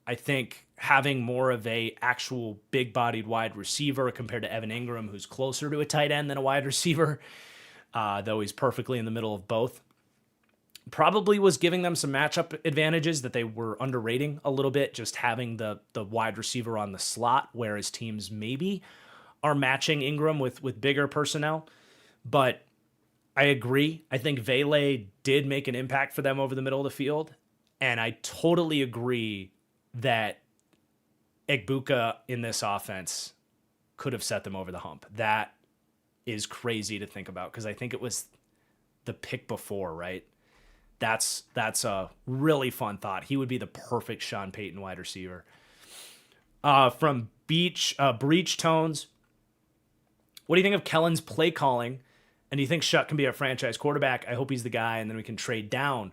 I think having more of a actual big-bodied wide receiver compared to Evan Ingram, who's closer to a tight end than a wide receiver, though he's perfectly in the middle of both. probably was giving them some matchup advantages that they were underrating a little bit, just having the wide receiver on the slot, whereas teams maybe are matching Ingram with bigger personnel. But I agree. I think Vele did make an impact for them over the middle of the field. And I totally agree that Egbuka in this offense could have set them over the hump. That is crazy to think about because I think it was the pick before, right? That's a really fun thought. He would be the perfect Sean Payton wide receiver. From Breach Tones, what do you think of Kellen's play calling? And do you think Shuck can be a franchise quarterback? I hope he's the guy, and then we can trade down.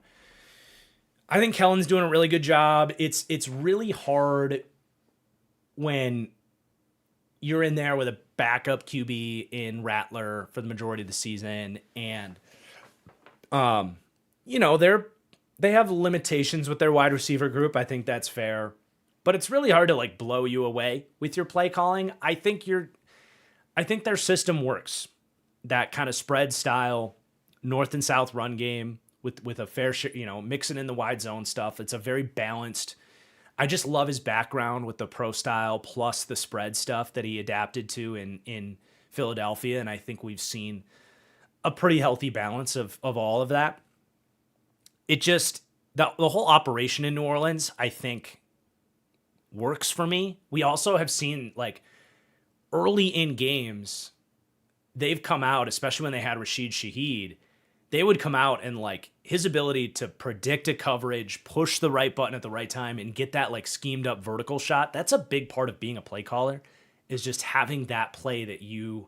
I think Kellen's doing a really good job. It's really hard when you're in there with a backup QB in Rattler for the majority of the season, and they have limitations with their wide receiver group. I think that's fair, but it's really hard to like blow you away with your play calling. I think their system works. That kind of spread style, north and south run game with a fair share, mixing in the wide zone stuff. It's a very balanced. I just love his background with the pro style plus the spread stuff that he adapted to in Philadelphia. And I think we've seen a pretty healthy balance of all of that. It just, the whole operation in New Orleans, I think, works for me. We also have seen, like, early in games, they've come out, especially when they had Rashid Shaheed, they would come out and, like, his ability to predict a coverage, push the right button at the right time, and get that, like, schemed up vertical shot, that's a big part of being a play caller, is just having that play that you've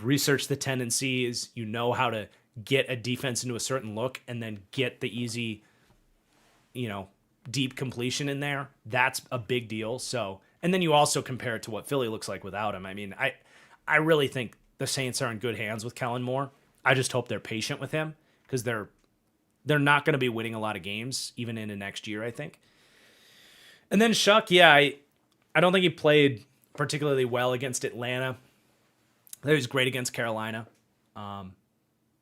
researched the tendencies, you know how to get a defense into a certain look, and then get the easy, deep completion in there. That's a big deal. So, and then you also compare it to what Philly looks like without him. I mean, I really think the Saints are in good hands with Kellen Moore. I just hope they're patient with him because they're not going to be winning a lot of games even into next year, I think. And then Shuck, yeah, I don't think he played particularly well against Atlanta. I think he was great against Carolina.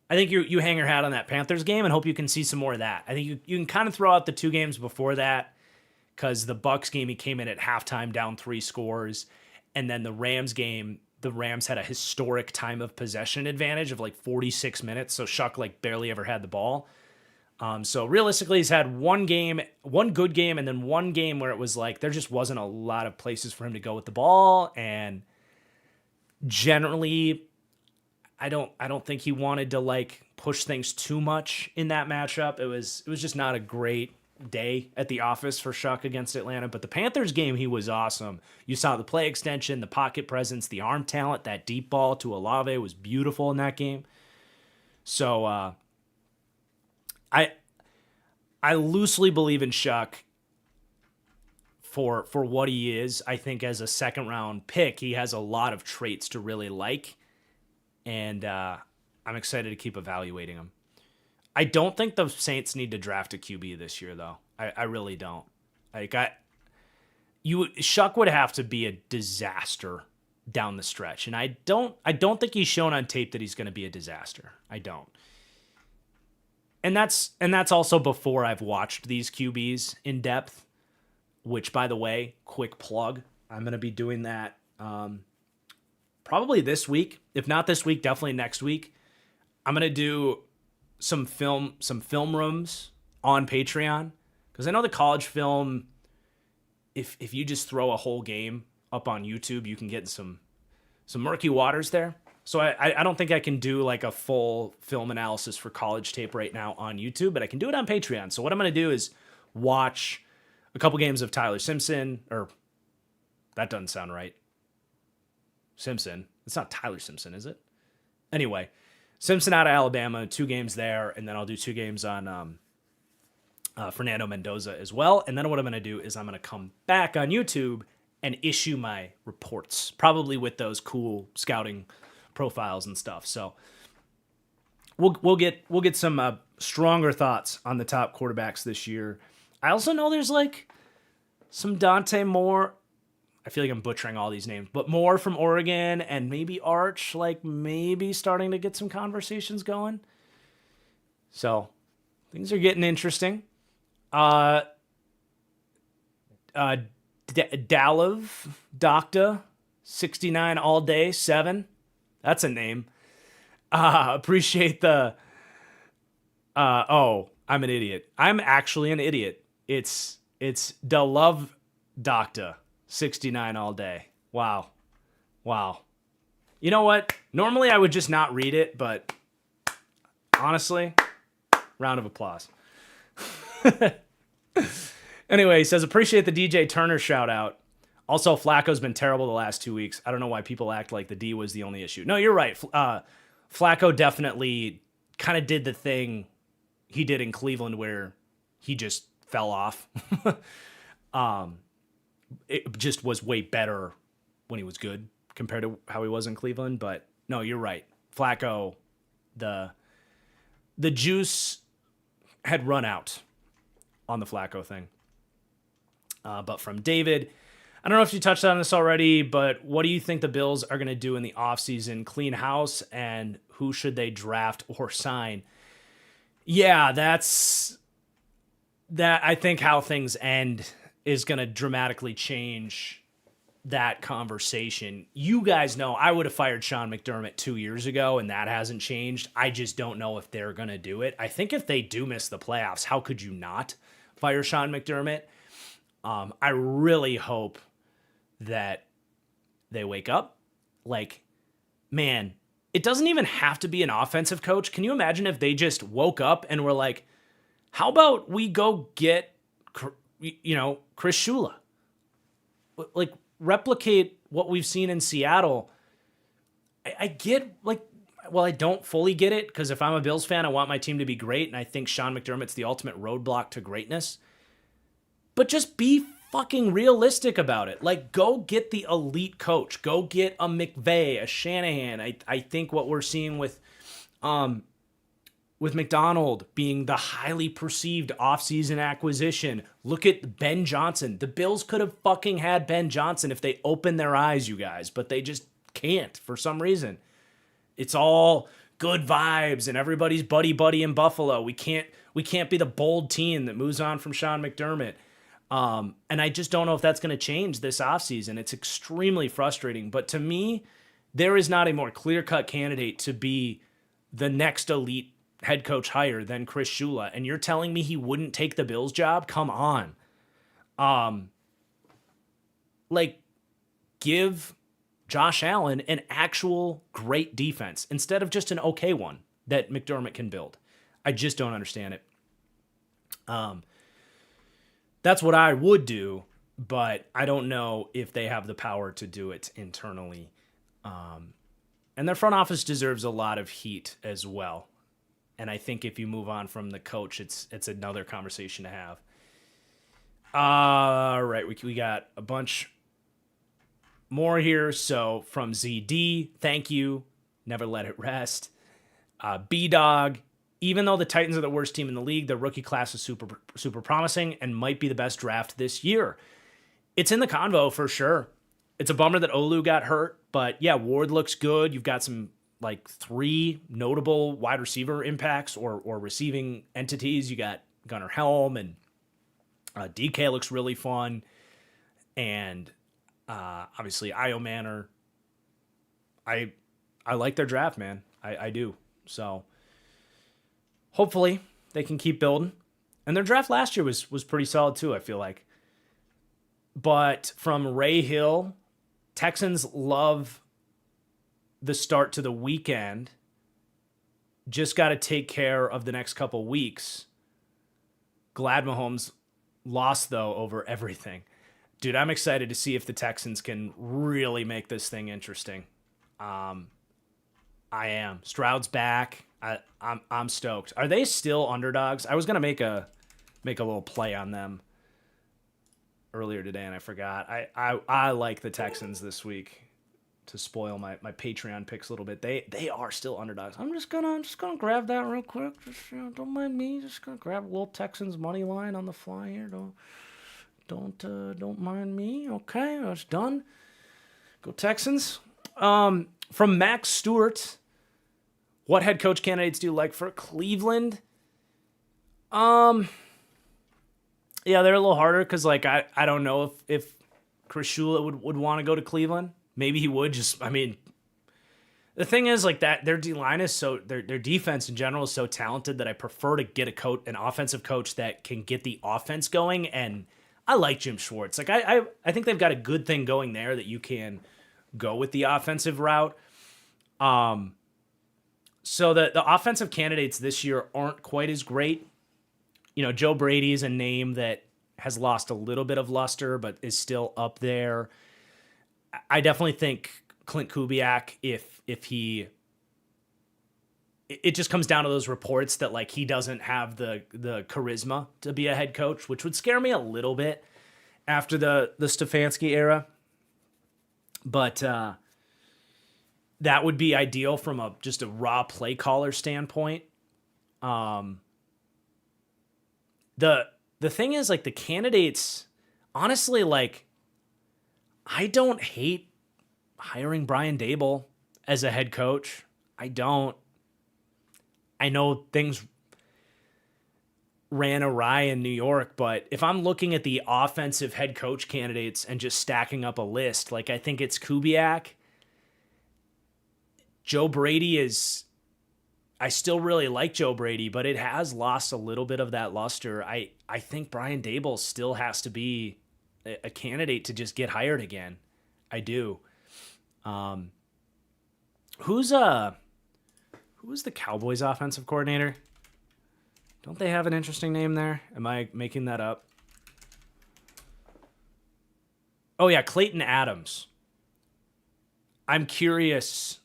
I think you hang your hat on that Panthers game and hope you can see some more of that. I think you can kind of throw out the two games before that because the Bucs game, he came in at halftime down 3 scores. And then the Rams game, the Rams had a historic time of possession advantage of like 46 minutes. So Shuck like barely ever had the ball. So realistically, he's had one good game, and then one game where it was like there just wasn't a lot of places for him to go with the ball. And generally, I don't think he wanted to like push things too much in that matchup. It was just not a great day at the office for Shuck against Atlanta. But the Panthers game, he was awesome. You saw the play extension, the pocket presence, the arm talent. That deep ball to Olave was beautiful in that game. So I loosely believe in Shuck for what he is. I think as a second round pick, he has a lot of traits to really like. And I'm excited to keep evaluating him. I don't think the Saints need to draft a QB this year, though. I really don't. Shuck would have to be a disaster down the stretch, and I don't think he's shown on tape that he's going to be a disaster. I don't. And that's also before I've watched these QBs in depth. Which, by the way, quick plug, I'm going to be doing that. Probably this week. If not this week, definitely next week. I'm going to do some film rooms on Patreon. Because I know the college film, if you just throw a whole game up on YouTube, you can get some murky waters there. So I don't think I can do like a full film analysis for college tape right now on YouTube, but I can do it on Patreon. So what I'm going to do is watch a couple games of Tyler Simpson, or that doesn't sound right. Simpson. It's not Tyler Simpson, is it? Anyway, Simpson out of Alabama, 2 games there, and then I'll do 2 games on Fernando Mendoza as well. And then what I'm going to do is I'm going to come back on YouTube and issue my reports, probably with those cool scouting profiles and stuff. So we'll get some stronger thoughts on the top quarterbacks this year. I also know there's like some Dante Moore. I feel like I'm butchering all these names, but Moore from Oregon and maybe Arch, like maybe starting to get some conversations going. So Things are getting interesting. Dalev, Docta, 69 all day, 7. That's a name. Appreciate the... I'm an idiot. I'm actually an idiot. It's Dalev Docta, 69 all day. Wow. You know what? Normally I would just not read it, but honestly, round of applause. Anyway, he says, appreciate the DJ Turner shout out. Also, Flacco's been terrible the last 2 weeks. I don't know why people act like the D was the only issue. No, you're right. Flacco definitely kind of did the thing he did in Cleveland where he just fell off. It just was way better when he was good compared to how he was in Cleveland. But no, you're right. Flacco, the juice had run out on the Flacco thing. But from David, I don't know if you touched on this already, but what do you think the Bills are going to do in the offseason? Clean house, and who should they draft or sign? Yeah, that's that. I think how things end is going to dramatically change that conversation. You guys know I would have fired Sean McDermott 2 years ago, and that hasn't changed. I just don't know if they're going to do it. I think if they do miss the playoffs, how could you not fire Sean McDermott? I really hope that they wake up. Like, man, it doesn't even have to be an offensive coach. Can you imagine if they just woke up and were like, how about we go get, Chris Shula? Like, replicate what we've seen in Seattle. I get, I don't fully get it, because if I'm a Bills fan, I want my team to be great, and I think Sean McDermott's the ultimate roadblock to greatness. But just be fucking realistic about it. Like, go get the elite coach. Go get a McVay, a Shanahan. I think what we're seeing with McDonald being the highly perceived offseason acquisition. Look at Ben Johnson. The Bills could have fucking had Ben Johnson if they opened their eyes, you guys, but they just can't for some reason. It's all good vibes and everybody's buddy in Buffalo. We can't be the bold team that moves on from Sean McDermott. And I just don't know if that's going to change this offseason. It's extremely frustrating. But to me, there is not a more clear-cut candidate to be the next elite head coach hire than Chris Shula. And you're telling me he wouldn't take the Bills job? Come on. Give Josh Allen an actual great defense instead of just an okay one that McDermott can build. I just don't understand it. That's what I would do, but I don't know if they have the power to do it internally. And their front office deserves a lot of heat as well. And I think if you move on from the coach, it's another conversation to have. All right, we got a bunch more here. So from ZD, thank you. Never let it rest. B-Dog. Even though the Titans are the worst team in the league, their rookie class is super promising and might be the best draft this year. It's in the convo for sure. It's a bummer that Olu got hurt, but yeah, Ward looks good. You've got some 3 notable wide receiver impacts or receiving entities. You got Gunnar Helm, and DK looks really fun. And obviously Io Manor. I like their draft, man. I do. So hopefully they can keep building. And their draft last year was pretty solid too, I feel like. But from Ray Hill, Texans love the start to the weekend. Just got to take care of the next couple weeks. Glad Mahomes lost, though, over everything. Dude, I'm excited to see if the Texans can really make this thing interesting. I am. Stroud's back. I'm stoked. Are they still underdogs? I was gonna make a little play on them earlier today, and I forgot. I like the Texans this week to spoil my Patreon picks a little bit. They are still underdogs. I'm just gonna grab that real quick. Just don't mind me. Just gonna grab a little Texans money line on the fly here. Don't mind me. Okay, that's done. Go Texans. From Max Stewart. What head coach candidates do you like for Cleveland? Yeah, they're a little harder because, like, I don't know if Chris Shula would want to go to Cleveland. Maybe he would. The thing is, like, that their D-line is their defense in general is so talented that I prefer to get an offensive coach that can get the offense going. And I like Jim Schwartz. Like, I think they've got a good thing going there that you can go with the offensive route. So the offensive candidates this year aren't quite as great. You know, Joe Brady's a name that has lost a little bit of luster, but is still up there. I definitely think Clint Kubiak, it just comes down to those reports that, like, he doesn't have the charisma to be a head coach, which would scare me a little bit after the Stefanski era. But that would be ideal from just a raw play caller standpoint. The thing is, like, the candidates, honestly, like, I don't hate hiring Brian Daboll as a head coach. I don't. I know things ran awry in New York, but if I'm looking at the offensive head coach candidates and just stacking up a list, like, I think it's Kubiak. Joe Brady I still really like Joe Brady, but it has lost a little bit of that luster. I think Brian Daboll still has to be a candidate to just get hired again. I do. Who's the Cowboys offensive coordinator? Don't they have an interesting name there? Am I making that up? Oh yeah, Clayton Adams. I'm curious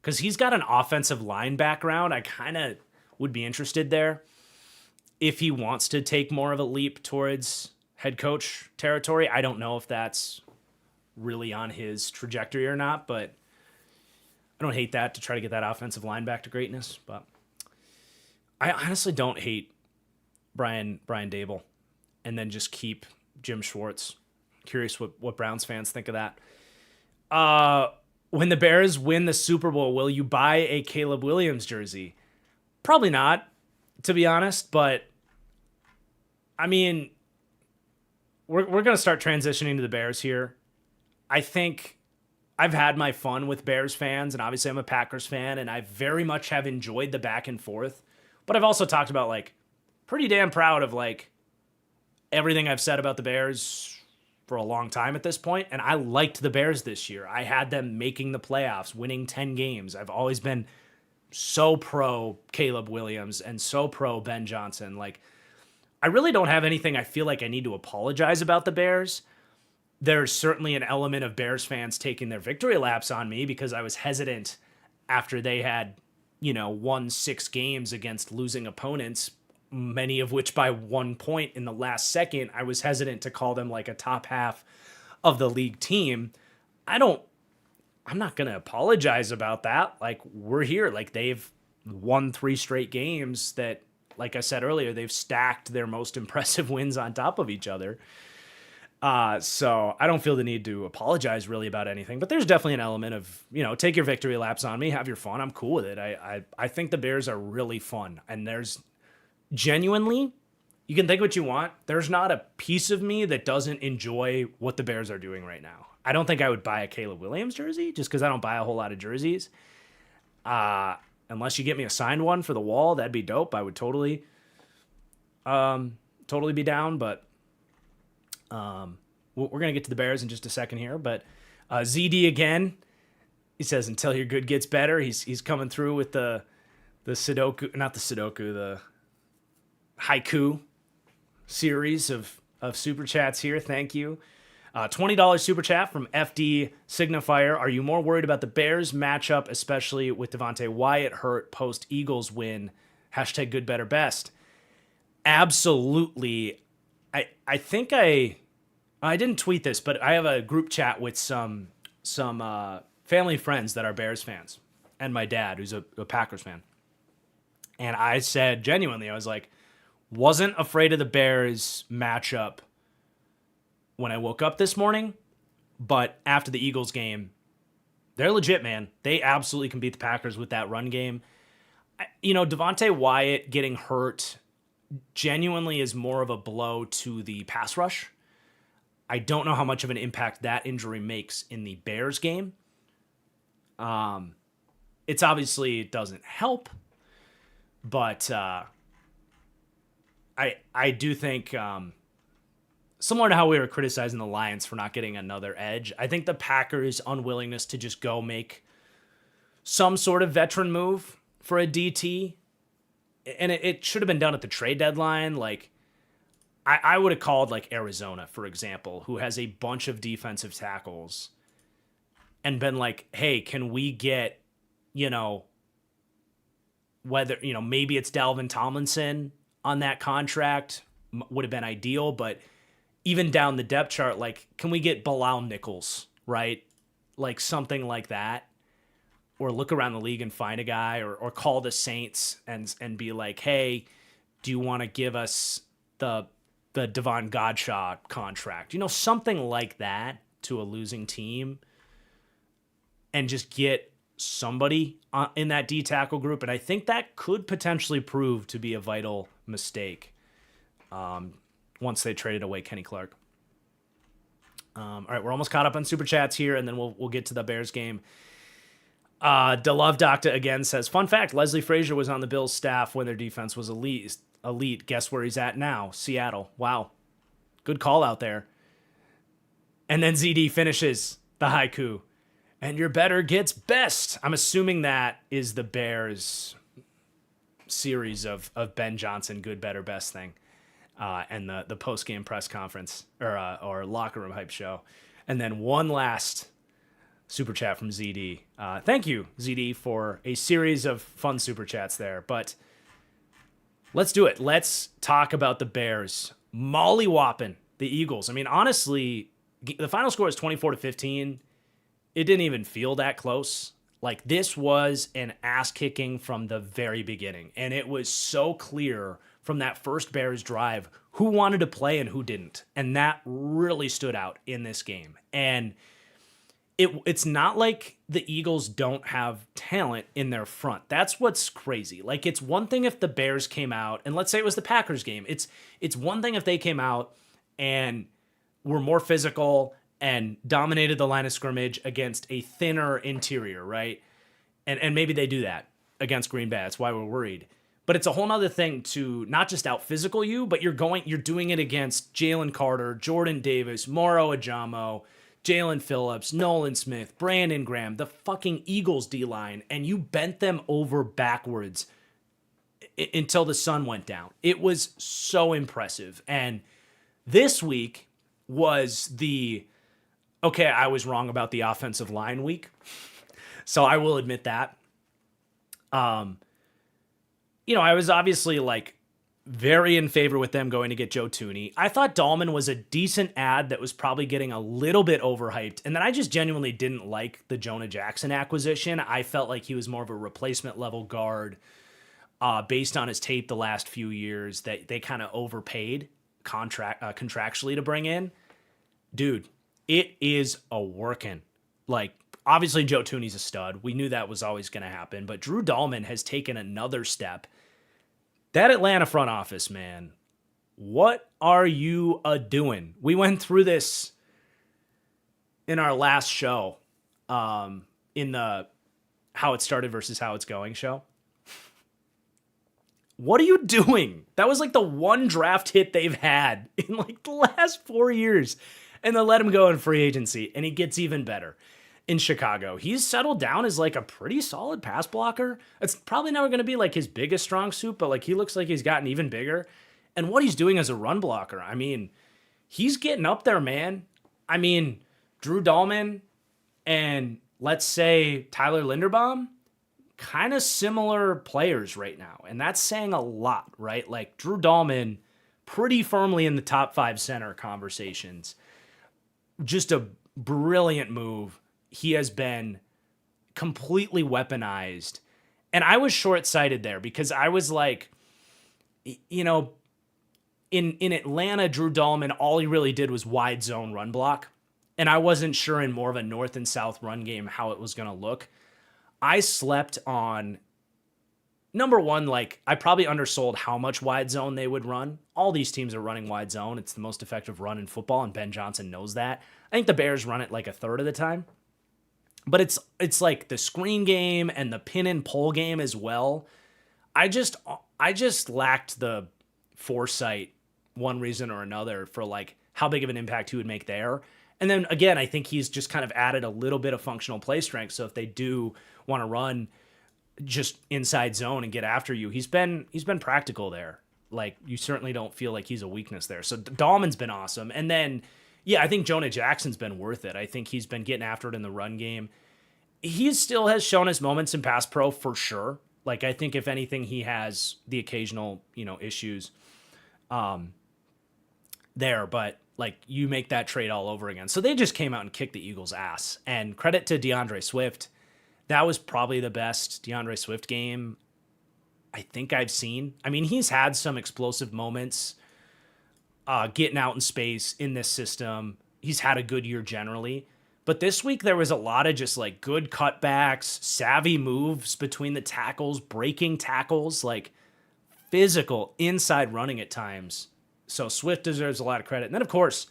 because he's got an offensive line background. I kind of would be interested there if he wants to take more of a leap towards head coach territory. I don't know if that's really on his trajectory or not, but I don't hate that to try to get that offensive line back to greatness. But I honestly don't hate Brian Daboll, and then just keep Jim Schwartz. Curious what Browns fans think of that. When the Bears win the Super Bowl, will you buy a Caleb Williams jersey? Probably not, to be honest, but I mean, we're going to start transitioning to the Bears here. I think I've had my fun with Bears fans, and obviously I'm a Packers fan, and I very much have enjoyed the back and forth. But I've also talked about, like, pretty damn proud of, like, everything I've said about the Bears for a long time at this point, and I liked the Bears this year. I had them making the playoffs, winning 10 games. I've always been so pro Caleb Williams and so pro Ben Johnson. Like, I really don't have anything I feel like I need to apologize about the Bears. There's certainly an element of Bears fans taking their victory laps on me because I was hesitant after they had, won 6 games against losing opponents, many of which by 1 point in the last second. I was hesitant to call them like a top half of the league team. I'm not going to apologize about that. Like, we're here. Like, they've won 3 straight games that, like I said earlier, they've stacked their most impressive wins on top of each other. So I don't feel the need to apologize really about anything, but there's definitely an element of, take your victory laps on me, have your fun. I'm cool with it. I think the Bears are really fun, and there's genuinely, you can think what you want. There's not a piece of me that doesn't enjoy what the Bears are doing right now. I don't think I would buy a Caleb Williams jersey just because I don't buy a whole lot of jerseys. Unless you get me a signed one for the wall, that'd be dope. I would totally be down, but we're going to get to the Bears in just a second here. But ZD again, he says, until your good gets better. He's coming through with the Sudoku, not the Sudoku, the haiku series of super chats here. Thank you. $20 super chat from FD Signifier. Are you more worried about the Bears matchup, especially with Devontae Wyatt hurt post Eagles win? Hashtag good, better, best. Absolutely. I think I didn't tweet this, but I have a group chat with some family friends that are Bears fans and my dad, who's a Packers fan. And I said, genuinely, I was like, wasn't afraid of the Bears matchup when I woke up this morning, but after the Eagles game, they're legit, man. They absolutely can beat the Packers with that run game. Devontae Wyatt getting hurt genuinely is more of a blow to the pass rush. I don't know how much of an impact that injury makes in the Bears game. It's obviously, it doesn't help, but I do think, similar to how we were criticizing the Lions for not getting another edge, I think the Packers' unwillingness to just go make some sort of veteran move for a DT, and it should have been done at the trade deadline. Like, I would have called like Arizona, for example, who has a bunch of defensive tackles, and been like, hey, can we get, whether, maybe it's Dalvin Tomlinson on that contract, would have been ideal, but even down the depth chart, like, can we get Bilal Nichols, right? Like something like that. Or look around the league and find a guy, or call the Saints and be like, hey, do you want to give us the Devon Godshaw contract? Something like that to a losing team, and just get somebody in that D tackle group. And I think that could potentially prove to be a vital mistake once they traded away Kenny Clark. All right, we're almost caught up on Super Chats here, and then we'll get to the Bears game. DeLove Doctor again says, fun fact, Leslie Frazier was on the Bills staff when their defense was elite. Guess where he's at now? Seattle. Wow. Good call out there. And then ZD finishes the haiku. And your better gets best. I'm assuming that is the Bears series of Ben Johnson, good, better, best thing. And the post-game press conference or locker room hype show. And then one last super chat from ZD. Thank you, ZD, for a series of fun super chats there. But let's do it. Let's talk about the Bears mollywhopping the Eagles. I mean, honestly, the final score is 24-15. It didn't even feel that close. Like, this was an ass kicking from the very beginning. And it was so clear from that first Bears drive who wanted to play and who didn't. And that really stood out in this game. And it's not like the Eagles don't have talent in their front. That's what's crazy. Like, it's one thing if the Bears came out, and let's say it was the Packers game. It's one thing if they came out and were more physical and dominated the line of scrimmage against a thinner interior, right? And maybe they do that against Green Bay. That's why we're worried. But it's a whole nother thing to not just out physical you, but you're doing it against Jalen Carter, Jordan Davis, Moro Ajamo, Jalen Phillips, Nolan Smith, Brandon Graham, the fucking Eagles D-line, and you bent them over backwards until the sun went down. It was so impressive. And this week was okay, I was wrong about the offensive line week. So I will admit that. I was obviously very in favor with them going to get Joe Thuney. I thought Dahlman was a decent ad that was probably getting a little bit overhyped. And then I just genuinely didn't like the Jonah Jackson acquisition. I felt like he was more of a replacement level guard based on his tape the last few years that they kind of overpaid contractually to bring in. Dude, it is a working. Obviously Joe Thuney's a stud. We knew that was always going to happen. But Drew Dahlman has taken another step. That Atlanta front office, man, what are you doing? We went through this in our last show, in the how it started versus how it's going show. What are you doing? That was the one draft hit they've had in the last 4 years. And they let him go in free agency, and he gets even better in Chicago. He's settled down as a pretty solid pass blocker. It's probably never going to be his biggest strong suit, but he looks like he's gotten even bigger. And what he's doing as a run blocker, I mean, he's getting up there, man. I mean, Drew Dahlman and let's say Tyler Linderbaum, kind of similar players right now. And that's saying a lot, right? Drew Dahlman pretty firmly in the top 5 center conversations. Just a brilliant move. He has been completely weaponized. And I was short-sighted there because I was in Atlanta, Drew Dahlman, all he really did was wide zone run block. And I wasn't sure in more of a north and south run game how it was going to look. I slept on number one, like I probably undersold how much wide zone they would run. All these teams are running wide zone. It's the most effective run in football, and Ben Johnson knows that. I think the Bears run it like a third of the time. But it's like the screen game and the pin and pull game as well. I just lacked the foresight, one reason or another, for like how big of an impact he would make there. And then again, I think he's just kind of added a little bit of functional play strength. So if they do want to run just inside zone and get after you, he's been practical there. Like you certainly don't feel like he's a weakness there. So Dahlman's been awesome. And then yeah, I think Jonah Jackson's been worth it. I think he's been getting after it in the run game. He still has shown his moments in pass pro for sure. Like I think if anything, he has the occasional, issues there, but like you make that trade all over again. So they just came out and kicked the Eagles' ass. And credit to DeAndre Swift. That was probably the best DeAndre Swift game I think I've seen. I mean, he's had some explosive moments getting out in space in this system. He's had a good year generally. But this week there was a lot of just like good cutbacks, savvy moves between the tackles, breaking tackles, like physical inside running at times. So Swift deserves a lot of credit. And then, of course,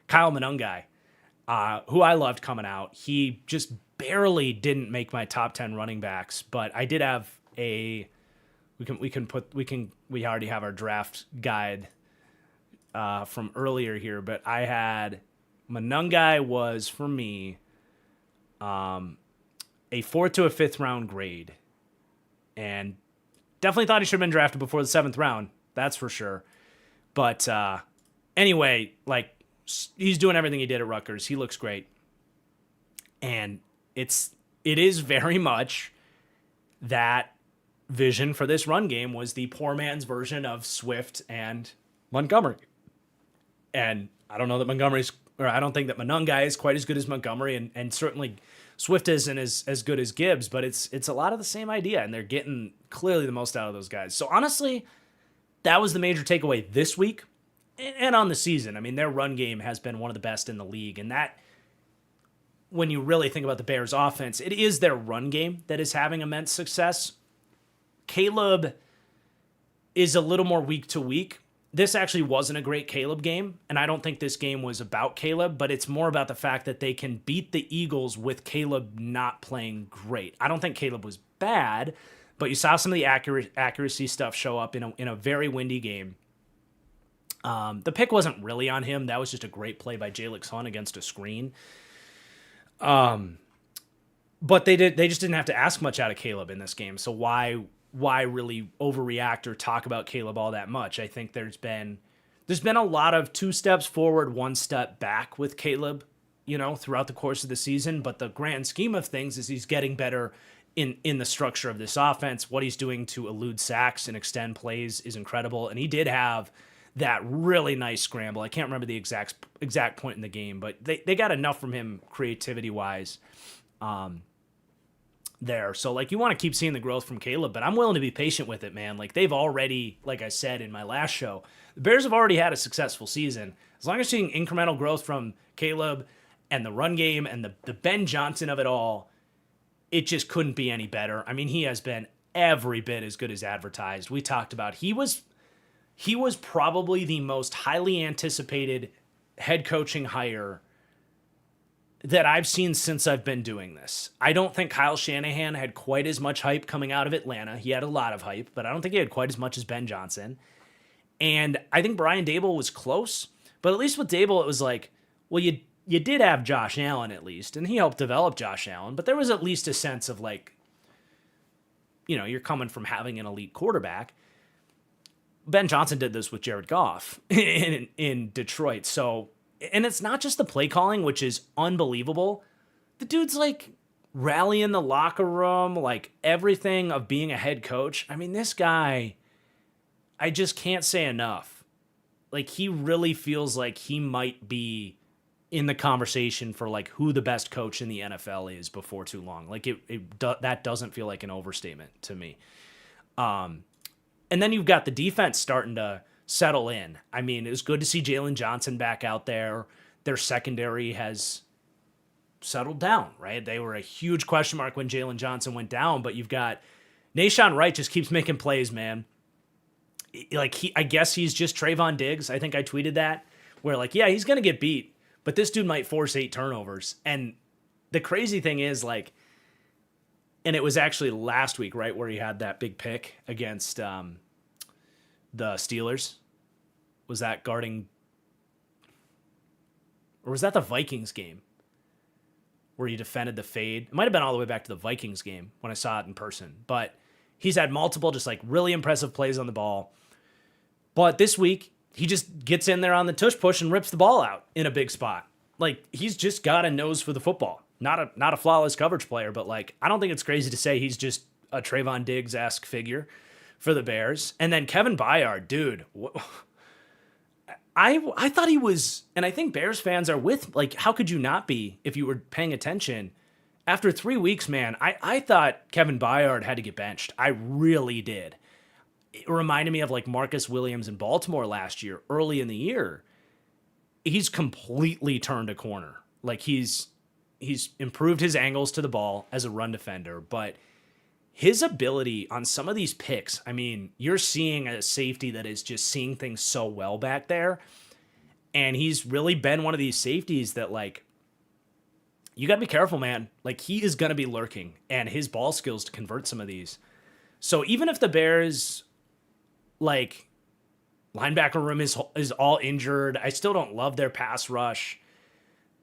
Kyle Monangai, who I loved coming out. He just barely didn't make my top 10 running backs, but I did have we already have our draft guide from earlier here, but I had Monangai was for me a 4th to a 5th round grade, and definitely thought he should have been drafted before the 7th round. That's for sure. But anyway, like he's doing everything he did at Rutgers. He looks great, and it is very much that vision for this run game was the poor man's version of Swift and Montgomery. And I don't think that Monangai is quite as good as Montgomery, and certainly Swift isn't as good as Gibbs, but it's a lot of the same idea, and they're getting clearly the most out of those guys. So honestly, that was the major takeaway this week and on the season. I mean, their run game has been one of the best in the league, and that, when you really think about the Bears offense, it is their run game that is having immense success. Caleb is a little more week to week. This actually wasn't a great Caleb game, and I don't think this game was about Caleb, but it's more about the fact that they can beat the Eagles with Caleb not playing great. I don't think Caleb was bad, but you saw some of the accuracy stuff show up in a very windy game. The pick wasn't really on him. That was just a great play by Jalix Hunt against a screen. But they just didn't have to ask much out of Caleb in this game. So why really overreact or talk about Caleb all that much? I think there's been a lot of 2 steps forward, 1 step back with Caleb, throughout the course of the season. But the grand scheme of things is he's getting better in the structure of this offense. What he's doing to elude sacks and extend plays is incredible. And he did have that really nice scramble. I can't remember the exact point in the game, but they got enough from him creativity-wise there. So, like, you want to keep seeing the growth from Caleb, but I'm willing to be patient with it, man. Like, they've already, like I said in my last show, the Bears have already had a successful season. As long as you're seeing incremental growth from Caleb and the run game and the Ben Johnson of it all, it just couldn't be any better. I mean, he has been every bit as good as advertised. We talked about he was probably the most highly anticipated head coaching hire that I've seen since I've been doing this. I don't think Kyle Shanahan had quite as much hype coming out of Atlanta. He had a lot of hype, but I don't think he had quite as much as Ben Johnson. And I think Brian Daboll was close, but at least with Daboll, it was like, well, you did have Josh Allen at least, and he helped develop Josh Allen, but there was at least a sense of like, you're coming from having an elite quarterback. Ben Johnson did this with Jared Goff in Detroit. So, and it's not just the play calling, which is unbelievable. The dude's like rallying the locker room, like everything of being a head coach. I mean, this guy, I just can't say enough. Like, he really feels like he might be in the conversation for like who the best coach in the NFL is before too long. Like that doesn't feel like an overstatement to me. And then you've got the defense starting to settle in. I mean, it was good to see Jalen Johnson back out there. Their secondary has settled down, right? They were a huge question mark when Jalen Johnson went down, but you've got Nahshon Wright just keeps making plays, man. I guess he's just Trayvon Diggs. I think I tweeted that, where like, yeah, he's going to get beat, but this dude might force 8 turnovers. And the crazy thing is, like, and it was actually last week, right, where he had that big pick against the Steelers. Was that guarding, or was that the Vikings game where he defended the fade? It might have been all the way back to the Vikings game when I saw it in person. But he's had multiple just like really impressive plays on the ball. But this week, he just gets in there on the tush push and rips the ball out in a big spot. Like, he's just got a nose for the football. Not a flawless coverage player, but like, I don't think it's crazy to say he's just a Trayvon Diggs-esque figure for the Bears. And then Kevin Byard, dude, I thought he was, and I think Bears fans are with, like, how could you not be if you were paying attention? After 3 weeks, man, I thought Kevin Byard had to get benched. I really did. It reminded me of like Marcus Williams in Baltimore last year, early in the year. He's completely turned a corner. Like, he's improved his angles to the ball as a run defender, but his ability on some of these picks, I mean, you're seeing a safety that is just seeing things so well back there. And he's really been one of these safeties that, like, you got to be careful, man. Like, he is going to be lurking, and his ball skills to convert some of these. So even if the Bears, like, linebacker room is all injured, I still don't love their pass rush.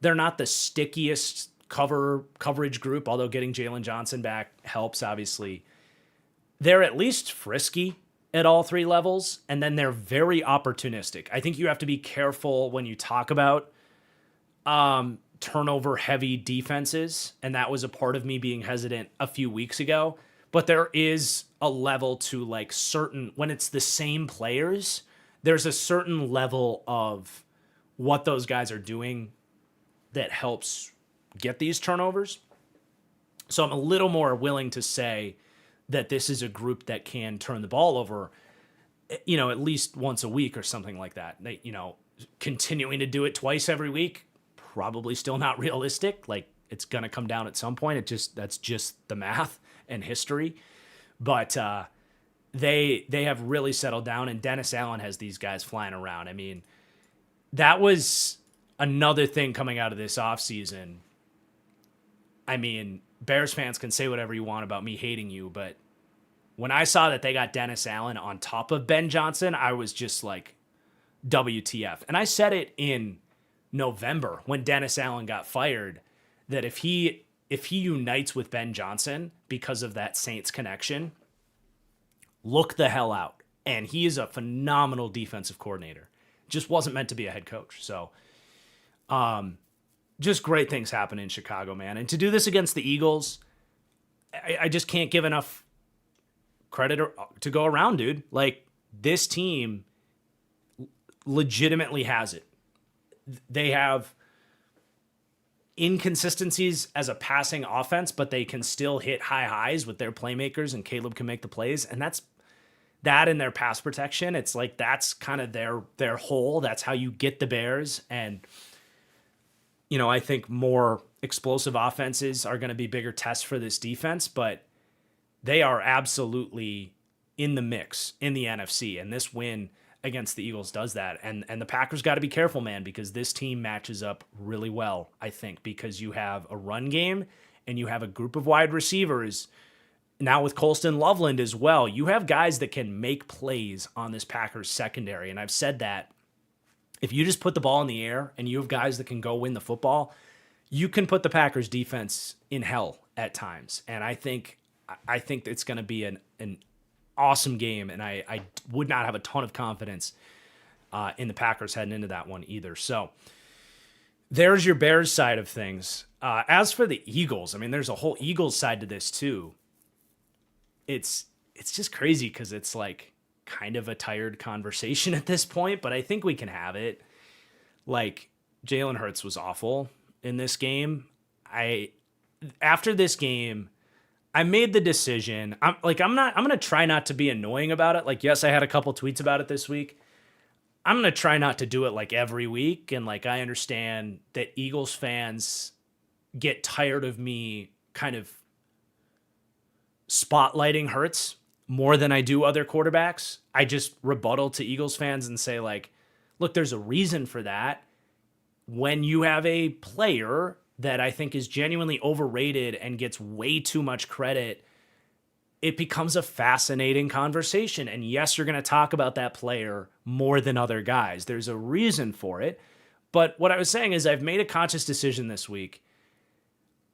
They're not the stickiest coverage group, although getting Jalen Johnson back helps, obviously. They're at least frisky at all 3 levels, and then they're very opportunistic. I think you have to be careful when you talk about turnover-heavy defenses, and that was a part of me being hesitant a few weeks ago. But there is a level to, like, certain, when it's the same players, there's a certain level of what those guys are doing that helps get these turnovers. So I'm a little more willing to say that this is a group that can turn the ball over, you know, at least once a week or something like that. They, you know, continuing to do it twice every week, probably still not realistic. Like, it's going to come down at some point. That's just the math and history. But they have really settled down, and Dennis Allen has these guys flying around. I mean, that was another thing coming out of this offseason. I mean, Bears fans can say whatever you want about me hating you, but when I saw that they got Dennis Allen on top of Ben Johnson, I was just like, WTF. And I said it in November when Dennis Allen got fired, that if he unites with Ben Johnson because of that Saints connection, look the hell out. And he is a phenomenal defensive coordinator. Just wasn't meant to be a head coach. So, just great things happen in Chicago, man. And to do this against the Eagles, I just can't give enough credit to go around, dude. Like, this team legitimately has it. They have inconsistencies as a passing offense, but they can still hit high highs with their playmakers, and Caleb can make the plays. And that's that in their pass protection. It's like, that's kind of their hole. That's how you get the Bears. And, you know, I think more explosive offenses are going to be bigger tests for this defense, but they are absolutely in the mix in the NFC. And this win against the Eagles does that. And the Packers got to be careful, man, because this team matches up really well, I think, because you have a run game and you have a group of wide receivers. Now with Colston Loveland as well, you have guys that can make plays on this Packers secondary. And I've said that if you just put the ball in the air and you have guys that can go win the football, you can put the Packers defense in hell at times. And I think it's going to be an awesome game, and I would not have a ton of confidence in the Packers heading into that one either. So there's your Bears side of things. As for the Eagles, I mean, there's a whole Eagles side to this too. It's just crazy because it's like kind of a tired conversation at this point, but I think we can have it. Like, Jalen Hurts was awful in this game. After this game, I made the decision. I'm going to try not to be annoying about it. Like, yes, I had a couple tweets about it this week. I'm going to try not to do it like every week. And like, I understand that Eagles fans get tired of me kind of spotlighting Hurts more than I do other quarterbacks. I just rebuttal to Eagles fans and say, like, look, there's a reason for that. When you have a player that I think is genuinely overrated and gets way too much credit, it becomes a fascinating conversation. And yes, you're going to talk about that player more than other guys. There's a reason for it. But what I was saying is I've made a conscious decision this week.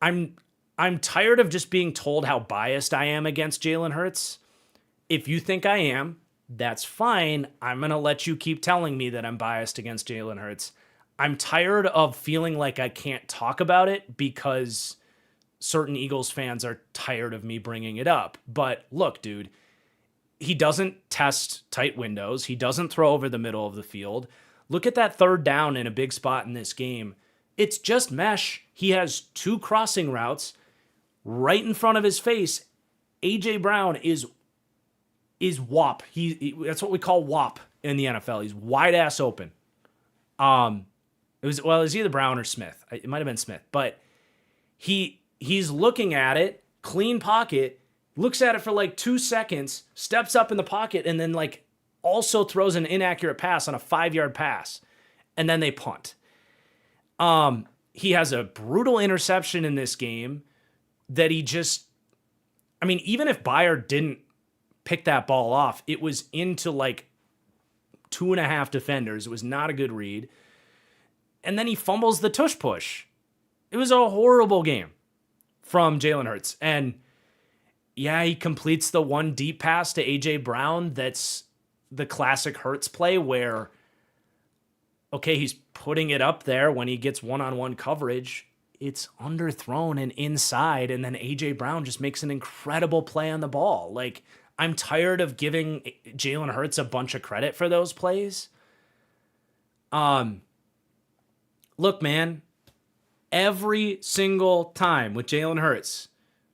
I'm tired of just being told how biased I am against Jalen Hurts. If you think I am, that's fine. I'm going to let you keep telling me that I'm biased against Jalen Hurts. I'm tired of feeling like I can't talk about it because certain Eagles fans are tired of me bringing it up. But look, dude, he doesn't test tight windows. He doesn't throw over the middle of the field. Look at that third down in a big spot in this game. It's just mesh. He has 2 crossing routes right in front of his face. A.J. Brown is whop. That's what we call whop in the NFL. He's wide ass open. It was either Brown or Smith. It might have been Smith, but he's looking at it, clean pocket, looks at it for like 2 seconds, steps up in the pocket, and then like also throws an inaccurate pass on a 5-yard pass, and then they punt. He has a brutal interception in this game that even if Bayer didn't pick that ball off, it was into like 2.5 defenders. It was not a good read. And then he fumbles the tush push. It was a horrible game from Jalen Hurts. And yeah, he completes the one deep pass to A.J. Brown. That's the classic Hurts play where, okay, he's putting it up there when he gets one-on-one coverage. It's underthrown and inside, and then A.J. Brown just makes an incredible play on the ball. Like, I'm tired of giving Jalen Hurts a bunch of credit for those plays. Look, man, every single time with Jalen Hurts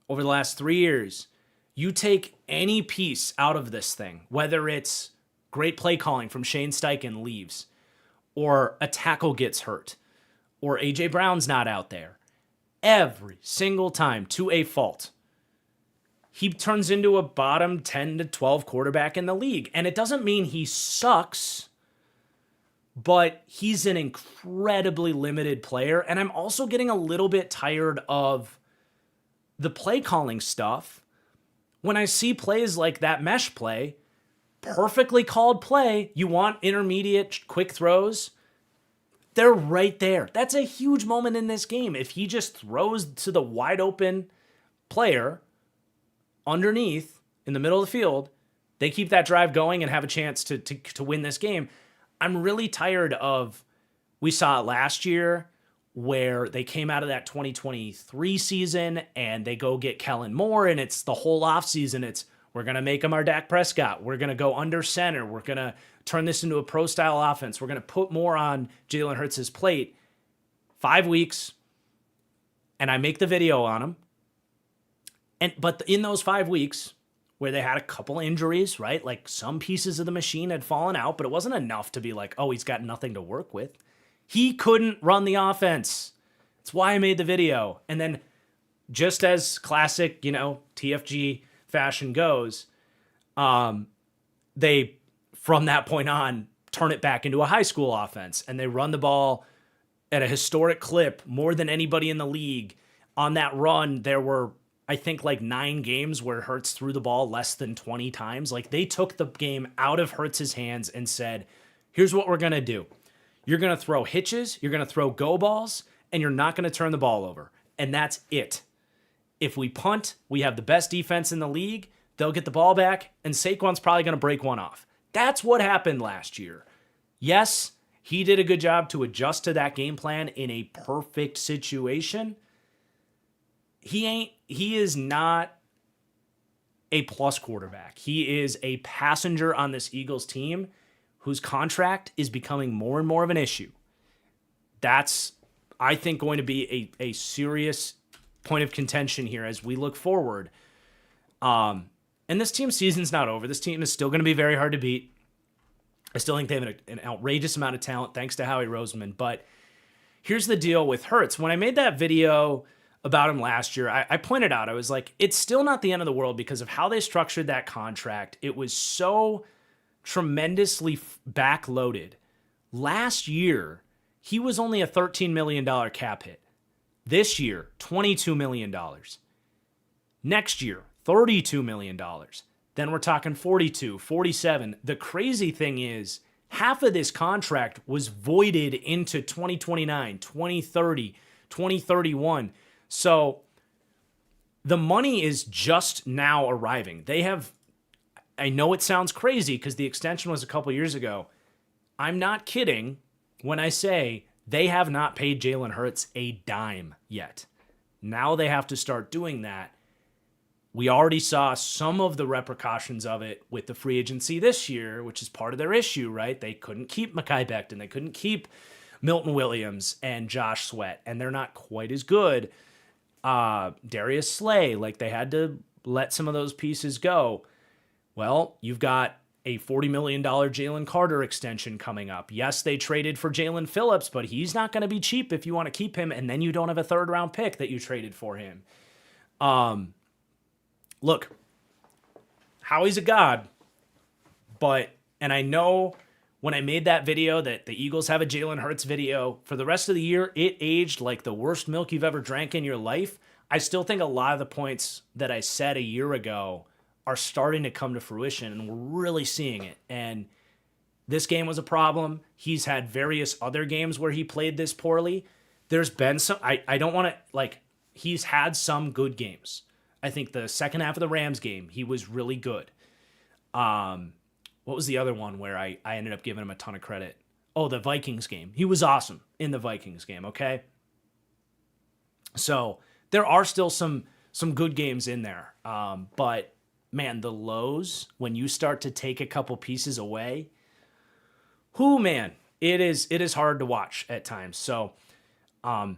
over the last 3 years, you take any piece out of this thing, whether it's great play calling from Shane Steichen leaves, or a tackle gets hurt, or A.J. Brown's not out there. Every single time, to a fault, he turns into a bottom 10 to 12 quarterback in the league. And it doesn't mean he sucks, but he's an incredibly limited player. And I'm also getting a little bit tired of the play calling stuff. When I see plays like that mesh play, perfectly called play, you want intermediate quick throws, they're right there. That's a huge moment in this game. If he just throws to the wide open player underneath in the middle of the field, they keep that drive going and have a chance to win this game. I'm really tired of, we saw it last year where they came out of that 2023 season and they go get Kellen Moore, and it's the whole offseason. It's, we're going to make him our Dak Prescott. We're going to go under center. We're going to turn this into a pro-style offense. We're going to put more on Jalen Hurts' plate. 5 weeks, and I make the video on him. But in those 5 weeks, where they had a couple injuries, right? Like some pieces of the machine had fallen out, but it wasn't enough to be like, oh, he's got nothing to work with. He couldn't run the offense. That's why I made the video. And then just as classic, TFG fashion goes, they, from that point on, turn it back into a high school offense, and they run the ball at a historic clip more than anybody in the league. On that run, there were, I think, like 9 games where Hurts threw the ball less than 20 times. Like, they took the game out of Hurts' hands and said, here's what we're going to do. You're going to throw hitches, you're going to throw go balls, and you're not going to turn the ball over. And that's it. If we punt, we have the best defense in the league. They'll get the ball back, and Saquon's probably going to break one off. That's what happened last year. Yes, he did a good job to adjust to that game plan in a perfect situation. He is not a plus quarterback. He is a passenger on this Eagles team whose contract is becoming more and more of an issue. That's, I think, going to be a serious point of contention here as we look forward. And this team's season's not over. This team is still going to be very hard to beat. I still think they have an outrageous amount of talent thanks to Howie Roseman. But here's the deal with Hurts. When I made that video about him last year. I pointed out, I was like, it's still not the end of the world because of how they structured that contract. It was so tremendously backloaded. Last year, he was only a $13 million cap hit. This year, $22 million. Next year, $32 million. Then we're talking 42, 47. The crazy thing is, half of this contract was voided into 2029, 2030, 2031. So the money is just now arriving. They have, I know it sounds crazy because the extension was a couple years ago. I'm not kidding when I say they have not paid Jalen Hurts a dime yet. Now they have to start doing that. We already saw some of the repercussions of it with the free agency this year, which is part of their issue, right? They couldn't keep Mekhi Becton. They couldn't keep Milton Williams and Josh Sweat, and they're not quite as good. Darius Slay, like they had to let some of those pieces go. Well, you've got a $40 million Jalen Carter extension coming up. Yes, they traded for Jalen Phillips, but he's not going to be cheap if you want to keep him, and then you don't have a third-round pick that you traded for him. Look, Howie's a god, and I know when I made that video that the Eagles have a Jalen Hurts video, for the rest of the year, it aged like the worst milk you've ever drank in your life. I still think a lot of the points that I said a year ago are starting to come to fruition, and we're really seeing it. And this game was a problem. He's had various other games where he played this poorly. There's been some, I don't want to, he's had some good games. I think the second half of the Rams game, he was really good. What was the other one where I ended up giving him a ton of credit? Oh, the Vikings game. He was awesome in the Vikings game, okay? So there are still some good games in there. But, man, the lows, when you start to take a couple pieces away, man, it is hard to watch at times. So that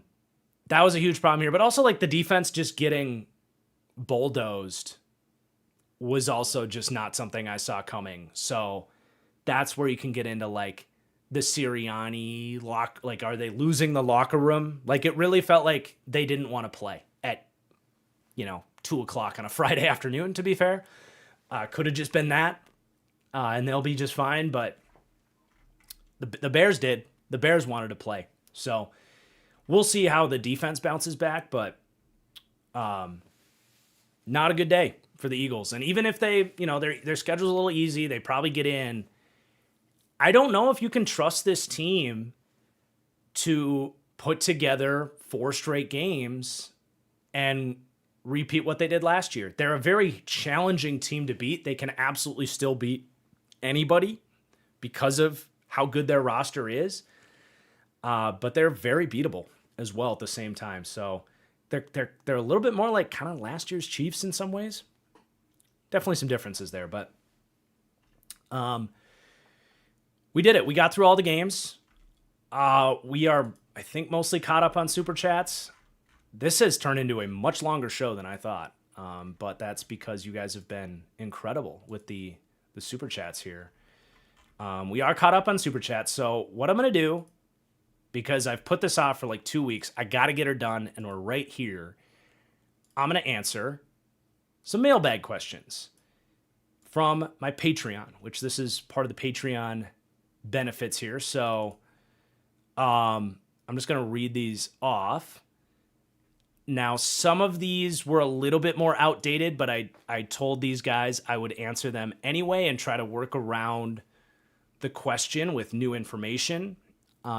was a huge problem here. But also, the defense just getting bulldozed was also just not something I saw coming. So that's where you can get into the Sirianni lock. Are they losing the locker room? It really felt like they didn't want to play at, 2:00 on a Friday afternoon, to be fair. Could have just been that. And they'll be just fine. But the Bears did. The Bears wanted to play. So we'll see how the defense bounces back. But not a good day for the Eagles. And even if they, their schedule's a little easy, they probably get in. I don't know if you can trust this team to put together 4 straight games and repeat what they did last year. They're a very challenging team to beat. They can absolutely still beat anybody because of how good their roster is. But they're very beatable as well at the same time. So they're a little bit more like kind of last year's Chiefs in some ways. Definitely some differences there, but we did it. We got through all the games. We are, I think, mostly caught up on Super Chats. This has turned into a much longer show than I thought, but that's because you guys have been incredible with the Super Chats here. We are caught up on Super Chats, so what I'm going to do, because I've put this off for 2 weeks, I got to get her done, and we're right here. I'm going to answer some mailbag questions from my Patreon, which this is part of the Patreon benefits here. So I'm just going to read these off. Now, some of these were a little bit more outdated, but I told these guys I would answer them anyway and try to work around the question with new information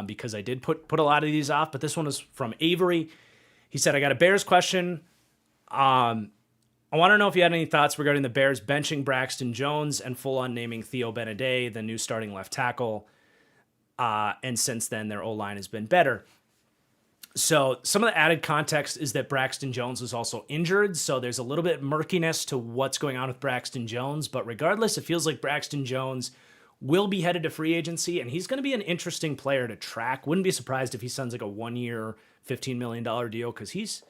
because I did put a lot of these off. But this one is from Avery. He said, I got a Bears question. I want to know if you had any thoughts regarding the Bears benching Braxton Jones and full-on naming Theo Benedet the new starting left tackle. And since then, their O-line has been better. So some of the added context is that Braxton Jones was also injured, so there's a little bit of murkiness to what's going on with Braxton Jones. But regardless, it feels like Braxton Jones will be headed to free agency, and he's going to be an interesting player to track. Wouldn't be surprised if he signs a 1-year, $15 million deal because he's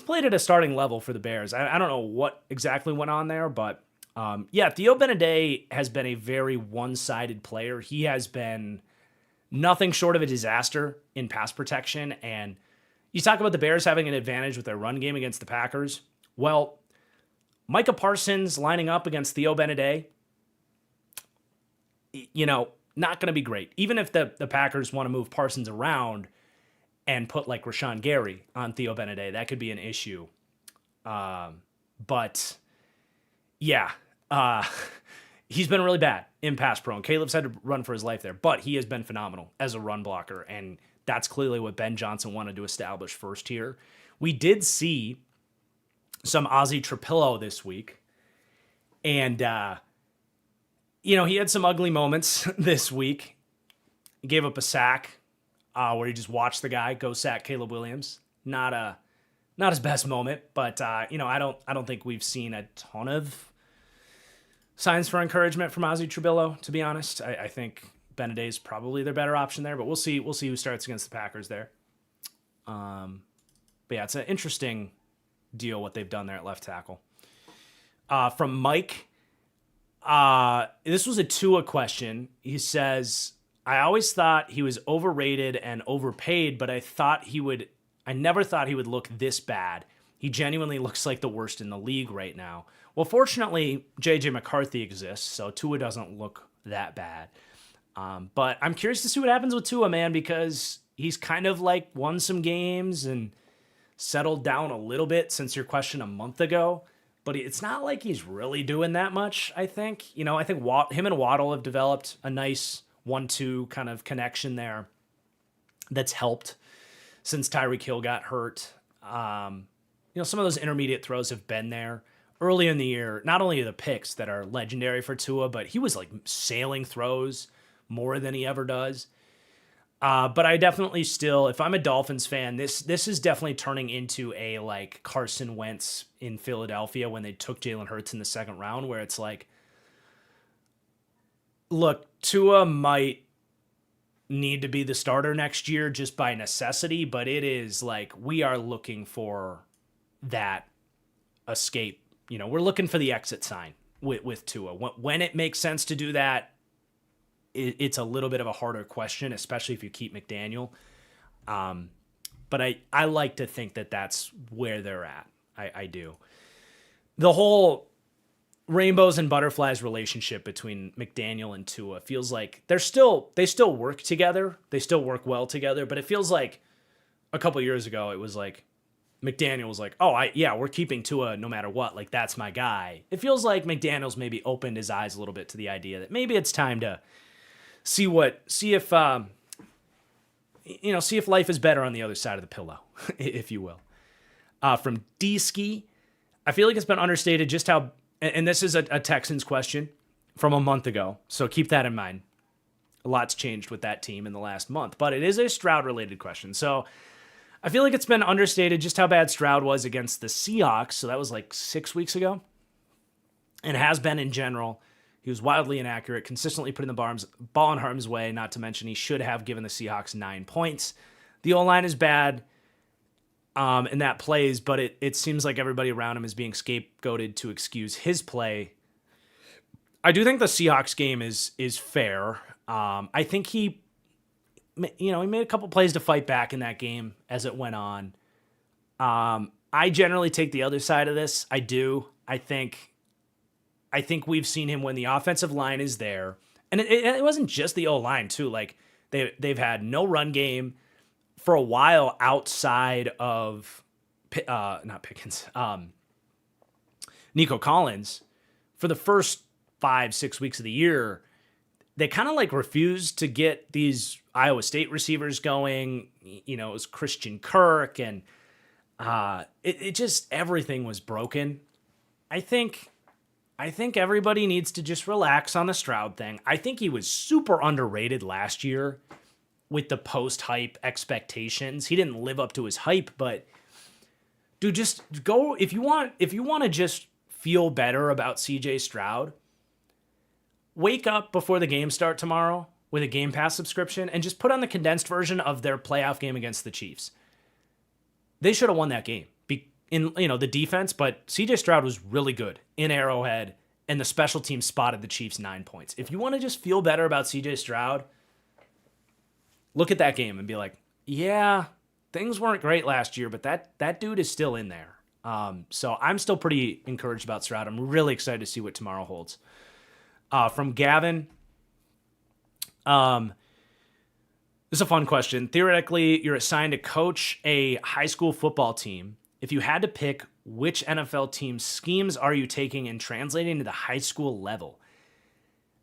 played at a starting level for the Bears. I don't know what exactly went on there, but Theo Benedet has been a very one-sided player. He has been nothing short of a disaster in pass protection, and You talk about the Bears having an advantage with their run game against the Packers. Well, Micah Parsons lining up against Theo Benedet, not going to be great. Even if the Packers want to move Parsons around and put like Rashawn Gary on Theo Benedet, that could be an issue. But yeah, he's been really bad in pass pro. And Caleb's had to run for his life there, but he has been phenomenal as a run blocker. And that's clearly what Ben Johnson wanted to establish first here. We did see some Ozzie Trapillo this week. And, he had some ugly moments this week. He gave up a sack where he just watched the guy go sack Caleb Williams. Not his best moment, but, I don't think we've seen a ton of signs for encouragement from Ozzie Trapillo, to be honest. I think Benedet is probably their better option there, but we'll see. We'll see who starts against the Packers there. But yeah, it's an interesting deal what they've done there at left tackle. From Mike, this was a Tua question. He says, I always thought he was overrated and overpaid, but I never thought he would look this bad. He genuinely looks like the worst in the league right now. Well, fortunately, J.J. McCarthy exists, so Tua doesn't look that bad. But I'm curious to see what happens with Tua, man, because he's kind of like won some games and settled down a little bit since your question a month ago. But it's not like he's really doing that much, I think. I think him and Waddle have developed a nice 1-2 kind of connection there that's helped since Tyreek Hill got hurt. Some of those intermediate throws have been there. Early in the year, not only the picks that are legendary for Tua, but he was like sailing throws more than he ever does. But I definitely still, if I'm a Dolphins fan, this is definitely turning into a like Carson Wentz in Philadelphia when they took Jalen Hurts in the second round, where it's like, look, Tua might need to be the starter next year just by necessity, but it is like we are looking for that escape. We're looking for the exit sign with Tua. When it makes sense to do that, it's a little bit of a harder question, especially if you keep McDaniel. But I like to think that that's where they're at. I do. The whole rainbows and butterflies relationship between McDaniel and Tua feels like they still work together. They still work well together, but it feels like a couple years ago it was like McDaniel was like, we're keeping Tua no matter what. Like, that's my guy. It feels like McDaniel's maybe opened his eyes a little bit to the idea that maybe it's time to see if life is better on the other side of the pillow, if you will. From D-Ski, I feel like it's been understated just how, and this is a Texans question from a month ago, so keep that in mind. A lot's changed with that team in the last month, but it is a Stroud-related question. So I feel like it's been understated just how bad Stroud was against the Seahawks. So that was like 6 weeks ago. And has been in general. He was wildly inaccurate, consistently putting the ball in harm's way, not to mention he should have given the Seahawks 9 points. The O-line is bad, and that plays, but it seems like everybody around him is being scapegoated to excuse his play. I do think the Seahawks game is fair. I think he made a couple plays to fight back in that game as it went on. I generally take the other side of this. I do. I think we've seen him when the offensive line is there. And it wasn't just the O-line, too. Like, they've had no run game for a while outside of, not Pickens, Nico Collins. For the first 5-6 weeks of the year, they kind of like refused to get these Iowa State receivers going. It was Christian Kirk, and it just, everything was broken. I think everybody needs to just relax on the Stroud thing. I think he was super underrated last year with the post-hype expectations. He didn't live up to his hype, but dude, just go, if you want to just feel better about CJ Stroud, wake up before the game start tomorrow with a Game Pass subscription and just put on the condensed version of their playoff game against the Chiefs. They should have won that game in the defense, but CJ Stroud was really good in Arrowhead, and the special team spotted the Chiefs 9 points. If you want to just feel better about CJ Stroud, look at that game and be like, yeah, things weren't great last year, but that dude is still in there. So I'm still pretty encouraged about Stroud. I'm really excited to see what tomorrow holds. From Gavin, this is a fun question. Theoretically, you're assigned to coach a high school football team. If you had to pick, which NFL team schemes are you taking and translating to the high school level?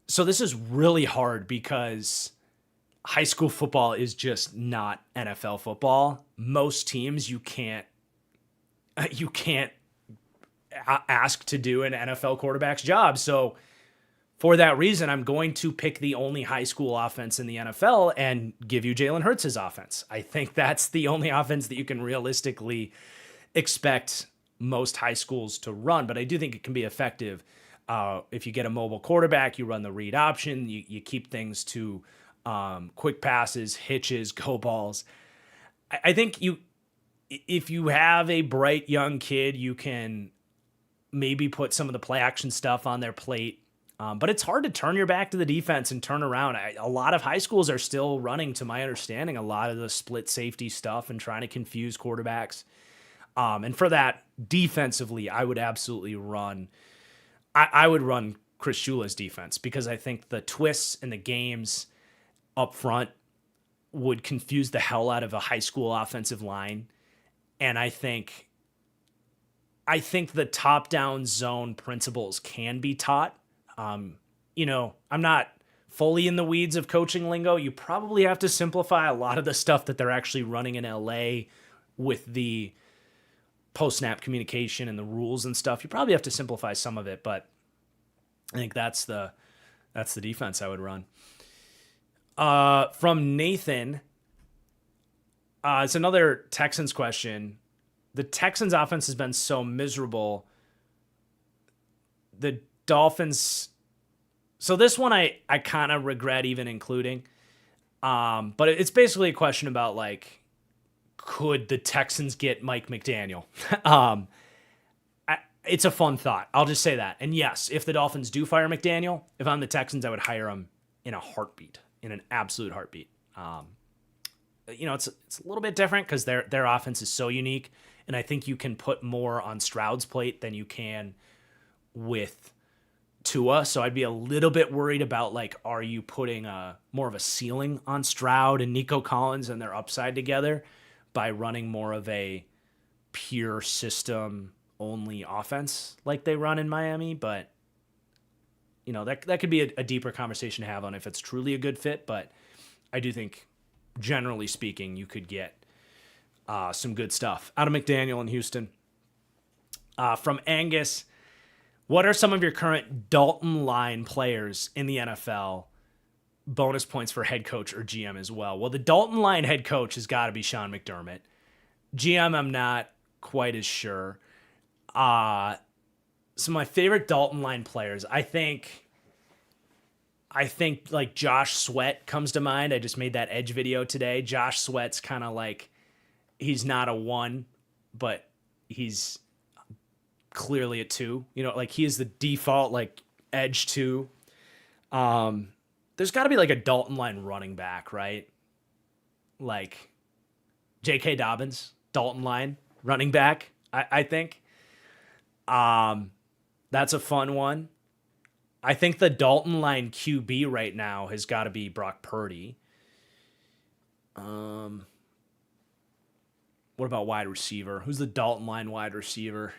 So this is really hard because high school football is just not NFL football. Most teams you can't ask to do an NFL quarterback's job. So for that reason, I'm going to pick the only high school offense in the NFL and give you Jalen Hurts' offense. I think that's the only offense that you can realistically expect most high schools to run, but I do think it can be effective. If you get a mobile quarterback, you run the read option, you keep things to quick passes, hitches, go balls. I think if you have a bright young kid, you can maybe put some of the play action stuff on their plate. But it's hard to turn your back to the defense and turn around. A lot of high schools are still running, to my understanding, a lot of the split safety stuff and trying to confuse quarterbacks. And for that, defensively, I would absolutely run. I would run Chris Shula's defense because I think the twists and the games up front would confuse the hell out of a high school offensive line. And I think the top-down zone principles can be taught. I'm not fully in the weeds of coaching lingo. You probably have to simplify a lot of the stuff that they're actually running in LA with the post-snap communication and the rules and stuff. You probably have to simplify some of it, but I think that's the defense I would run. From Nathan, it's another Texans question. The Texans offense has been so miserable. The Dolphins. So this one I kind of regret even including. But it's basically a question about could the Texans get Mike McDaniel? It's a fun thought. I'll just say that. And yes, if the Dolphins do fire McDaniel, if I'm the Texans, I would hire him in a heartbeat, in an absolute heartbeat. It's a little bit different because their offense is so unique, and I think you can put more on Stroud's plate than you can with Tua. So I'd be a little bit worried about are you putting more of a ceiling on Stroud and Nico Collins and their upside together by running more of a pure system only offense like they run in Miami? But that could be a deeper conversation to have on if it's truly a good fit. But I do think, generally speaking, you could get some good stuff out of McDaniel in Houston. From Angus, what are some of your current Dalton Line players in the NFL? Bonus points for head coach or GM as well. Well, the Dalton Line head coach has got to be Sean McDermott. GM, I'm not quite as sure. Some of my favorite Dalton Line players, I think Josh Sweat comes to mind. I just made that Edge video today. Josh Sweat's kind of he's not a 1, but he's clearly a 2. He is the default Edge 2. There's got to be a Dalton Line running back, right? J.K. Dobbins, Dalton Line running back, I think. That's a fun one. I think the Dalton Line QB right now has got to be Brock Purdy. What about wide receiver? Who's the Dalton Line wide receiver?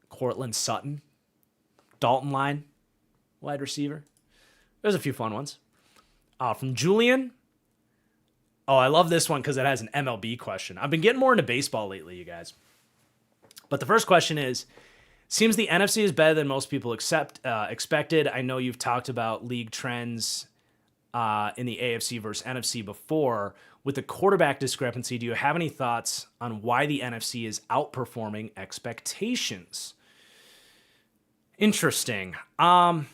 Cortland Sutton. Dalton Line wide receiver. There's a few fun ones. From Julian. Oh, I love this one because it has an MLB question. I've been getting more into baseball lately, you guys. But the first question is, seems the NFC is better than most people expected. I know you've talked about league trends in the AFC versus NFC before. With the quarterback discrepancy, do you have any thoughts on why the NFC is outperforming expectations? Interesting. I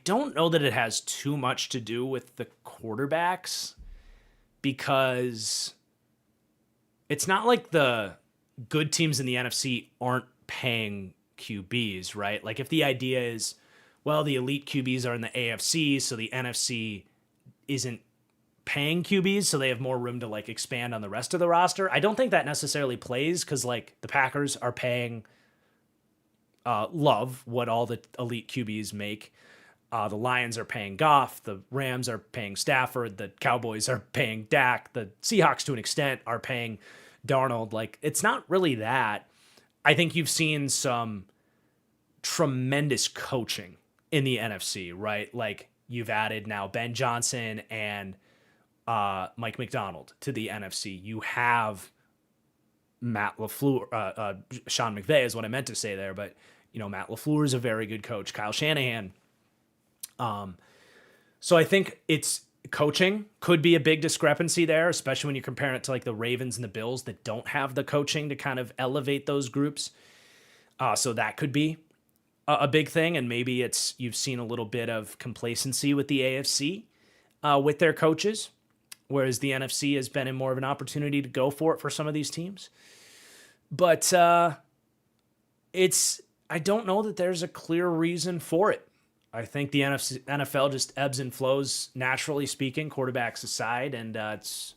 don't know that it has too much to do with the quarterbacks because it's not like the good teams in the NFC aren't paying QBs, right? If the idea is, well, the elite QBs are in the AFC, so the NFC isn't paying QBs, so they have more room to like expand on the rest of the roster. I don't think that necessarily plays because like the Packers are paying Love what all the elite QBs make. The Lions are paying Goff. The Rams are paying Stafford. The Cowboys are paying Dak. The Seahawks, to an extent, are paying Darnold. Like, it's not really that. I think you've seen some tremendous coaching in the NFC, right? Like, you've added now Ben Johnson and Mike McDonald to the NFC. You have Matt LaFleur, Sean McVay is what I meant to say there, but, Matt LaFleur is a very good coach. Kyle Shanahan. So I think it's coaching could be a big discrepancy there, especially when you compare it to like the Ravens and the Bills that don't have the coaching to kind of elevate those groups. So that could be a big thing. And maybe you've seen a little bit of complacency with the AFC with their coaches, whereas the NFC has been in more of an opportunity to go for it for some of these teams. But I don't know that there's a clear reason for it. I think the NFL just ebbs and flows, naturally speaking, quarterbacks aside, and it's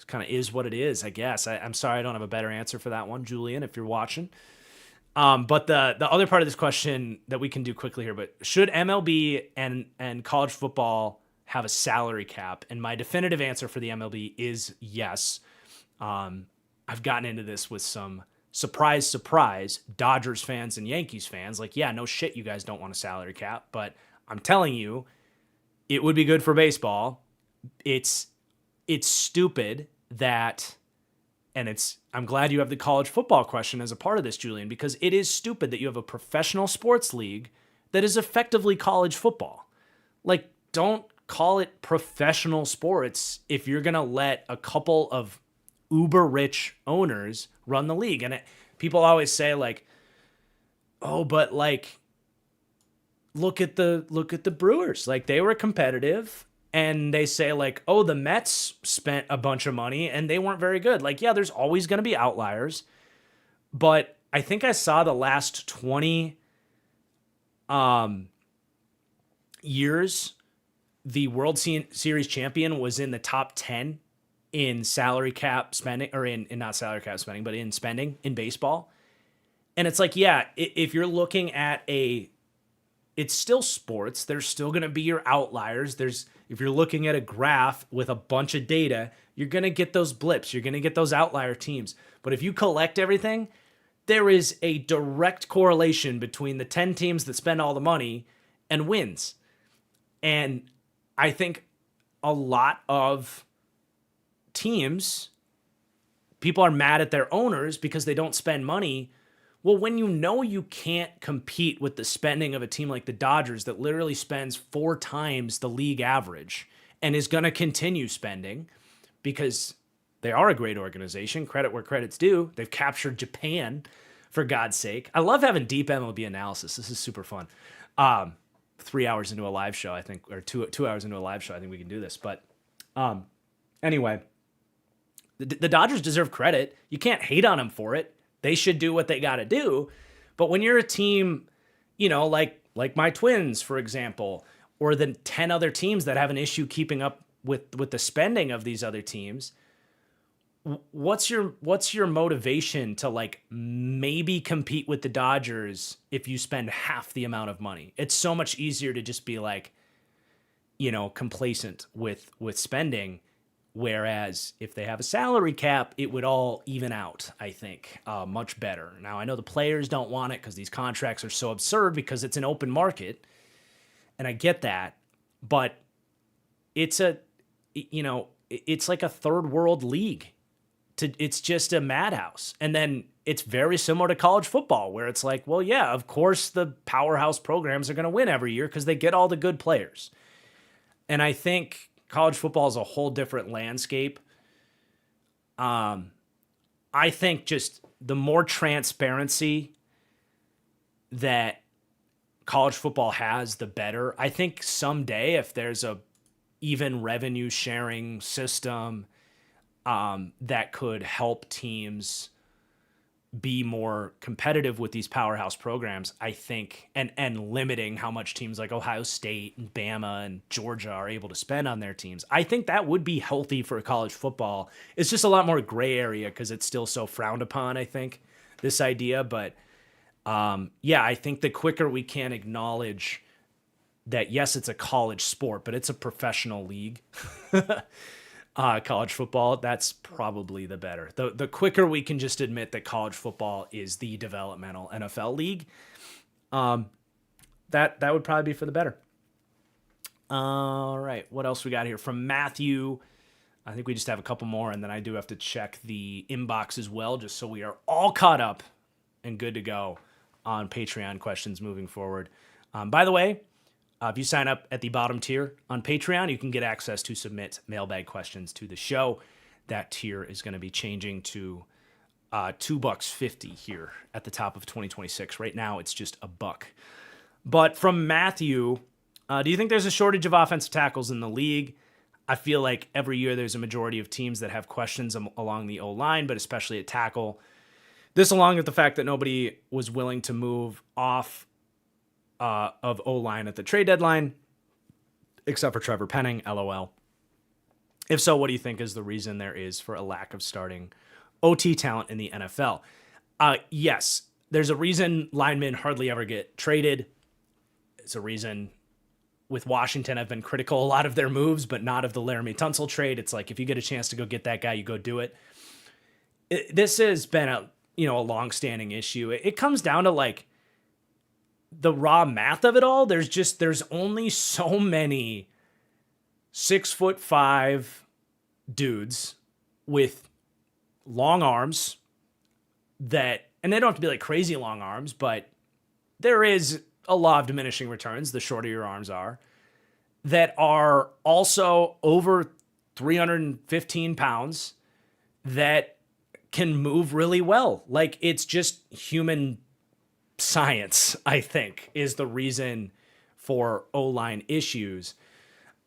kind of is what it is, I guess. I'm sorry I don't have a better answer for that one, Julian, if you're watching. But the other part of this question that we can do quickly here, but should MLB and college football have a salary cap? And my definitive answer for the MLB is yes. I've gotten into this with some surprise, Dodgers fans and Yankees fans. Like, yeah, no shit, you guys don't want a salary cap, but I'm telling you, it would be good for baseball. It's stupid that, and I'm glad you have the college football question as a part of this, Julian, because it is stupid that you have a professional sports league that is effectively college football. Like, don't call it professional sports if you're going to let a couple of uber rich owners run the league. And people always say like, oh, but like, look at the Brewers. Like, they were competitive, and they say like, oh, the Mets spent a bunch of money and they weren't very good. Like, yeah, there's always going to be outliers, but I think I saw the last 20 years, the World Series champion was in the top 10 in salary cap spending, or in not salary cap spending, but in spending in baseball. And it's like, yeah, if you're looking at it's still sports. There's still going to be your outliers. If you're looking at a graph with a bunch of data, you're going to get those blips. You're going to get those outlier teams. But if you collect everything, there is a direct correlation between the 10 teams that spend all the money and wins. And I think a lot of teams, people are mad at their owners because they don't spend money. Well, when you can't compete with the spending of a team like the Dodgers that literally spends 4 times the league average and is going to continue spending because they are a great organization, credit where credit's due. They've captured Japan, for God's sake. I love having deep MLB analysis. This is super fun. 3 hours into a live show, I think, or two hours into a live show, I think we can do this. But anyway, the Dodgers deserve credit. You can't hate on them for it. They should do what they got to do. But when you're a team, like my Twins, for example, or the 10 other teams that have an issue keeping up with the spending of these other teams, what's your motivation to like maybe compete with the Dodgers if you spend half the amount of money? It's so much easier to just be like, complacent with spending. Whereas if they have a salary cap, it would all even out, I think, much better. Now, I know the players don't want it because these contracts are so absurd because it's an open market, and I get that, but it's it's like a third world league. It's just a madhouse. And then it's very similar to college football where it's like, well, yeah, of course the powerhouse programs are going to win every year because they get all the good players. And I think college football is a whole different landscape. I think just the more transparency that college football has, the better. I think someday if there's a even revenue sharing system that could help teams be more competitive with these powerhouse programs, I think, and limiting how much teams like Ohio State and Bama and Georgia are able to spend on their teams. I think that would be healthy for college football. It's just a lot more gray area because it's still so frowned upon, I think, this idea. But I think the quicker we can acknowledge that, yes, it's a college sport, but it's a professional league. College football, that's probably the better. The quicker we can just admit that college football is the developmental NFL league, that would probably be for the better. All right, what else we got here from Matthew? I think we just have a couple more, and then I do have to check the inbox as well, just so we are all caught up and good to go on Patreon questions moving forward. By the way, if you sign up at the bottom tier on Patreon, you can get access to submit mailbag questions to the show. That tier is going to be changing to $2.50 here at the top of 2026. Right now, it's just $1. But from Matthew, do you think there's a shortage of offensive tackles in the league? I feel like every year there's a majority of teams that have questions along the O-line, but especially at tackle. This along with the fact that nobody was willing to move off of O-line at the trade deadline, except for Trevor Penning, LOL. If so, what do you think is the reason there is for a lack of starting OT talent in the NFL? Yes, there's a reason linemen hardly ever get traded. It's a reason with Washington I've been critical a lot of their moves, but not of the Laramie Tunsil trade. It's like if you get a chance to go get that guy, you go do it. This has been a long-standing issue. It comes down to like the raw math of it all. There's only so many 6'5" dudes with long arms that, and they don't have to be like crazy long arms, but there is a law of diminishing returns, the shorter your arms are, that are also over 315 pounds that can move really well. Like, it's just human science, I think, is the reason for O-line issues.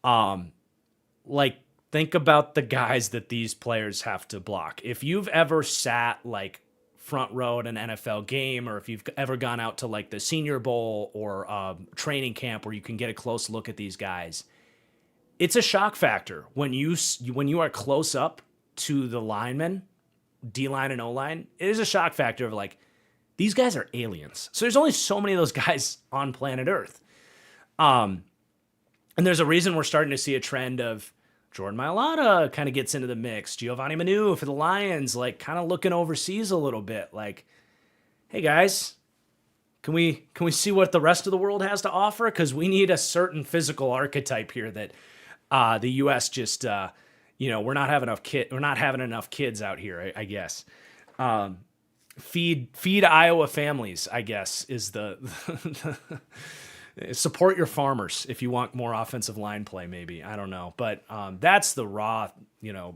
Like, think about the guys that these players have to block. If you've ever sat like front row at an NFL game, or if you've ever gone out to like the Senior Bowl or training camp where you can get a close look at these guys, it's a shock factor when you are close up to the linemen, D-line and O-line. It is a shock factor of like, these guys are aliens. So there's only so many of those guys on planet Earth. And there's a reason we're starting to see a trend of Jordan Mailata kind of gets into the mix. Giovanni Manu for the Lions, like kind of looking overseas a little bit. Like, hey guys, can we see what the rest of the world has to offer? Because we need a certain physical archetype here that the U.S. just, we're not having enough kids out here, I guess. Feed Iowa families, I guess, is the support your farmers if you want more offensive line play, maybe. I don't know. But that's the raw,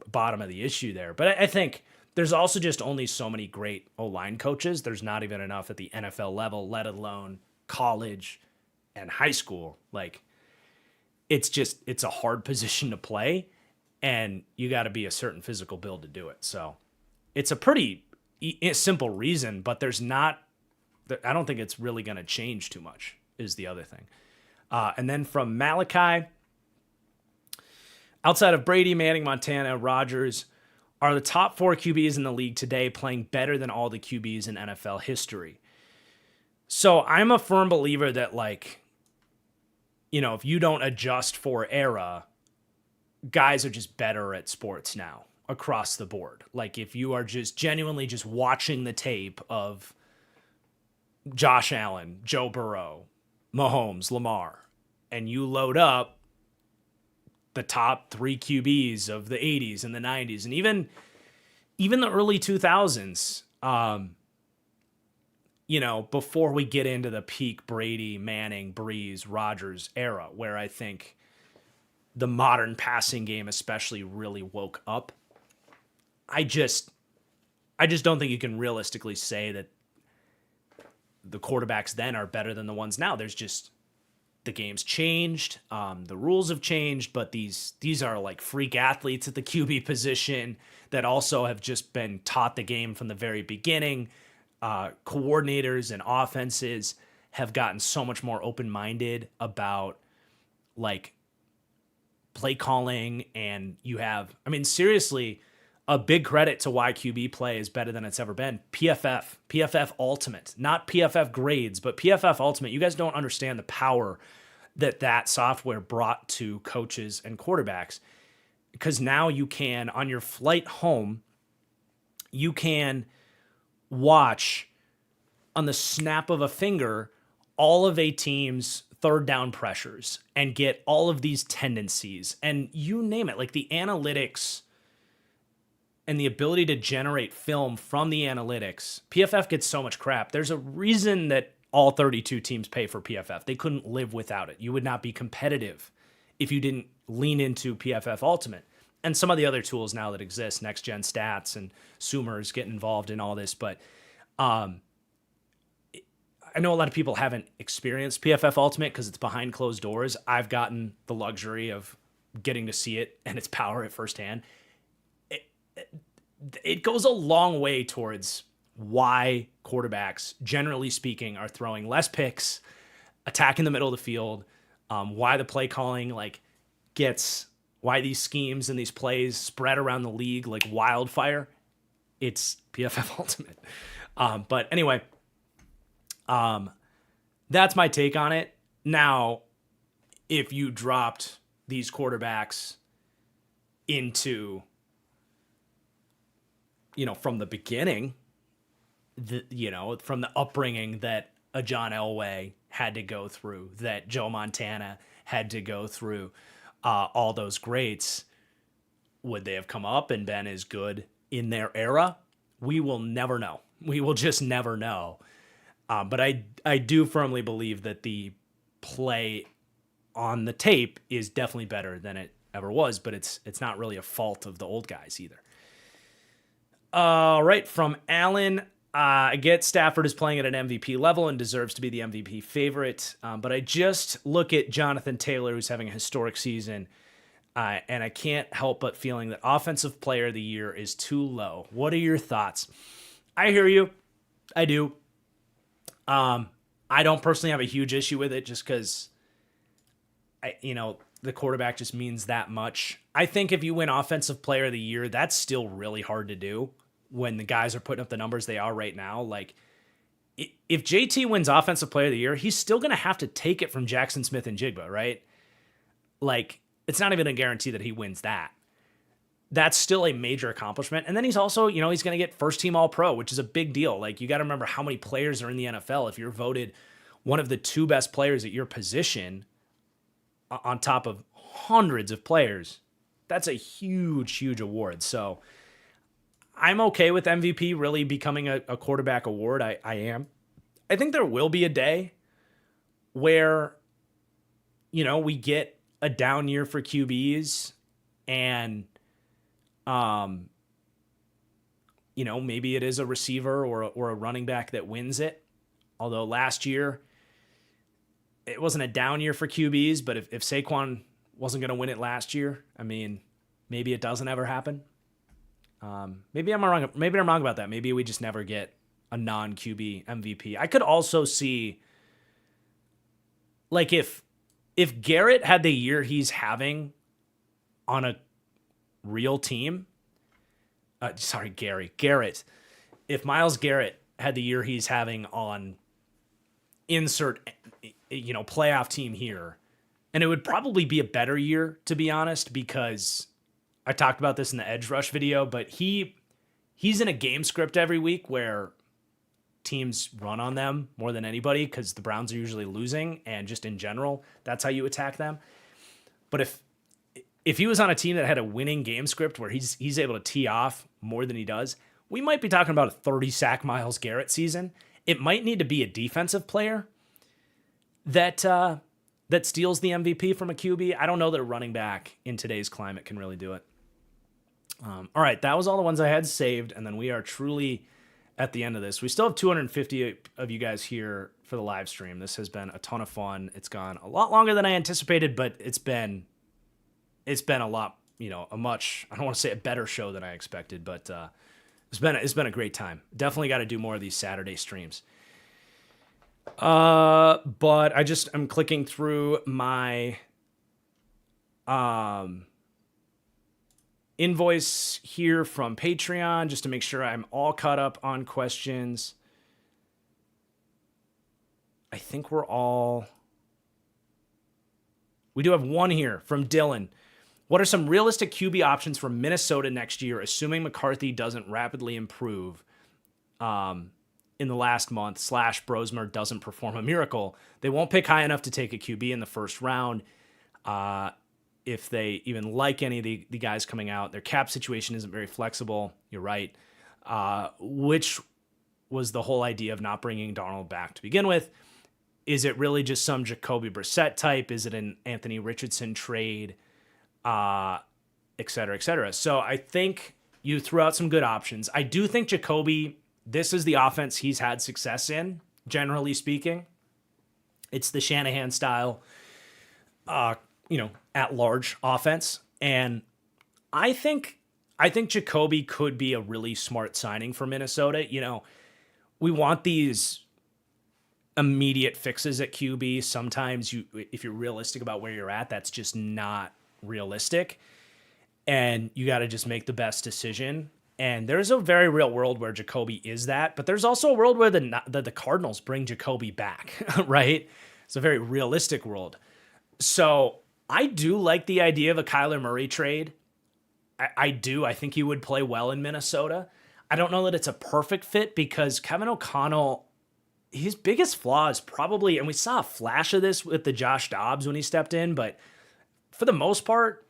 bottom of the issue there. But I think there's also just only so many great O-line coaches. There's not even enough at the NFL level, let alone college and high school. Like, it's a hard position to play, and you got to be a certain physical build to do it. So it's a pretty simple reason, but I don't think it's really going to change too much is the other thing. And then from Malachi, outside of Brady, Manning, Montana, Rodgers, are the top 4 QBs in the league today playing better than all the QBs in NFL history? So I'm a firm believer that, like, if you don't adjust for era, guys are just better at sports now across the board. Like, if you are just genuinely just watching the tape of Josh Allen, Joe Burrow, Mahomes, Lamar, and you load up the top 3 QBs of the 80s and the 90s and even the early 2000s, before we get into the peak Brady, Manning, Breeze, Rodgers era, where I think the modern passing game especially really woke up. I just don't think you can realistically say that the quarterbacks then are better than the ones now. There's just, the game's changed, the rules have changed, but these are like freak athletes at the QB position that also have just been taught the game from the very beginning. coordinators and offenses have gotten so much more open-minded about like play calling, and you have, I mean, seriously, a big credit to why QB play is better than it's ever been. PFF Ultimate, not PFF grades, but PFF Ultimate. You guys don't understand the power that software brought to coaches and quarterbacks, because now you can, on your flight home, you can watch on the snap of a finger all of a team's third down pressures and get all of these tendencies and you name it, like the analytics and the ability to generate film from the analytics. PFF gets so much crap. There's a reason that all 32 teams pay for PFF. They couldn't live without it. You would not be competitive if you didn't lean into PFF Ultimate. And some of the other tools now that exist, Next Gen Stats and Zoomers get involved in all this. But I know a lot of people haven't experienced PFF Ultimate because it's behind closed doors. I've gotten the luxury of getting to see it and its power at firsthand. It goes a long way towards why quarterbacks, generally speaking, are throwing less picks, attacking the middle of the field, why the play calling why these schemes and these plays spread around the league like wildfire. It's PFF Ultimate. But anyway, that's my take on it. Now, if you dropped these quarterbacks into, from the beginning, from the upbringing that a John Elway had to go through, that Joe Montana had to go through, all those greats, would they have come up and been as good in their era? We will never know. We will just never know. But I do firmly believe that the play on the tape is definitely better than it ever was, but it's not really a fault of the old guys either. All right, from Alan, I get Stafford is playing at an MVP level and deserves to be the MVP favorite, but I just look at Jonathan Taylor, who's having a historic season, and I can't help but feeling that Offensive Player of the Year is too low. What are your thoughts? I hear you. I do. I don't personally have a huge issue with it just because, the quarterback just means that much. I think if you win Offensive Player of the Year, that's still really hard to do when the guys are putting up the numbers they are right now. Like, if JT wins Offensive Player of the Year, he's still going to have to take it from Jackson Smith and Jigba, right? Like, it's not even a guarantee that he wins that. That's still a major accomplishment. And then he's also, he's going to get first team All-Pro, which is a big deal. Like, you got to remember how many players are in the NFL. If you're voted one of the two best players at your position on top of hundreds of players, that's a huge, huge award. So I'm okay with MVP really becoming a quarterback award. I am. I think there will be a day where, we get a down year for QBs and, maybe it is a receiver or a running back that wins it. Although last year it wasn't a down year for QBs, but if Saquon wasn't going to win it last year, I mean, maybe it doesn't ever happen. Maybe I'm wrong. Maybe I'm wrong about that. Maybe we just never get a non-QB MVP. I could also see, like, if Garrett had the year he's having on a real team, Garrett. If Myles Garrett had the year he's having on insert, playoff team here, and it would probably be a better year, to be honest, because I talked about this in the Edge Rush video, but he's in a game script every week where teams run on them more than anybody because the Browns are usually losing, and just in general, that's how you attack them. But if he was on a team that had a winning game script where he's able to tee off more than he does, we might be talking about a 30-sack Myles Garrett season. It might need to be a defensive player that steals the MVP from a QB. I don't know that a running back in today's climate can really do it. All right, that was all the ones I had saved, and then we are truly at the end of this. We still have 250 of you guys here for the live stream. This has been a ton of fun. It's gone a lot longer than I anticipated, but it's been a lot, a much, I don't want to say a better show than I expected, but It's been a great time. Definitely got to do more of these Saturday streams. But I'm clicking through my invoice here from Patreon just to make sure I'm all caught up on questions. I think we do have one here from Dylan. What are some realistic QB options for Minnesota next year, assuming McCarthy doesn't rapidly improve in the last month, / Brosmer doesn't perform a miracle? They won't pick high enough to take a QB in the first round. If they even like any of the guys coming out, their cap situation isn't very flexible. You're right. Which was the whole idea of not bringing Darnold back to begin with. Is it really just some Jacoby Brissett type? Is it an Anthony Richardson trade? Et cetera, et cetera. So I think you threw out some good options. I do think Jacoby, this is the offense he's had success in, generally speaking. It's the Shanahan style, at large offense. And I think Jacoby could be a really smart signing for Minnesota. We want these immediate fixes at QB. Sometimes if you're realistic about where you're at, that's just not realistic. And you got to just make the best decision. And there's a very real world where Jacoby is that, but there's also a world where the Cardinals bring Jacoby back, right? It's a very realistic world. So I do like the idea of a Kyler Murray trade. I do. I think he would play well in Minnesota. I don't know that it's a perfect fit because Kevin O'Connell, his biggest flaw is probably, and we saw a flash of this with the Josh Dobbs when he stepped in, but for the most part,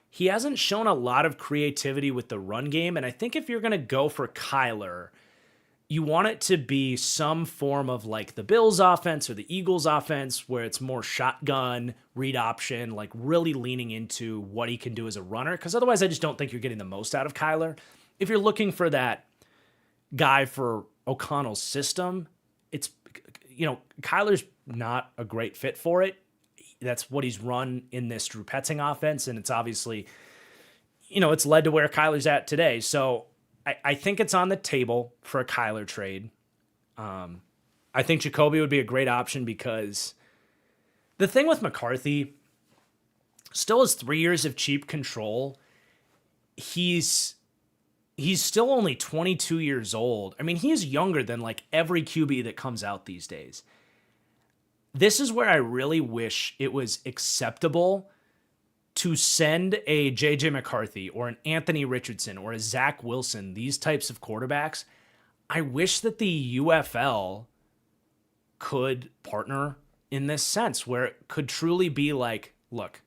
he hasn't shown a lot of creativity with the run game. And I think if you're going to go for Kyler, you want it to be some form of like the Bills offense or the Eagles offense where it's more shotgun, read option, like really leaning into what he can do as a runner. Because otherwise, I just don't think you're getting the most out of Kyler. If you're looking for that guy for O'Connell's system, it's, Kyler's not a great fit for it. That's what he's run in this Drew Petzing offense. And it's obviously, it's led to where Kyler's at today. So I think it's on the table for a Kyler trade. I think Jacoby would be a great option because the thing with McCarthy still has 3 years of cheap control. He's still only 22 years old. I mean, he's younger than like every QB that comes out these days. This is where I really wish it was acceptable to send a J.J. McCarthy or an Anthony Richardson or a Zach Wilson, these types of quarterbacks. I wish that the UFL could partner in this sense where it could truly be like, look,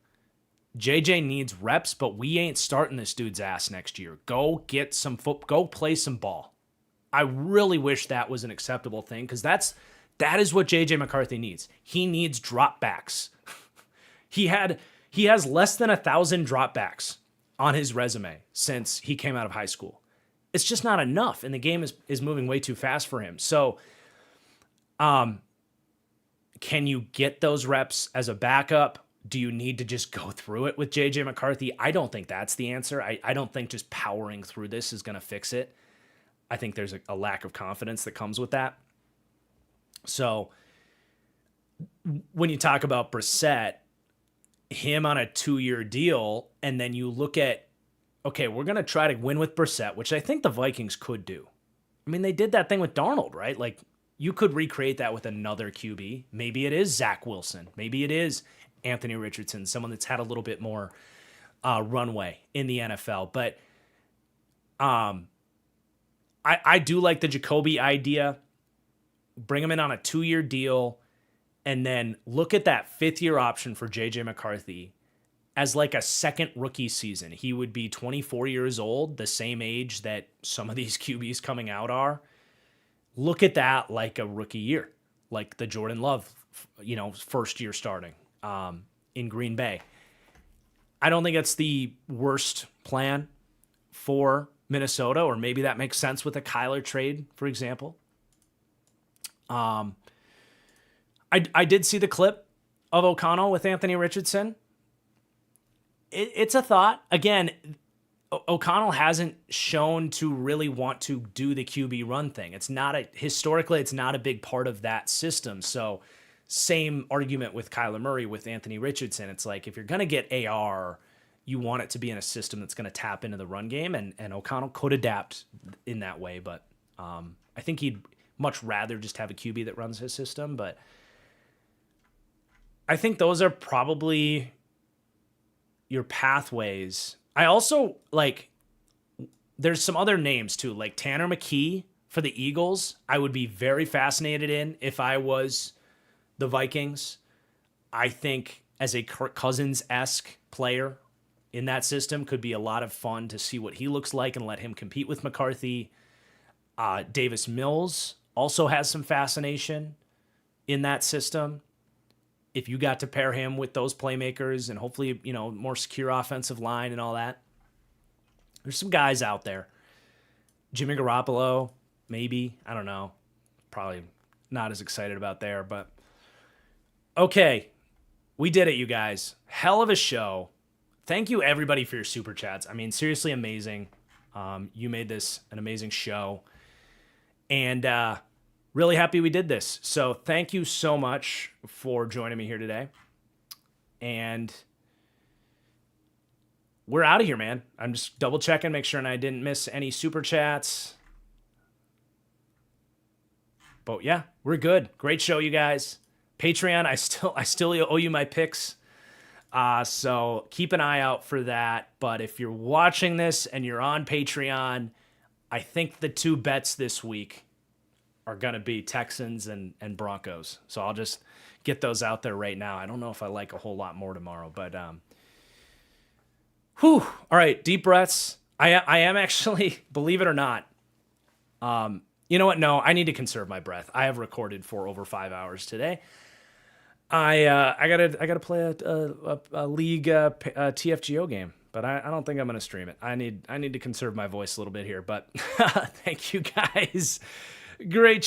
JJ needs reps, but we ain't starting this dude's ass next year. Go get some go play some ball. I really wish that was an acceptable thing because that is what JJ McCarthy needs. He needs dropbacks. He has less than 1,000 dropbacks on his resume since he came out of high school. It's just not enough, and the game is moving way too fast for him. So, can you get those reps as a backup? Do you need to just go through it with JJ McCarthy? I don't think that's the answer. I don't think just powering through this is going to fix it. I think there's a lack of confidence that comes with that. So when you talk about Brissett, him on a 2-year deal, and then you look at, okay, we're going to try to win with Brissett, which I think the Vikings could do. I mean, they did that thing with Darnold, right? Like, you could recreate that with another QB. Maybe it is Zach Wilson. Maybe it is Anthony Richardson, someone that's had a little bit more runway in the NFL. But I do like the Jacoby idea. Bring him in on a 2-year deal, and then look at that 5th-year option for J.J. McCarthy as like a second rookie season. He would be 24 years old, the same age that some of these QBs coming out are. Look at that like a rookie year, like the Jordan Love, first year starting in Green Bay. I don't think it's the worst plan for Minnesota, or maybe that makes sense with a Kyler trade, for example. I did see the clip of O'Connell with Anthony Richardson. It's a thought. Again, O'Connell hasn't shown to really want to do the QB run thing. Historically, it's not a big part of that system. So same argument with Kyler Murray, with Anthony Richardson. It's like, if you're going to get AR, you want it to be in a system that's going to tap into the run game, and O'Connell could adapt in that way. But I think he'd much rather just have a QB that runs his system. But I think those are probably your pathways. I also there's some other names too, like Tanner McKee for the Eagles. I would be very fascinated in if I was the Vikings. I think as a Kirk Cousins-esque player in that system could be a lot of fun to see what he looks like and let him compete with McCarthy. Davis Mills also has some fascination in that system. If you got to pair him with those playmakers and hopefully, more secure offensive line and all that. There's some guys out there. Jimmy Garoppolo, maybe. I don't know. Probably not as excited about there, but okay. We did it, you guys. Hell of a show. Thank you, everybody, for your super chats. I mean, seriously amazing. You made this an amazing show. And really happy we did this. So thank you so much for joining me here today. And we're out of here, man. I'm just double checking, make sure I didn't miss any super chats. But yeah, we're good. Great show, you guys. Patreon, I still owe you my picks. So keep an eye out for that. But if you're watching this and you're on Patreon, I think the two bets this week are going to be Texans and Broncos. So I'll just get those out there right now. I don't know if I like a whole lot more tomorrow, but all right, deep breaths. I am actually, believe it or not, you know what? No, I need to conserve my breath. I have recorded for over 5 hours today. I gotta play a league TFGO game, but I don't think I'm gonna stream it. I need to conserve my voice a little bit here. But thank you guys. Great